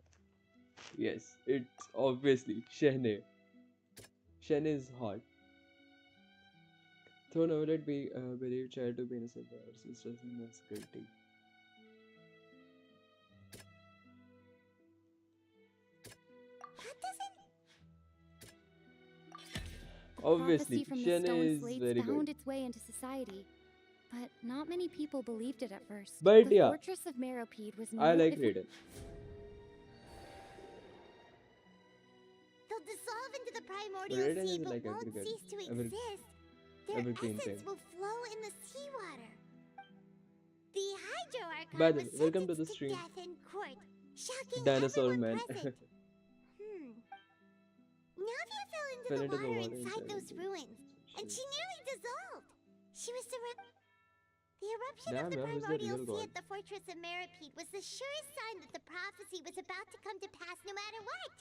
yes it's obviously Shehne is hot so now let be believe child to be innocent or sisters in this guilty obviously prophecy from the Shehne stone is slates very found good its way into society. But not many people believed it at first. but The yeah fortress of Meropide was I no like if- Raiden They'll dissolve into the primordial Raiden sea, is but like won't every good cease to every exist. Their evergreen essence thing will flow in the seawater. The Hydro Archon by the was way welcome to the sentenced to stream death in court, shocking dinosaur everyone man present. Navia fell into fell the into the water water inside inside those the ruins, and she nearly dissolved. She was surrounded. The eruption damn of the yeah who's the primordial real sea god at the fortress of Meropide was the surest sign that the prophecy was about to come to pass no matter what.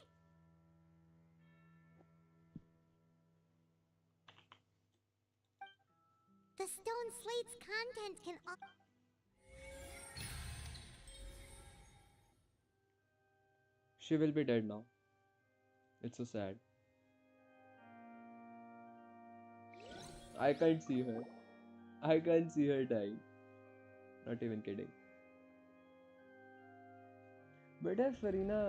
The stone slate's contents can all... she will be dead now it's so sad I can't see her dying not even kidding but यार Farina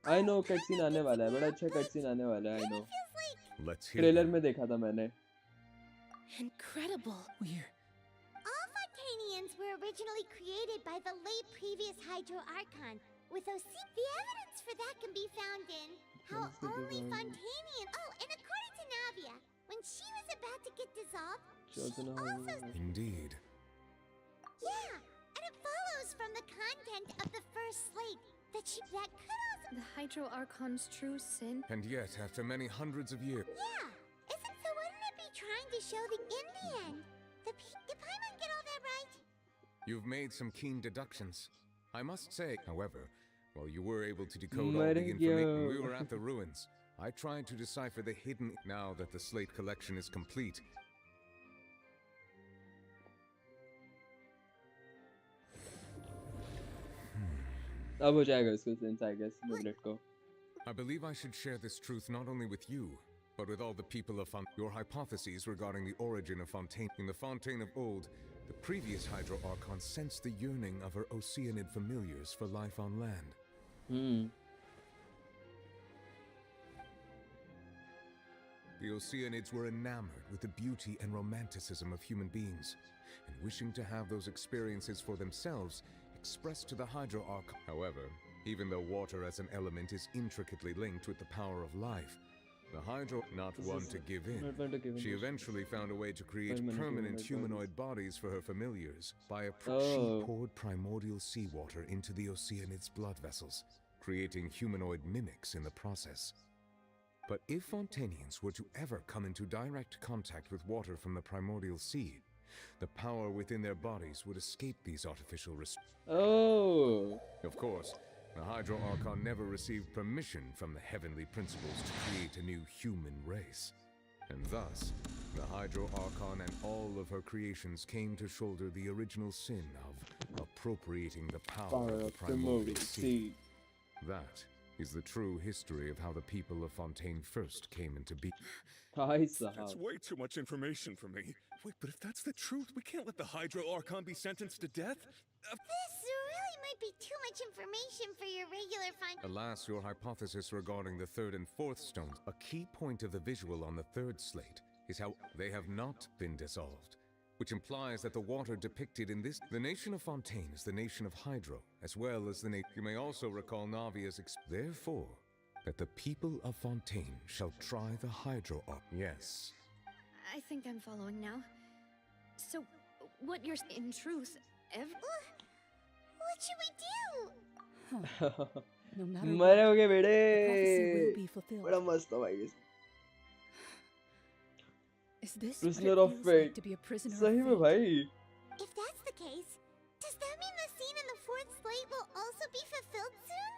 I know cutscene आने वाला है बड़ा अच्छा cutscene आने वाला है I know Let's hear trailer them. में देखा था मैंने Incredible. All Fontanians were originally created by the late previous Hydro Archon, with the evidence for that can be found in how only Fontanian... Oh, and according to Navia, when she was about to get dissolved, she also... Indeed. Yeah, and it follows from the content of the first slate that could also... The Hydro Archon's true sin? And yet, after many hundreds of years... Yeah, wouldn't it be trying to show the... In the end, did Paimon get all that right? You've made some keen deductions. I must say, however, while you were able to decode all the Mario. information when we were at the ruins, I tried to decipher the hidden... Now that the slate collection is complete, अब हो जाएगा उसको sense I guess Nuglet को I believe I should share this truth not only with you, but with all the people of Your hypotheses regarding the origin of Fontaine. In the Fontaine of old, the previous Hydro Archon sensed the yearning of her Oceanid familiars for life on land. The Oceanids were enamored with the beauty and romanticism of human beings, and wishing to have those experiences for themselves, expressed to the Hydro Archon. However, even though water as an element is intricately linked with the power of life, the Hydro, not one to give in, she eventually found a way to create permanent humanoid bodies for her familiars by she poured primordial seawater into the Oceanids' blood vessels, creating humanoid mimics in the process. But if Fontanians were to ever come into direct contact with water from the primordial sea, the power within their bodies would escape these artificial Of course, the Hydro Archon never received permission from the heavenly principles to create a new human race. And thus, the Hydro Archon and all of her creations came to shoulder the original sin of appropriating the power of the primordial sea. That is the true history of how the people of Fontaine first came into being. That's way too much information for me. Wait, but if that's the truth, we can't let the Hydro Archon be sentenced to death? This really might be too much information for your regular Alas, your hypothesis regarding the third and fourth stones, a key point of the visual on the third slate, is how they have not been dissolved, which implies that the water depicted in this... The nation of Fontaine is the nation of Hydro, as well as the You may also recall Navia's... Therefore, that the people of Fontaine shall try the Hydro Arc. Yes. I think I'm following now. So, what you're in truth, What should we do? No matter मरोगे what, the prophecy will बेटे be fulfilled. बड़ा मस्त था भाई Is this Prisoner what of it feels like fate. to be a prisoner सही of में fate? भाई If that's the case, does that mean the scene in the fourth slate will also be fulfilled soon?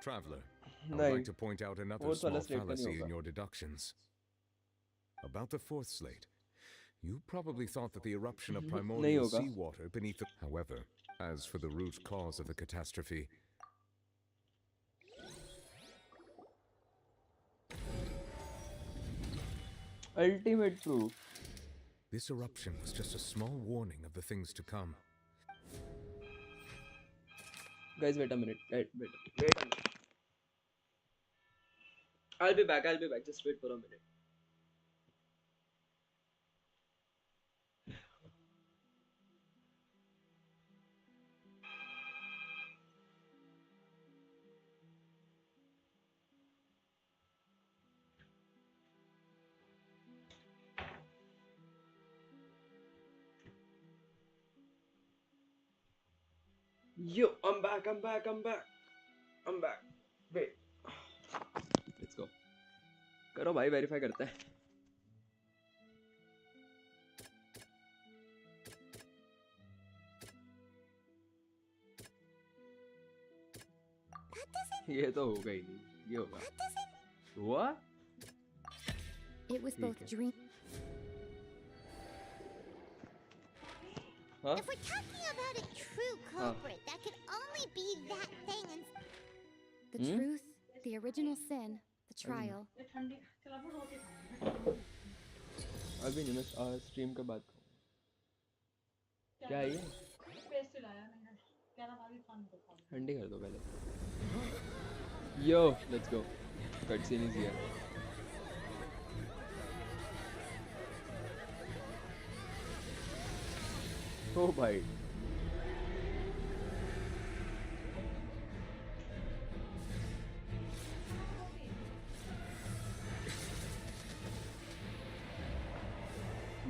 Traveler, I would नहीं like to point out another fourth small वाला slate का नहीं fallacy in होगा your deductions. About the fourth slate, you probably thought that the eruption of नहीं primordial होगा seawater beneath the... However, as for the root cause of the catastrophe, ultimate proof this eruption was just a small warning of the things to come. guys wait a minute wait a minute I'll be back just wait for a minute. Yo, I'm back. Wait. Let's go. करो भाई verify करते हैं. ये तो होगा ही नहीं. ये होगा. What? It was both dream. Huh? If we're talking about a true culprit, that could only be that thing and... The truth, the original sin, the trial. अभी नहीं मैं स्ट्रीम के बाद क्या है ये ठंडी कर दो पहले. Yo, let's go. Cutscene is here. Oh भाई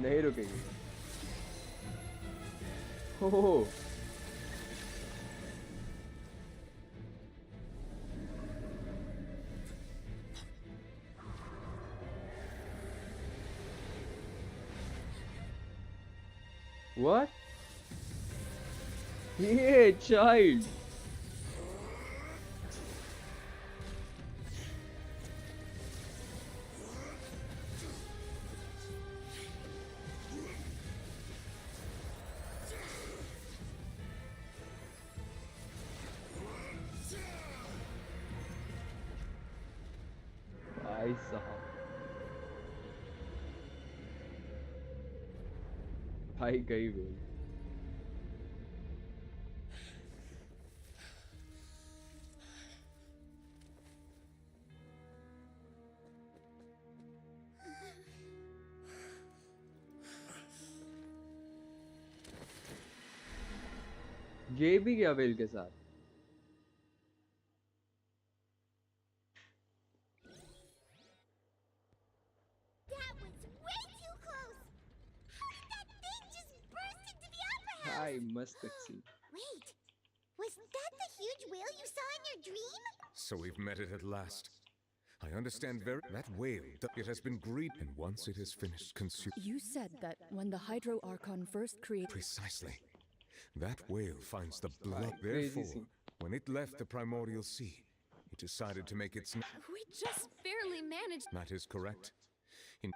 नहीं रुकेगी. हो What? Yeah, child. भाई साहब भाई गई गोल. ये भी गया वेल के साथ. That was way too close! How did that thing just burst into the opera house? भाई मस्त cutscene. Wait, was that the huge whale you saw in your dream? So we've met it at last. I understand that whale, it has been greed, and once it is finished consuming... You said that when the Hydro Archon first created... Precisely. That whale finds the blood. Crazy Therefore, scene. when it left the primordial sea, it decided to make its... We just barely managed. That is correct.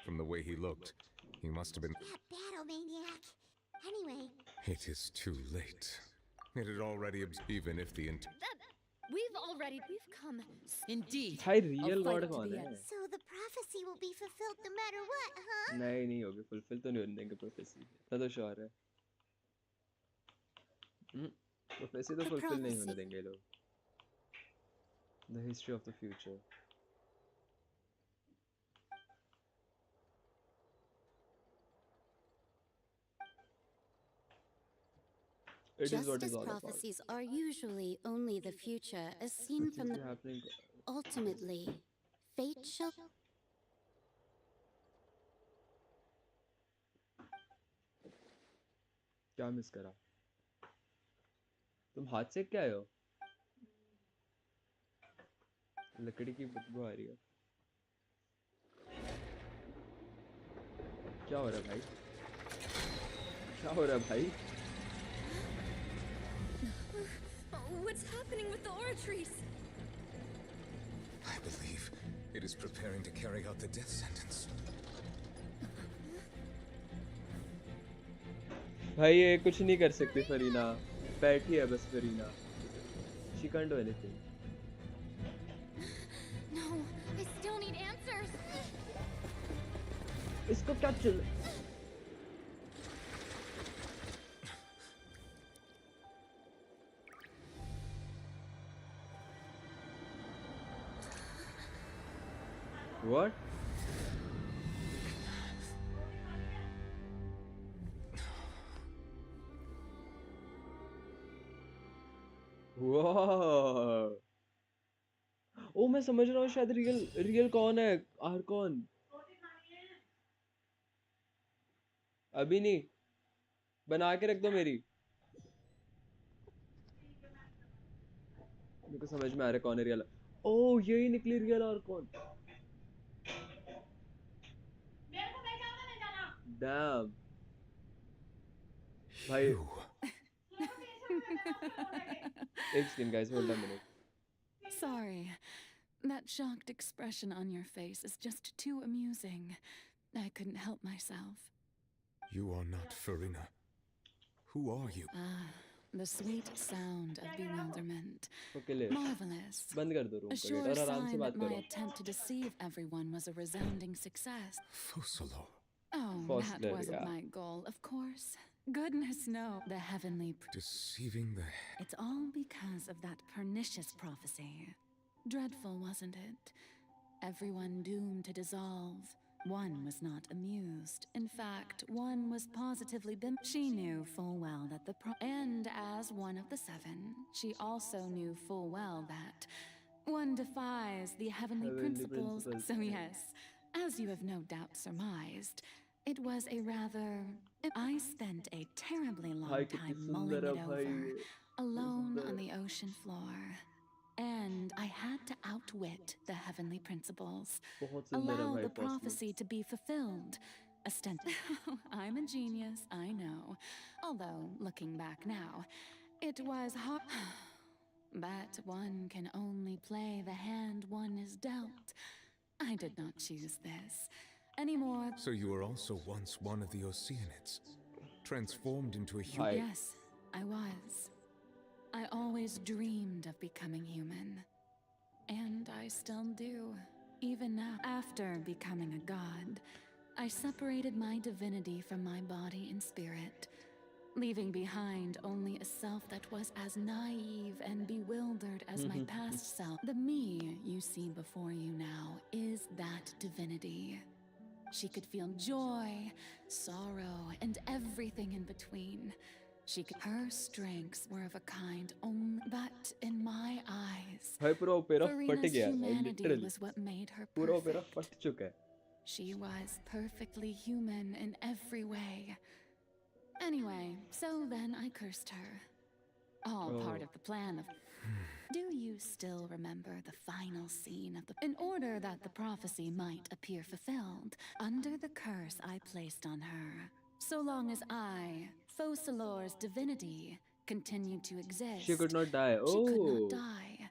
From the way he looked, he must have been... That battle maniac. Anyway, It is too late. It had already even if the We've come. Indeed. भाई real God कौन है? so the prophecy will be fulfilled no matter what, huh? नहीं होगी fulfil तो नहीं होने देंगे prophecy. इतना तो श्योर है. प्रोफेसी तो फुलफिल नहीं होने देंगे ये लोग. The history of the future. It is what Justice it's all about. prophecies are usually only the future, as seen What from is the... happening? Ultimately, fate shall... क्या miss करा? तुम हाथ सेक के आए हो? लकड़ी की बदबू आ रही है। क्या हो रहा है भाई? क्या हो रहा है भाई? What's happening with the oratories? I believe it is preparing to carry out the death sentence. भाई ये कुछ नहीं कर सकती फरीना, बैठी है बस Farina. She can't do anything. No, I still need answers. इसको क्या चल? What? Wow. ओ मैं समझ रहा हूँ शायद रियल कौन है, आर्कॉन। अभी नहीं, बना के रख दो मेरी। मेरे को समझ में आ रहा है कौन है रियल। ओ यही निकली रियल आर्कॉन। डैम भाई। एक second guys, hold a minute. Sorry. That shocked expression on your face is just too amusing. I couldn't help myself. You are not Farina. Who are you? Ah, the sweet sound of bewilderment. Okay, Marvelous. बंद कर दो room A को sure और आराम से sign बात that my करो। attempt to deceive everyone was a resounding success. Fosalo. Oh, that Fosler, wasn't yeah. my goal, of course. Goodness no. The heavenly... Deceiving the... It's all because of that pernicious prophecy. Dreadful, wasn't it? Everyone doomed to dissolve. One was not amused. In fact, one was positively She knew full well that and as one of the seven, she also knew full well that one defies the heavenly principles. So yes, as you have no doubt surmised, it was a rather... I spent a terribly long time mulling it over, alone on the ocean floor. And I had to outwit the heavenly principles, allow the prophecy to be fulfilled. I'm a genius, I know. Although, looking back now, it was hard. But one can only play the hand one is dealt. I did not choose this. Anymore. So you were also once one of the Oceanids, transformed into a human? Yes, I was. I always dreamed of becoming human. And I still do. Even now, after becoming a god, I separated my divinity from my body and spirit, leaving behind only a self that was as naive and bewildered as my past self. The me you see before you now is that divinity. She could feel joy, sorrow, and everything in between. Her strengths were of a kind only, but in my eyes, Farina's humanity was what made her perfect. She was perfectly human in every way. Anyway, so then I cursed her. All part of the plan of... Do you still remember the final scene of the... In order that the prophecy might appear fulfilled, under the curse I placed on her, so long as I, Fosalor's divinity, continued to exist... She could not die. She could not die.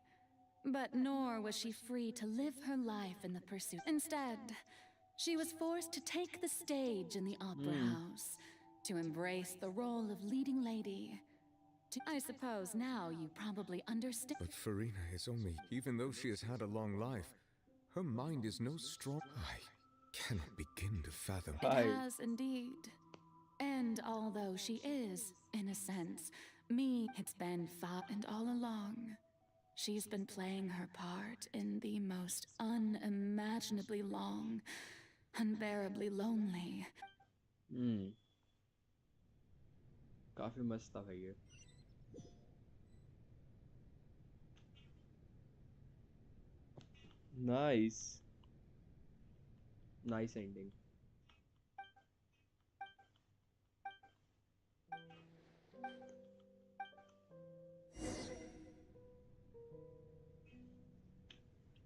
But nor was she free to live her life in the pursuit. Instead, she was forced to take the stage in the opera house, to embrace the role of leading lady. I suppose now you probably understand. But Farina is only... Even though she has had a long life, her mind is no strong... I cannot begin to fathom... It has indeed. And although she is, in a sense, me, it's been fought, and all along, she's been playing her part in the most unimaginably long, unbearably lonely. काफी मस्त था भाई ये। Nice ending.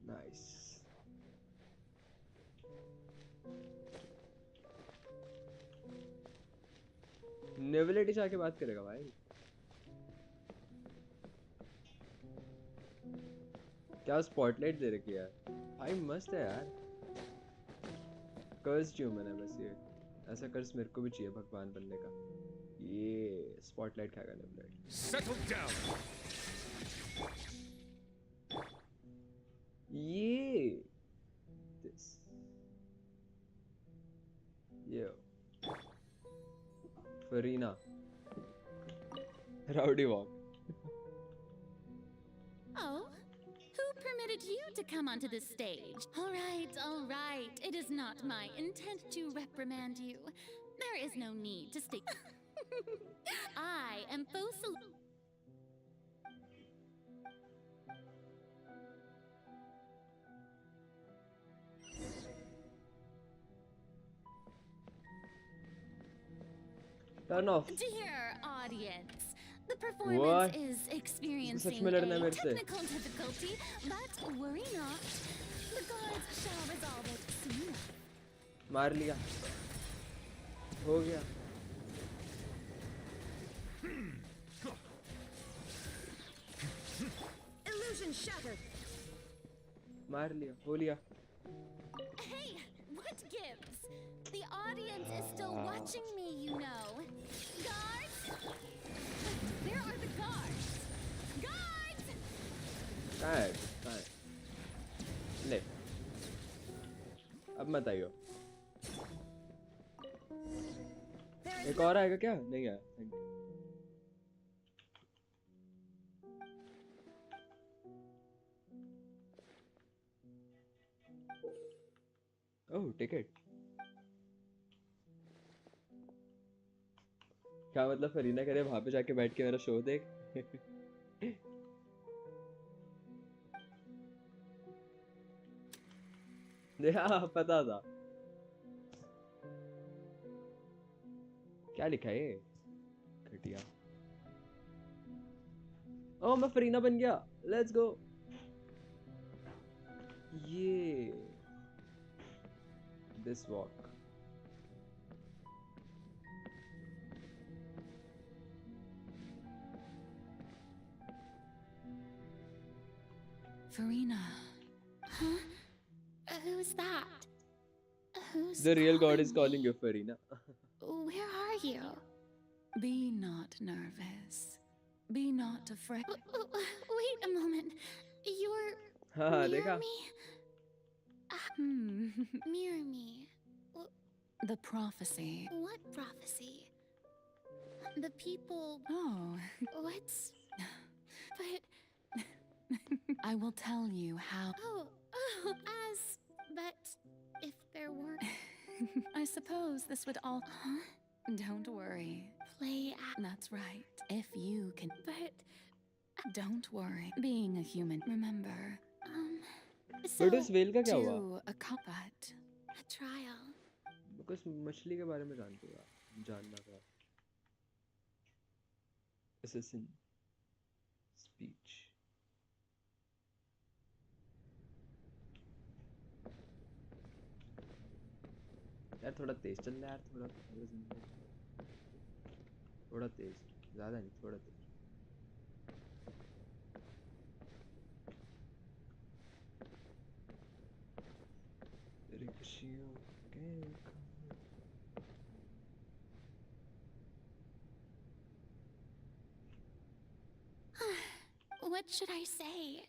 Nice. नेवलेटी जाके बात करेगा भाई. क्या स्पॉटलाइट दे रखी है भाई, मस्त है यार. कर्स ह्यूमन है बस ये, ऐसा कर्स मेरे को भी चाहिए भगवान बनने का. ये स्पॉटलाइट खाएगा नेवलेट. Settle down. ये this yo Farina Rowdy walk. Oh, who permitted you to come onto this stage? All right. It is not my intent to reprimand you. There is no need to stay. I am Fossil. Turn off. Dear audience, the performance What? is experiencing सच में लड़ना है a मेरे से? technical difficulty, but worry not. The gods shall resolve it soon. मार लिया, हो गया. Illusion shattered. मार लिया, हो लिया. Hey, what gives? The audience is still watching me, you know. Guards? Where are the guards? Guards! कहाँ है? ले. अब मत आइयो. एक और आएगा क्या? नहीं आया. Thank you. Oh ticket. क्या मतलब फरीना करे वहां पे जाके बैठ के मेरा शो देख. हाँ पता था. क्या लिखा है घटिया. ओह मैं फरीना बन गया. Let's go. ये this walk. Farina. Huh? Who's that? Who's The real god is me? calling you Farina. Where are you? Be not nervous. Be not afraid. Wait a moment. You're हाँ near देखा. me? Mirror me. The prophecy. What prophecy? The people. Oh. What's. But. I will tell you how. Oh, as. But if there were. I suppose this would all. Huh? Don't worry. Play. That's right. If you can. But. Don't worry. Being a human, remember. So, But उस whale का क्या हुआ? To a combat. A trial. कुछ मछली के बारे में जानना था. Assassin speech. यार थोड़ा तेज चल रहा है यार. थोड़ा तेज, ज़्यादा नहीं, थोड़ा तेज. तेरी खुशियों के What should I say?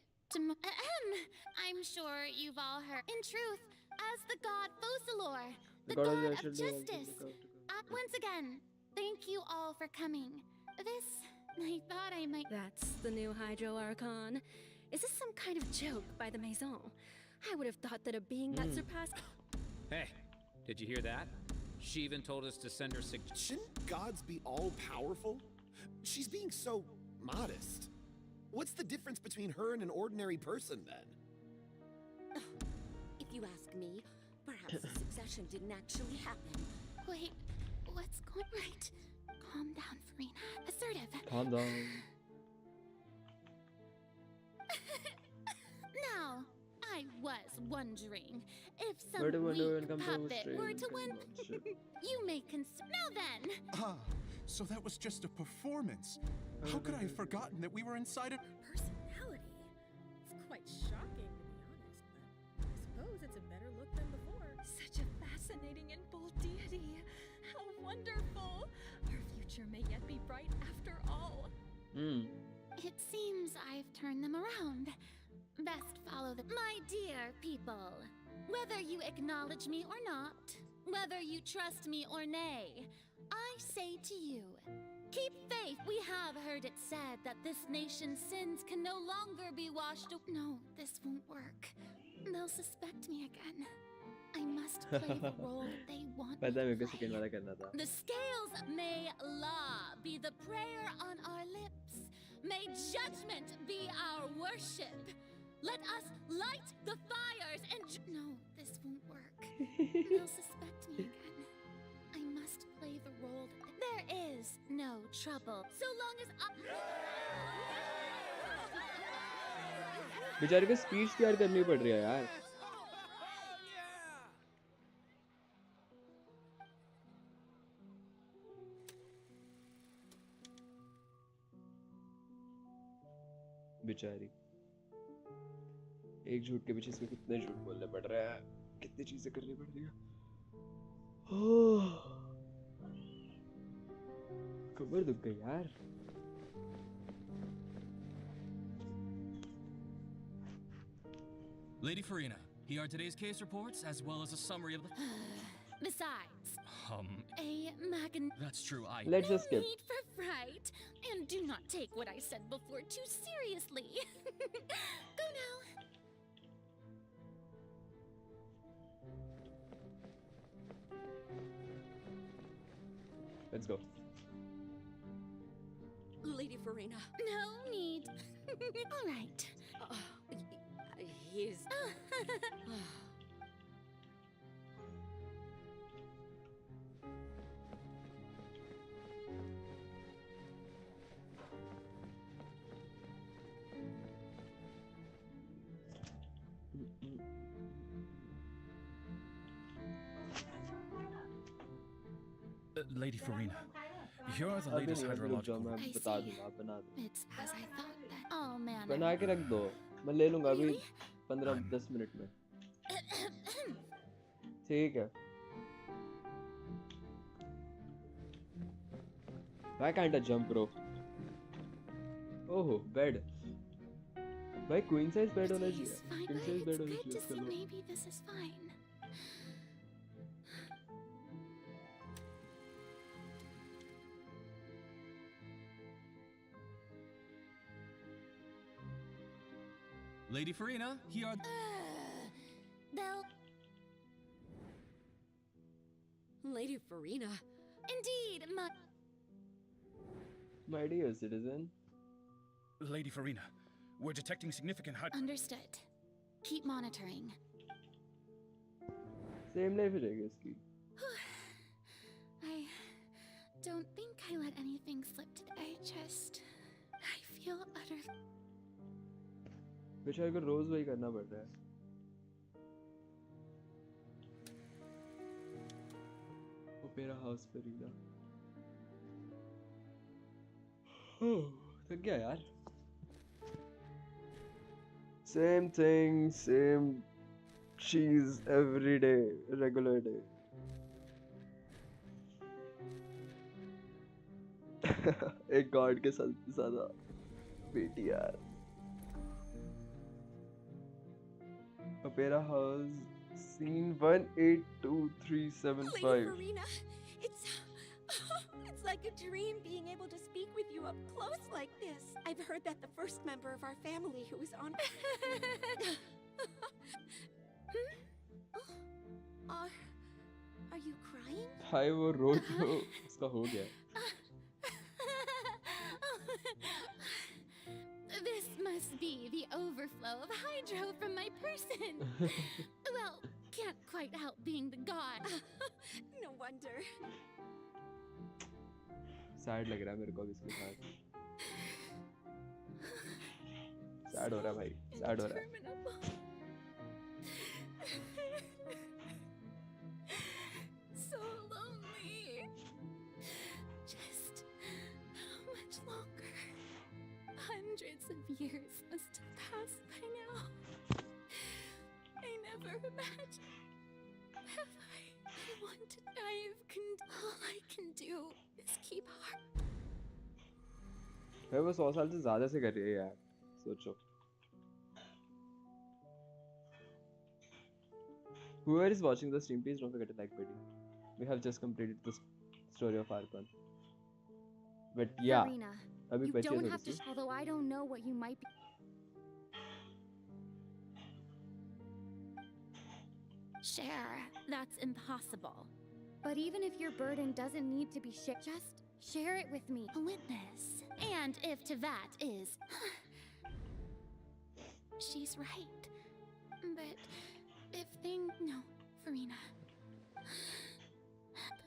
I'm sure you've all heard. In truth, as the god Fosilor, the god of justice. Once again, thank you all for coming. I thought I might. That's the new Hydro Archon. Is this some kind of joke by the Maison? I would have thought that a being that surpassed. Hey, did you hear that? She even told us to send her Shouldn't gods be all powerful? She's being so modest. What's the difference between her and an ordinary person then? If you ask me, perhaps the succession didn't actually happen. Wait, what's going right? Calm down, Farina. Assertive. Calm down. Now, I wondering if some But when weak comes to puppet were to win. Australia, You may Now then. Ah, so that was just a performance. How could I have forgotten that we were inside a Personality? It's quite shocking, to be honest, but I suppose it's a better look than before. Such a fascinating and bold deity. How wonderful. Our future may yet be bright after all. It seems I've turned them around. Best follow the. My dear people, whether you acknowledge me or not, whether you trust me or nay, I say to you, keep faith. We have heard it said that this nation's sins can no longer be washed away. No, this won't work. They'll suspect me again. I must play the role that they want me to play. The scales may law be the prayer on our lips. May judgment be our worship. Let us light the fires and no, this won't work. They'll suspect me again. I must play the role that there is no trouble so long as बेचारे को speech तैयार करनी पड़ रही है यार. बेचारी एक झूठ के पीछे इसमें कितने झूठ बोलने पड़ रहे हैं, कितनी चीजें करनी पड़ रही है. कमर दुख गई यार. Lady Farina, here are today's case reports as well as a summary of the. Besides, A magan. That's true. Let's just skip. Need for fright, and do not take what I said before too seriously. Go now. Let's go. Lady Farina. No need. All right. His. Lady Farina, here are the latest hydrological. बता दूंगा, बना दो. It's as I thought that. Oh man. बना के रख दो, मैं ले लूंगा अभी 15-10 मिनट में. ठीक है. Why can't I jump rope? Oh, bed. भाई queen size bed होना चाहिए. Queen size bed होना चाहिए इसका लो. Maybe this is fine. Lady Farina, here are. They'll. Lady Farina. Indeed, My dear citizen. Lady Farina, we're detecting significant Understood. Keep monitoring. Same life रहेगी इसकी. I don't think I let anything slip today. I feel utterly. बेचारे को रोज वही करना पड़ रहा है. Opera house Farida. थक गया यार. Same thing, same cheese every day, regular day. एक गॉड के साथ ज्यादा बेटी यार. Opera House, scene 182375. Lady Farina, it's like a dream being able to speak with you up close like this. I've heard that the first member of our family who was on. Are you crying? भाई वो रो तो उसका हो गया. This must be the overflow of hydro from my person. Well, can't quite help being the god. No wonder. Sad लग रहा है मेरे को अब इसके साथ. Sad हो रहा है भाई. Sad हो रहा है. Hundreds of years must have passed by now. I never imagined. Have I wanted. All I can do is keep heart. भाई वो 100 साल से ज़्यादा से कर रही है यार, सोचो. Whoever is watching the stream, please don't forget to like video. We have just completed the story of Archon. But yeah, Farina, अभी you बची है don't थोड़ी have to. C. Although I don't know what you might be. Share. That's impossible. But even if your burden doesn't need to be shared, just share it with me. A witness. And if Tevat is. She's right. But if things. No, Farina.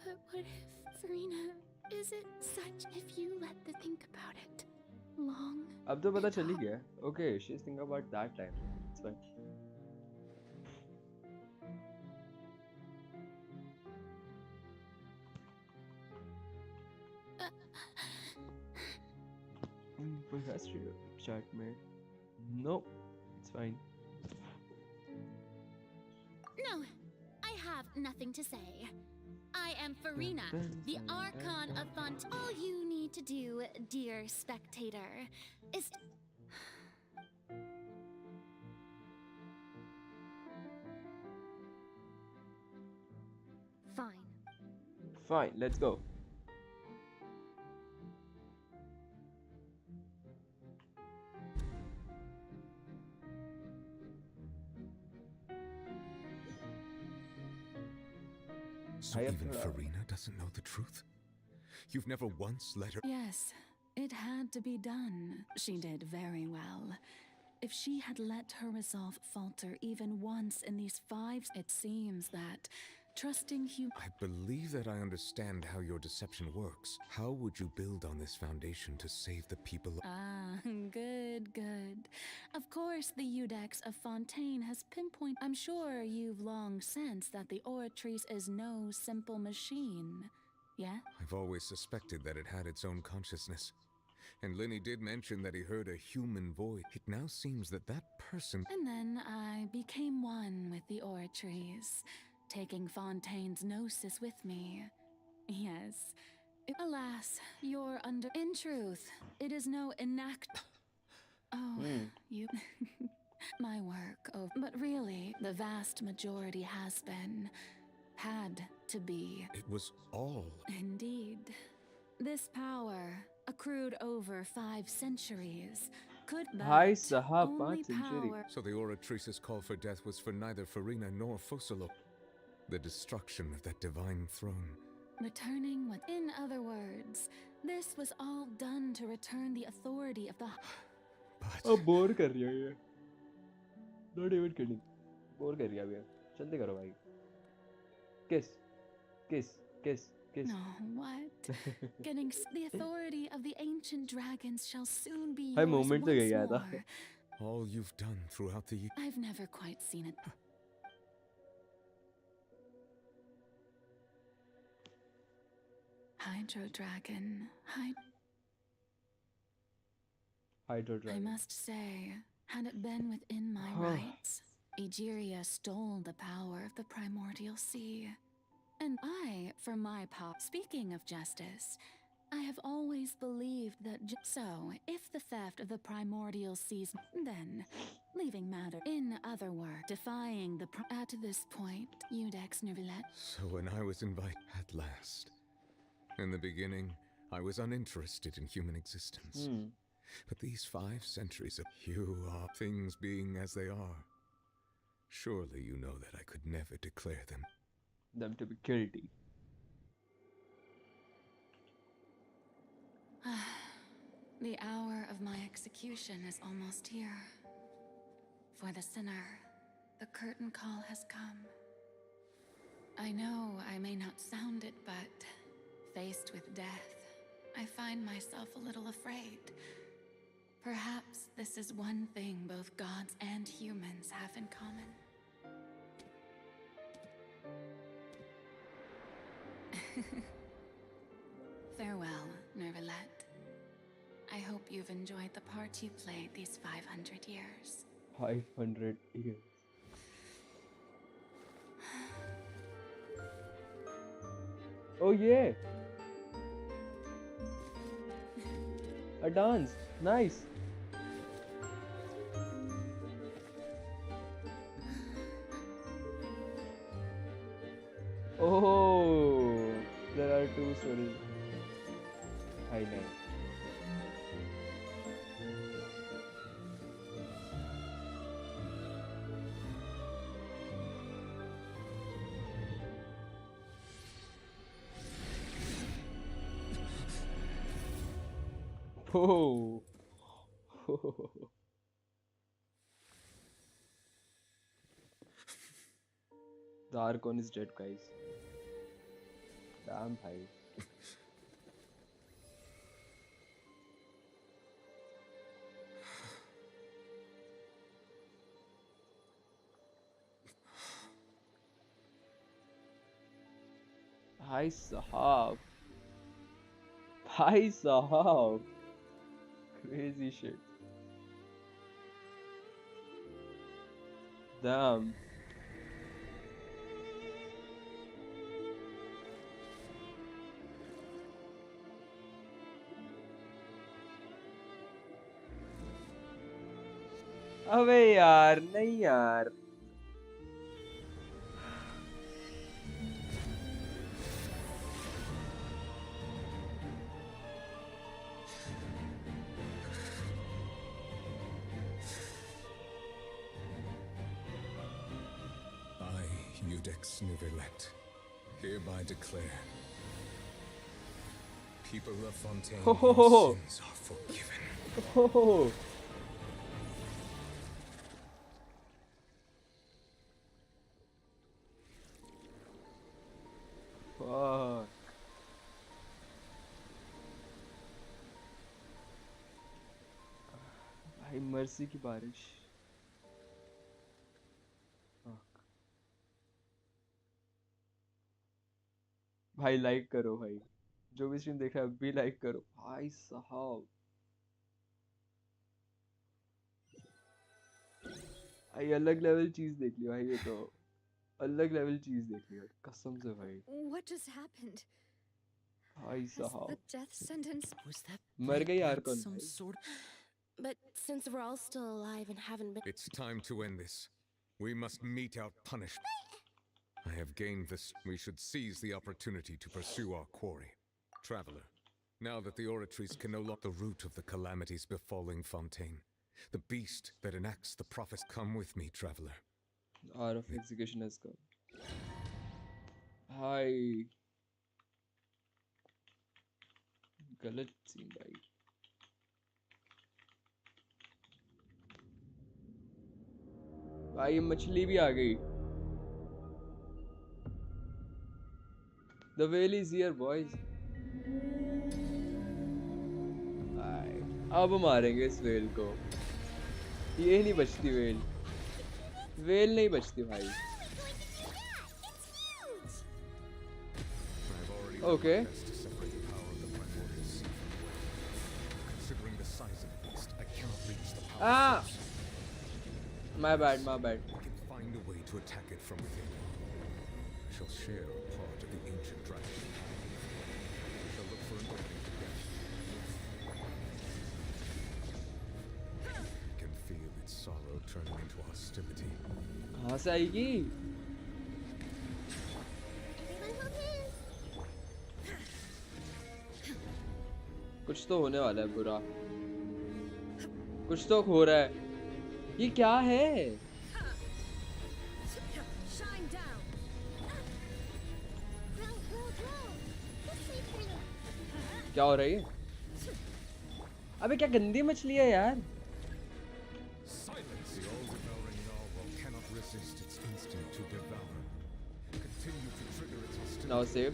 But what if Farina. Is it such if you let the think about it long? अब तो पता चल ही गया. Okay, she's thinking about that time. It's fine. कोई history chat में? No, it's fine. No, I have nothing to say. I am Farina, the Archon of Font. All you need to do, dear spectator, is. Fine. Fine, let's go. So even Farina doesn't know the truth? You've never once let her. Yes, it had to be done. She did very well. If she had let her resolve falter even once in these 5, it seems that trusting I believe that I understand how your deception works. How would you build on this foundation to save the people? Ah, good, good. Of course, the Udex of Fontaine has pinpointed. I'm sure you've long sensed that the Oratrice is no simple machine. Yeah? I've always suspected that it had its own consciousness. And Lenny did mention that he heard a human voice. It now seems that that person. And then I became one with the Oratrice, taking Fontaine's gnosis with me. Yes. Alas, you're under. In truth, it is no Oh, you. My work. Oh, but really, the vast majority has been. Had to be. It was all. Indeed. This power, accrued over 5 centuries, could Bhai but sahab, only 5 century. power. So the Oratrice's call for death was for neither Farina nor Fosolo. The destruction of that divine throne. Returning what? In other words, this was all done to return the authority of the. Oh, bore कर रही है ये. Not even kidding. Bore कर रही है अभी. जल्दी करो भाई. Kiss, kiss, kiss, kiss. No, what? Getting the authority of the ancient dragons shall soon be Hi, yours moment तो यही आया once था. more. All you've done throughout the. I've never quite seen it. Hydro Dragon. Hydro I Dragon. must say, had it been within my rights, Egeria stole the power of the primordial sea. And I, for my part, speaking of justice, I have always believed that so, if the theft of the primordial seas, then, leaving matter, in other words, defying the at this point, Udex Nervillet. So when I was invited at last. In the beginning, I was uninterested in human existence. But these 5 centuries of you are things being as they are. Surely you know that I could never declare them to be guilty. The hour of my execution is almost here. For the sinner, the curtain call has come. I know I may not sound it, but faced with death, I find myself a little afraid. Perhaps this is one thing both gods and humans have in common. Farewell, Nervillet. I I hope you've enjoyed the part you played these 500 years. 500 years. Oh yeah! A dance. Nice. Oh, there are two stories. Highlight. Oh. The Archon is dead, guys. Damn, bhai. Bhai sahab. Bhai sahab. Crazy shit. Damn. अबे यार नहीं यार I, Eudex Nouvelet, hereby declare, people of Fontaine, your sins are forgiven. Fuck. भाई mercy की बारिश भाई like करो भाई जो भी स्ट्रीम देख रहा है भी लाइक करो भाई साहब भाई अलग लेवल चीज देख लियो भाई ये तो अलग लेवल चीज देख लियो कसम से भाई What just happened? भाई साहब The death sentence. Was that मर गई यार कौन some भाई sort But since we're all still alive and haven't been. It's time to end this. We must mete out punishment. I have gained this. We should seize the opportunity to pursue our quarry. Traveler, now that the oratories can no longer the root of the calamities befalling Fontaine, the beast that enacts the prophets, come with me, traveler. Hour of execution has come. भाई गलत scene भाई भाई मछली भी आ गई The whale is here, boys. भाई अब मारेंगे इस वेल को ये नहीं बचती वेल वेल नहीं बचती भाई Okay. Ah! My bad, my bad. I can find a way to attack it from within. I shall share a part of the ancient dragon. I shall look for an opening together. I can feel its sorrow turning into hostility. कहाँ से आएगी? कुछ तो होने वाला है बुरा कुछ तो हो रहा है ये क्या है क्या हो रहा है अबे क्या गंदी मछली है यार Now save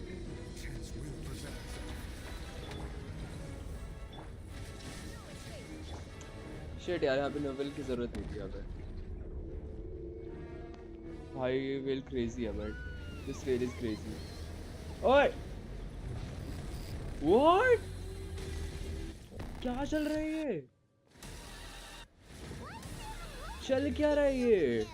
Shit यार यहाँ पे नोवेल की जरूरत नहीं थी यहाँ पे भाई ये वेल क्रेजी है but this well is crazy ओए व्हाट क्या चल रहा है ये? चल क्या रहा है ये?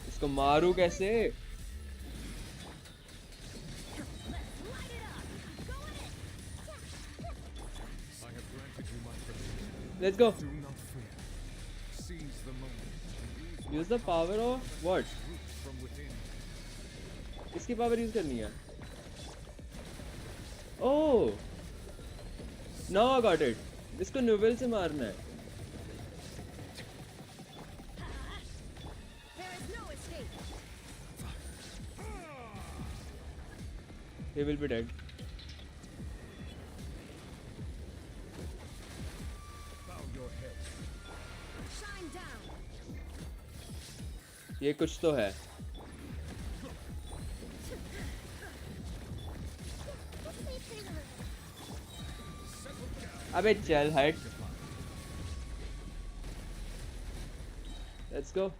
इसको मारूं कैसे? Let's go. Use the power of what? इसकी पावर यूज करनी है. Oh, now I got it. इसको नोवेल से मारना है. He will be dead. ये कुछ तो है. अबे चल हट. Let's go.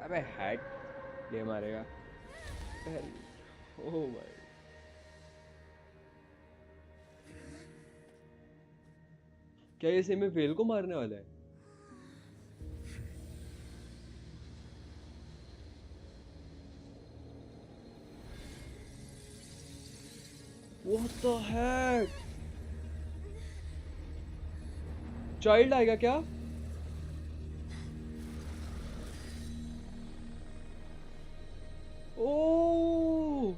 अबे हट. ये मारेगा. Oh my. क्या ये सेम में वेल को मारने वाला है? What the heck? चाइल्ड आएगा क्या? ओह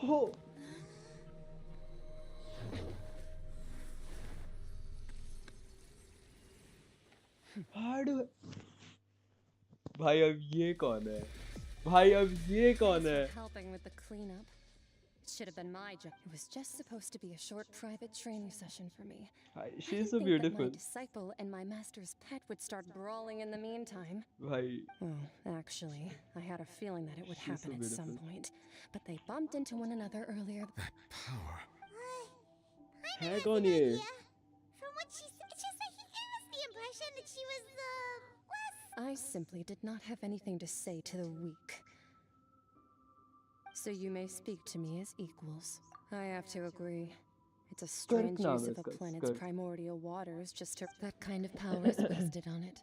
ओह भाई अब ये कौन है? भाई अब ये कौन है? Helping with the cleanup. It should have been my job. It was just supposed to be a short private training session for me. She's so That beautiful. my disciple and my master's pet would start brawling in the meantime. भाई. Well, actually, I had a feeling that it would She's so happen at some beautiful. point. But they bumped into one another earlier. Power. है कौन ये? From what she said, it gave us the impression that she was, less... I simply did not have anything to say to the weak. So you may speak to me as equals. I have to agree. It's a strange use of a planet's primordial waters just to... That kind of power is wasted on it.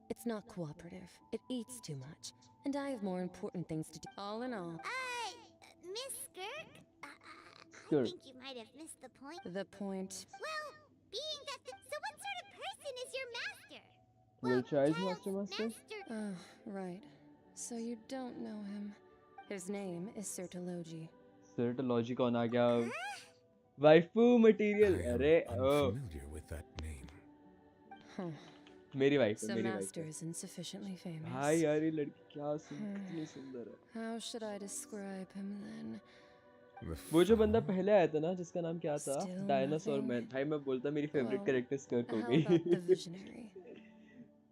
It's not cooperative. It eats too much. And I have more important things to do. All in all... Miss Skirk? I Skirk. think you might have missed the point. The point... Well, being that so what sort of person is your master? Your child's master? Oh, right. So you don't know him. His name is Sertology. Sertology कौन आ गया? Waifu material. अरे oh. Familiar with that name. Huh. मेरी wife है, So मेरी master wife है. is insufficiently famous. भाई यार ये लड़की क्या इतनी सुंदर है. How should I describe him then? वो जो बंदा पहले आया था ना जिसका नाम क्या था? Dinosaur man. भाई मैं बोलता मेरी फेवरेट कैरेक्टर स्कर्क हो गई. How about the visionary?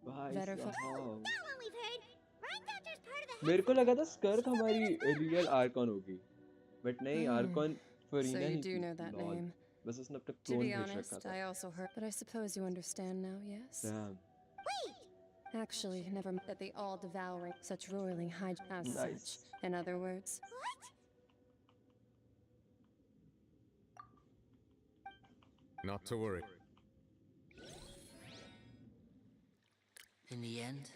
भाई Better for... साहब. That one we've heard. Ryan Doctor's part of the... मेरे को लगा था स्कर्क हमारी रियल आर्कॉन होगी. बट नहीं Arcon Farina So he you do थी. know that Lol. name. बस उसने अपना To क्लोन be भेज रखा honest, था. I also heard, but I suppose you understand now, yes? Damn. Actually, never mind that they all devouring such roiling high as Nice. such. In other words, Not to worry. In the end,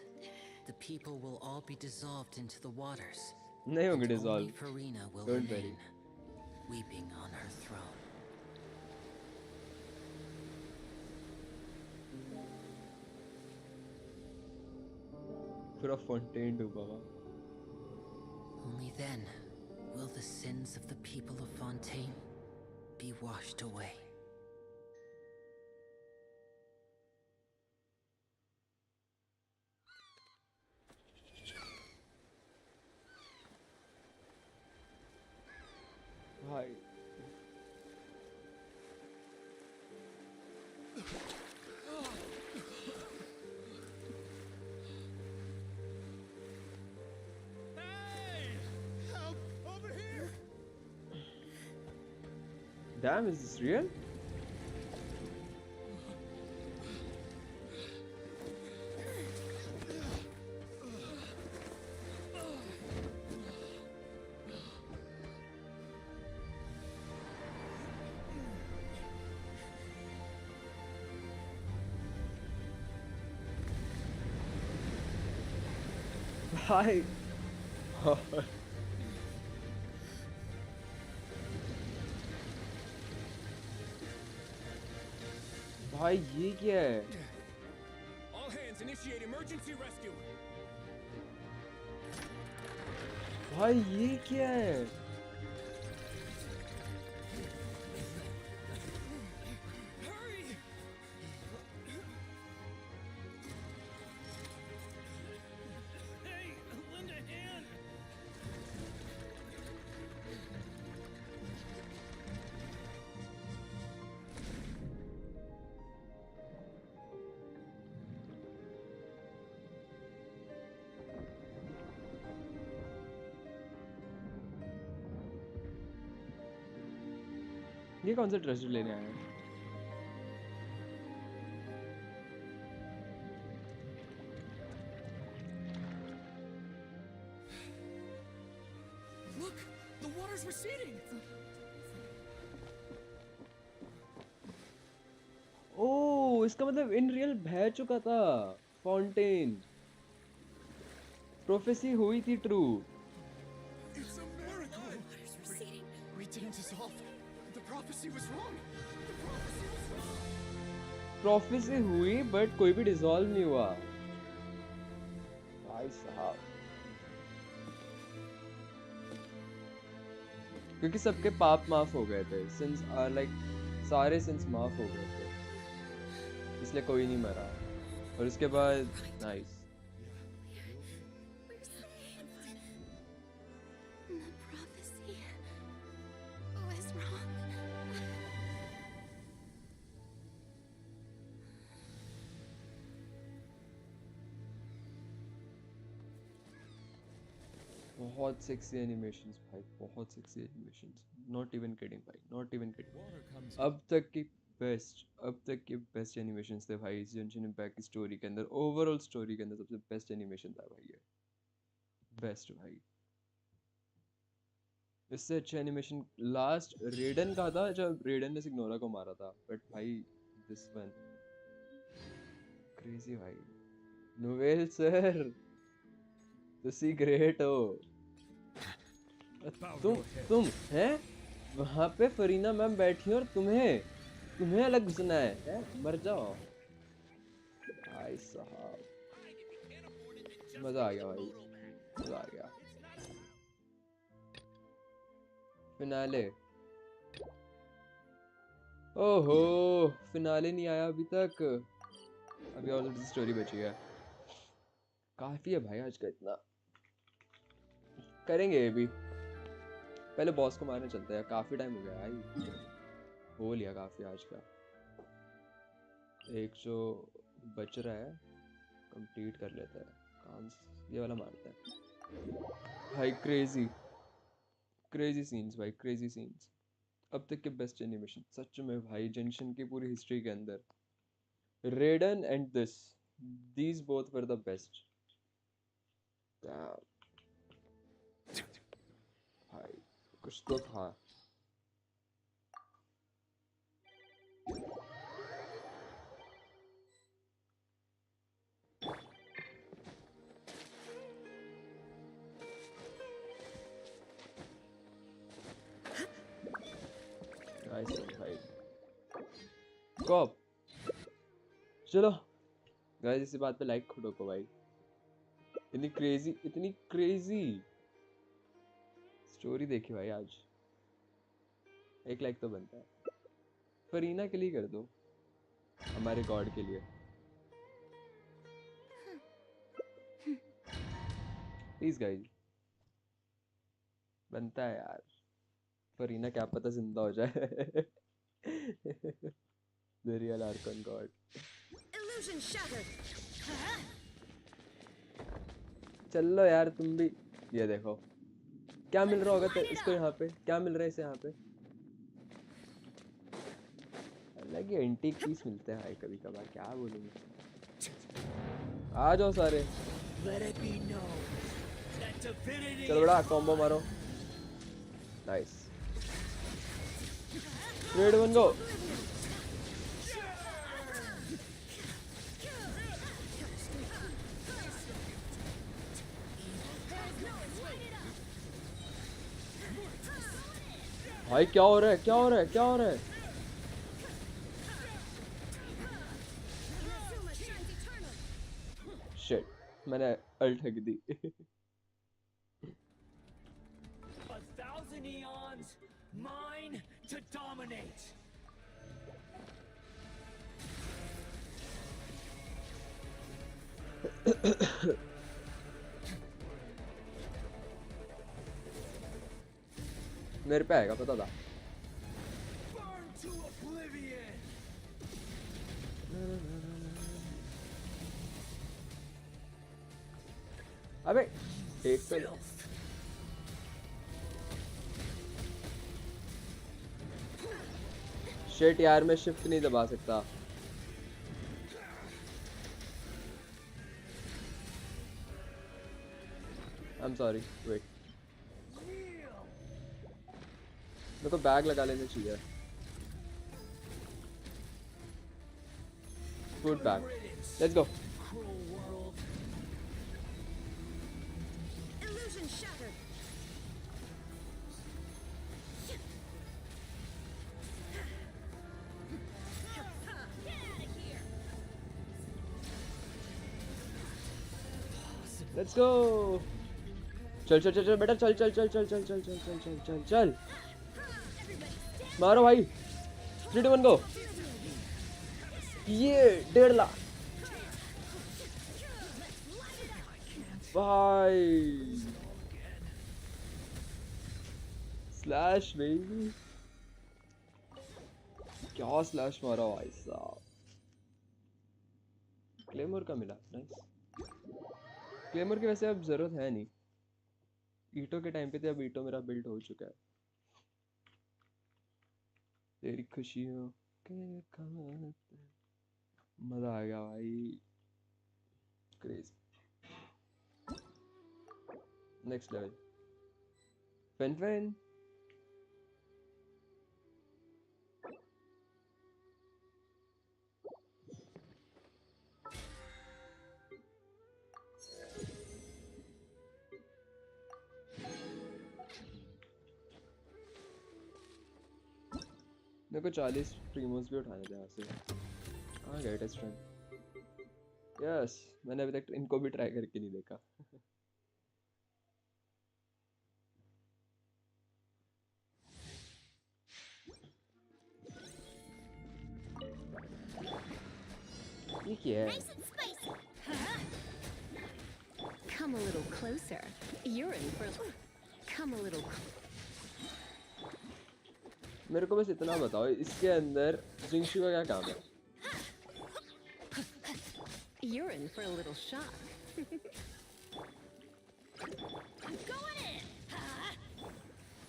the people will all be dissolved into the waters. नहीं होंगे and dissolve. only Farina will Don't remain, worry. weeping on her throne. पूरा fontaine डूबा हुआ. Only then will the sins of the people of Fontaine be washed away. भाई. Damn, is this real? भाई भाई ये क्या है? All hands initiate emergency rescue. भाई ये क्या है? ये कौन सा ट्रेजर लेने आया है? Look, the water's receding. ओह, इसका मतलब इन रियल बह चुका था फाउंटेन। प्रोफेसी हुई थी true. It's a miracle. We didn't dissolve. The prophecy was wrong. The prophecy was wrong. Prophecy हुई बट कोई भी डिसॉल्व नहीं हुआ। भाई साहब, क्योंकि सबके पाप माफ हो गए थे। सिंस लाइक सारे सिंस माफ हो गए थे, इसलिए कोई नहीं मरा। और उसके बाद नाइस। बहुत सेक्सी एनिमेशंस भाई, बहुत sexy animations. Not even kidding भाई, नॉट इवन किडिंग। अब तक की बेस्ट एनिमेशंस थे भाई जेंशिन इम्पैक्ट की स्टोरी के अंदर। ओवरऑल स्टोरी के अंदर सबसे बेस्ट एनिमेशन था भाई ये। बेस्ट भाई। इससे अच्छा एनिमेशन लास्ट रेडन का था, जब रेडन ने सिग्नोरा को मारा था। बट भाई दिस वन क्रेजी भाई। नोवेल सर, तुसी ग्रेट हो। तुम हैं वहाँ पे फरीना मैम बैठी और तुम्हें अलग घुसना है? मर जाओ भाई साहब। मजा आ गया भाई, मजा आ गया। फिनाले, ओहो फिनाले नहीं आया अभी तक। अभी और स्टोरी बची है। काफी है भाई आज का, इतना करेंगे ये भी। पहले बॉस को मारने चलते हैं, काफी टाइम हो गया भाई। हो लिया काफी आज का। एक जो बच रहा है कंप्लीट कर लेता है काम। ये वाला मारता है भाई। क्रेजी सीन्स भाई, क्रेजी सीन्स। अब तक के बेस्ट एनिमेशन सच में भाई जेंशिन की पूरी हिस्ट्री के अंदर। रेडन and these both were the best। भाई कुछ तो था। भाई कॉप, चलो गाइस इसी बात पे लाइक ठोको भाई। इतनी क्रेजी स्टोरी देखी भाई आज। एक लाइक तो बनता है। फरीना के लिए कर दो, हमारे गॉड के लिए प्लीज गाइस। बनता है यार। फरीना क्या पता जिंदा हो जाए। The real Archon God। Illusion shattered। चलो यार तुम भी। ये देखो क्या मिल रहा होगा इसको यहाँ पे। क्या मिल रहा है इसे यहाँ पे? अलग ही एंटीक पीस मिलते हैं भाई कभी कभार। क्या बोलूँगी। आ जाओ सारे। चलो बड़ा कॉम्बो मारो। नाइस। Red one go. भाई क्या हो रहा है, क्या हो रहा है, क्या हो रहा है? Shit, मैंने अल्ट हक दी. 1,000 eons, mine to dominate. मेरे पे आएगा, पता था. Burn to oblivion. अबे एक तो शिट यार, मैं शिफ्ट नहीं दबा सकता. I'm sorry, wait. मेरे को बैग लगा लेना चाहिए. Food bag. Let's go. Illusion shattered. Let's go. चल चल चल चल बेटा, चल चल चल चल चल चल चल चल चल चल चल. मारो भाई. 3 2 1 go. ये 1.5 लाख भाई. स्लैश बेबी, क्या स्लैश मारा भाई साहब. क्लेमर का मिला. नाइस. क्लेमर की वैसे अब जरूरत है नहीं. ईटो के टाइम पे थे, अब ईटो मेरा बिल्ड हो चुका है. तेरी खुशियों के खाते. मजा आ गया भाई. क्रेज. Next level. फेन मेरे को 40 प्रीमोस भी उठाने थे यहाँ से. कहाँ गए टेस्ट रन? यस, मैंने अभी तक इनको भी ट्राई करके नहीं देखा. ये क्या है? Come a little closer. You're in for. Come a little. मेरे को बस इतना बताओ, इसके अंदर जिंगशू का क्या काम है? You're in for a little shock. Going in.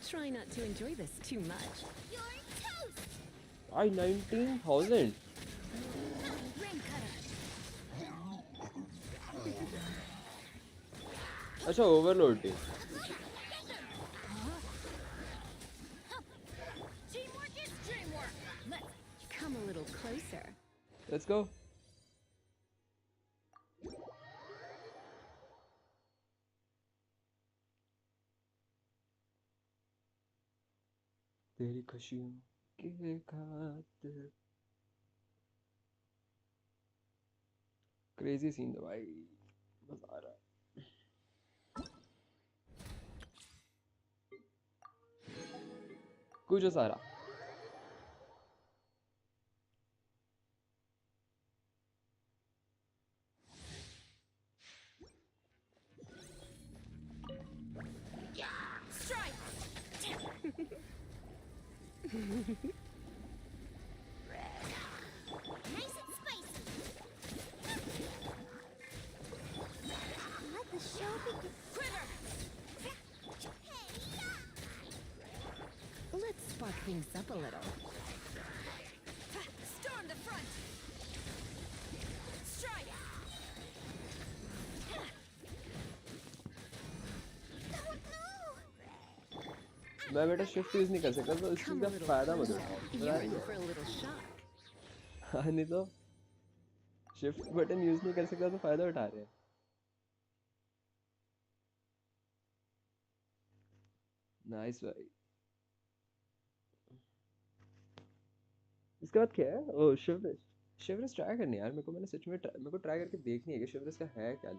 Try not to enjoy this too much. You're toast. I 19,000. अच्छा, ओवरलोड थी. Teamwork is dreamwork. Come a little closer. Let's go. तेरी खुशियों के खातिर. क्रेजी सीन है भाई, मजा आ रहा है. कुछ सारा. Strike. Nice and spicy. Let the show begin. Critter. Let's spark things up a little. Storm the front. Strike. मैं बेटा शिफ्ट यूज नहीं कर सकता, तो इसका फायदा मत उठाओ. You're in for a little shock. हाँ, नहीं तो शिफ्ट बटन यूज नहीं कर सकता तो फायदा उठा रहे हैं. नाइस भाई. इसके बाद क्या है? ओह शिवरेज। शिवरेज ट्राई करनी है यार मेरे को, मैंने सच में मेरे को ट्राई करके देखनी है कि शिवरेज का है क्या,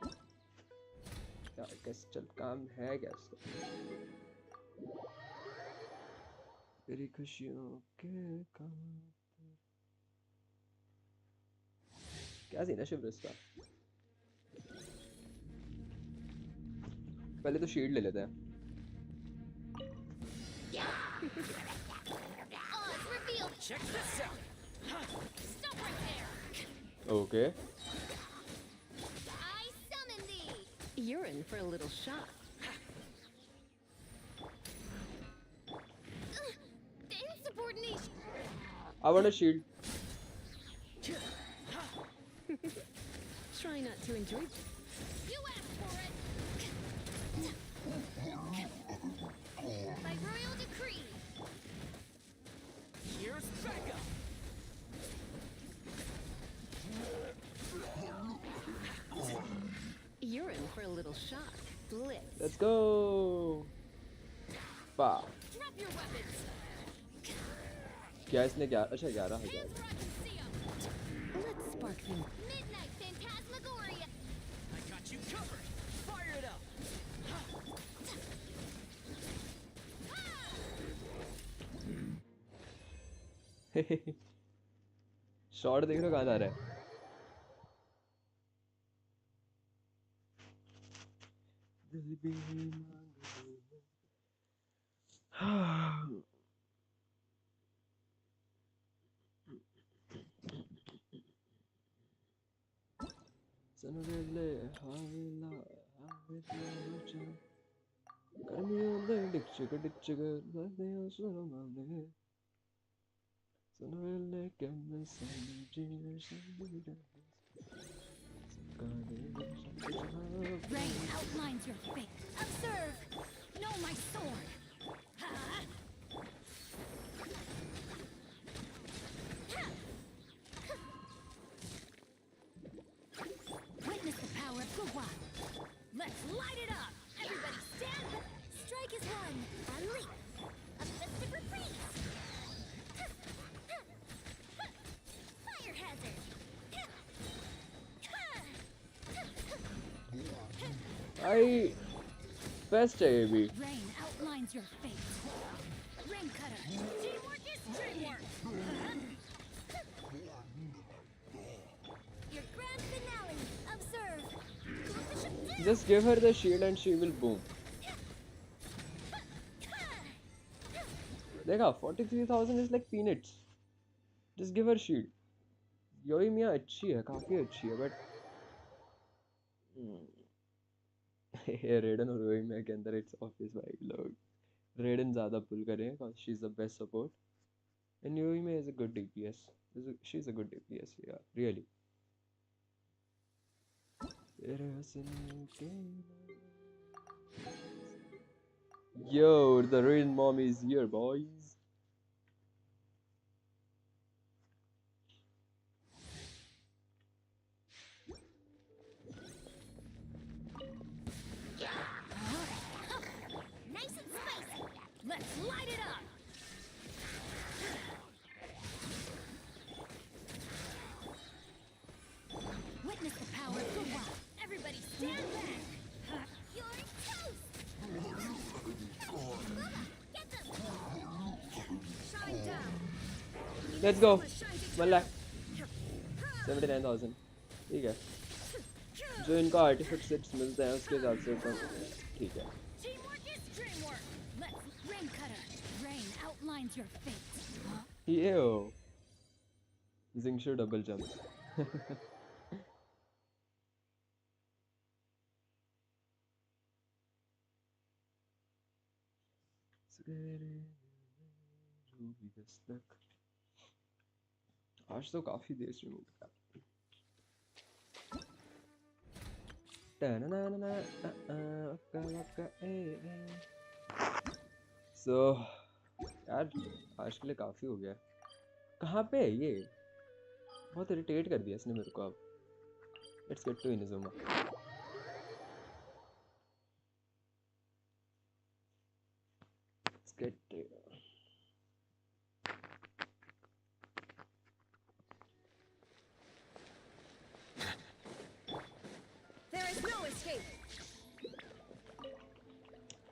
क्या कैसे चल काम है क्या उसका। तेरी खुशियों के काम क्या सीन है शिवरेज का। पहले तो शील्ड ले लेते हैं। Check this out. Stop right there. Okay I summon thee. You're in for a little shock. The insubordination. I want a shield. Try not to enjoy this. You asked for it. By royal decree. Here's backup. You're in for a little shock. Blitz. Let's go. पा Drop your weapons. क्या इसने क्या अच्छा 11,000 Let's spark them. Midnight phantasmagoria. I got you covered. Fire it up. Shot देख रहे हो कहाँ जा रहा है। दिल भी सनवेले हाविला हाविला गर्मियों में डिचक गर्मियों सुनाने सनवेले कैसे समझे समझे Rain outlines your fate. Observe. Know my sword. Witness the power of Kawaii. Let's light it up. Everybody stand. Strike is one. A leap. A festive reprise. Fire hazard. I best है ये भी। Rain outlines your fate. Rain cutter. Teamwork is dreamwork. Your grand finale. Observe. Just give her the shield and she will boom. देखा 43,000 is like peanuts. Just give her shield. योई मियाँ अच्छी है, काफी अच्छी है, but रेडन और योई मियाँ के अंदर it's obvious भाई लोग रेडन ज़्यादा पुल करें because she's the best support and योई मियाँ is a good DPS. She's a good DPS, yeah, really. Yo, the Raiden mommy is here, boys. Nice and spicy. Let's light it up. Witness the power of Kawaii. Everybody stand back. You're toast. Get them. Shine down. Let's go. 1,79,000. ठीक है जो इनको आर्टिफिक्स मिलते हैं उसके हिसाब से तो ठीक है। Teamwork is dreamwork. Let's rain cutter. Rain outlines your fate. Yo. Zingshu double jump. आज तो काफी देर से मूव किया। So यार आज के लिए काफी हो गया। कहाँ पे है ये? बहुत इरिटेट कर दिया इसने मेरे को अब। Let's get to Inazuma. Let's get there.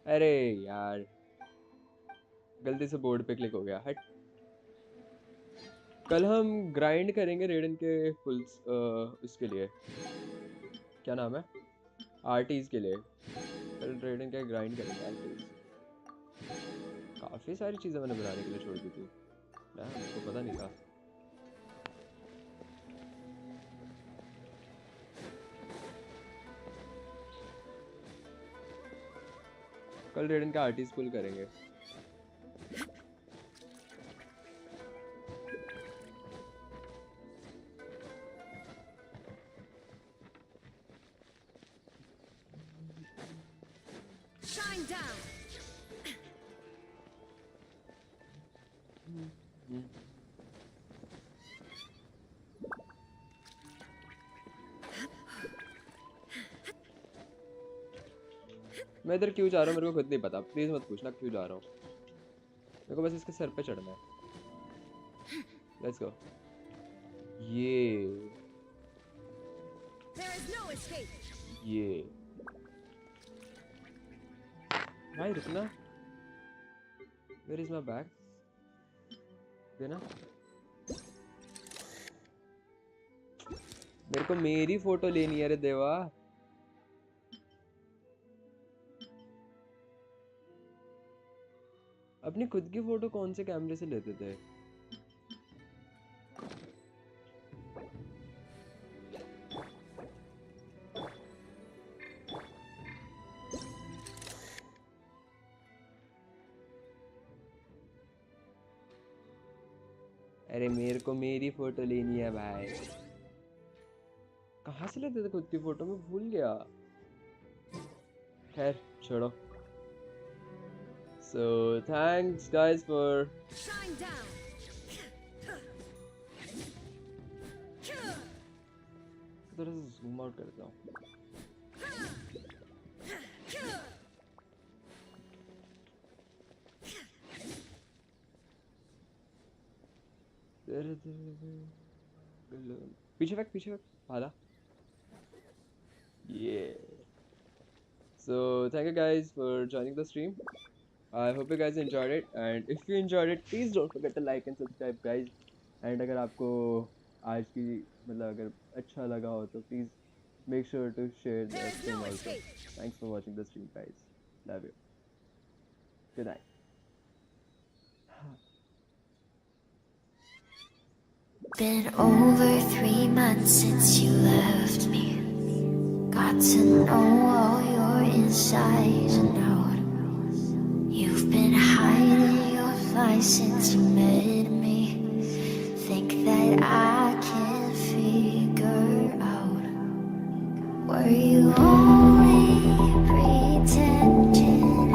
अरे यार गलती से बोर्ड पे क्लिक हो गया। हट। कल हम ग्राइंड करेंगे रेडन के फुल उसके लिए, क्या नाम है, आर्टीज के लिए। कल रेडन के ग्राइंड करेंगे आर्टीज। काफ़ी सारी चीज़ें मैंने बनाने के लिए छोड़ दी थी ना, मुझको पता नहीं था। कल रेडन का आर्टिस्ट पुल करेंगे। Shine down. मैं इधर क्यों जा रहा हूँ मेरे को खुद नहीं पता, प्लीज मत पूछना क्यों जा रहा हूँ, मेरे को बस इसके सर पे चढ़ना है। Let's go. ये There is no escape. ये भाई रुकना, वेयर इज माय बैग, देना मेरे को, मेरी फोटो लेनी है रे देवा। अपनी खुद की फोटो कौन से कैमरे से लेते थे? अरे मेरे को मेरी फोटो लेनी है भाई। कहाँ से लेते थे खुद की फोटो, मैं भूल गया। खैर छोड़ो। So thanks guys for Shine down. थोड़ा सा zoom out करता हूँ। पीछे पीछे भाला। Yeah. So thank you guys for joining the stream. I hope you guys enjoyed it, and if you enjoyed it, please don't forget to like and subscribe, guys. And अगर आपको आज की मतलब अगर अच्छा लगा हो तो please make sure to share the stream also. Thanks for watching the stream, guys. Love you. Good night. Been over 3 months since you left me. Got to know all your insides and out. You've been hiding your lies since you met me. Think that I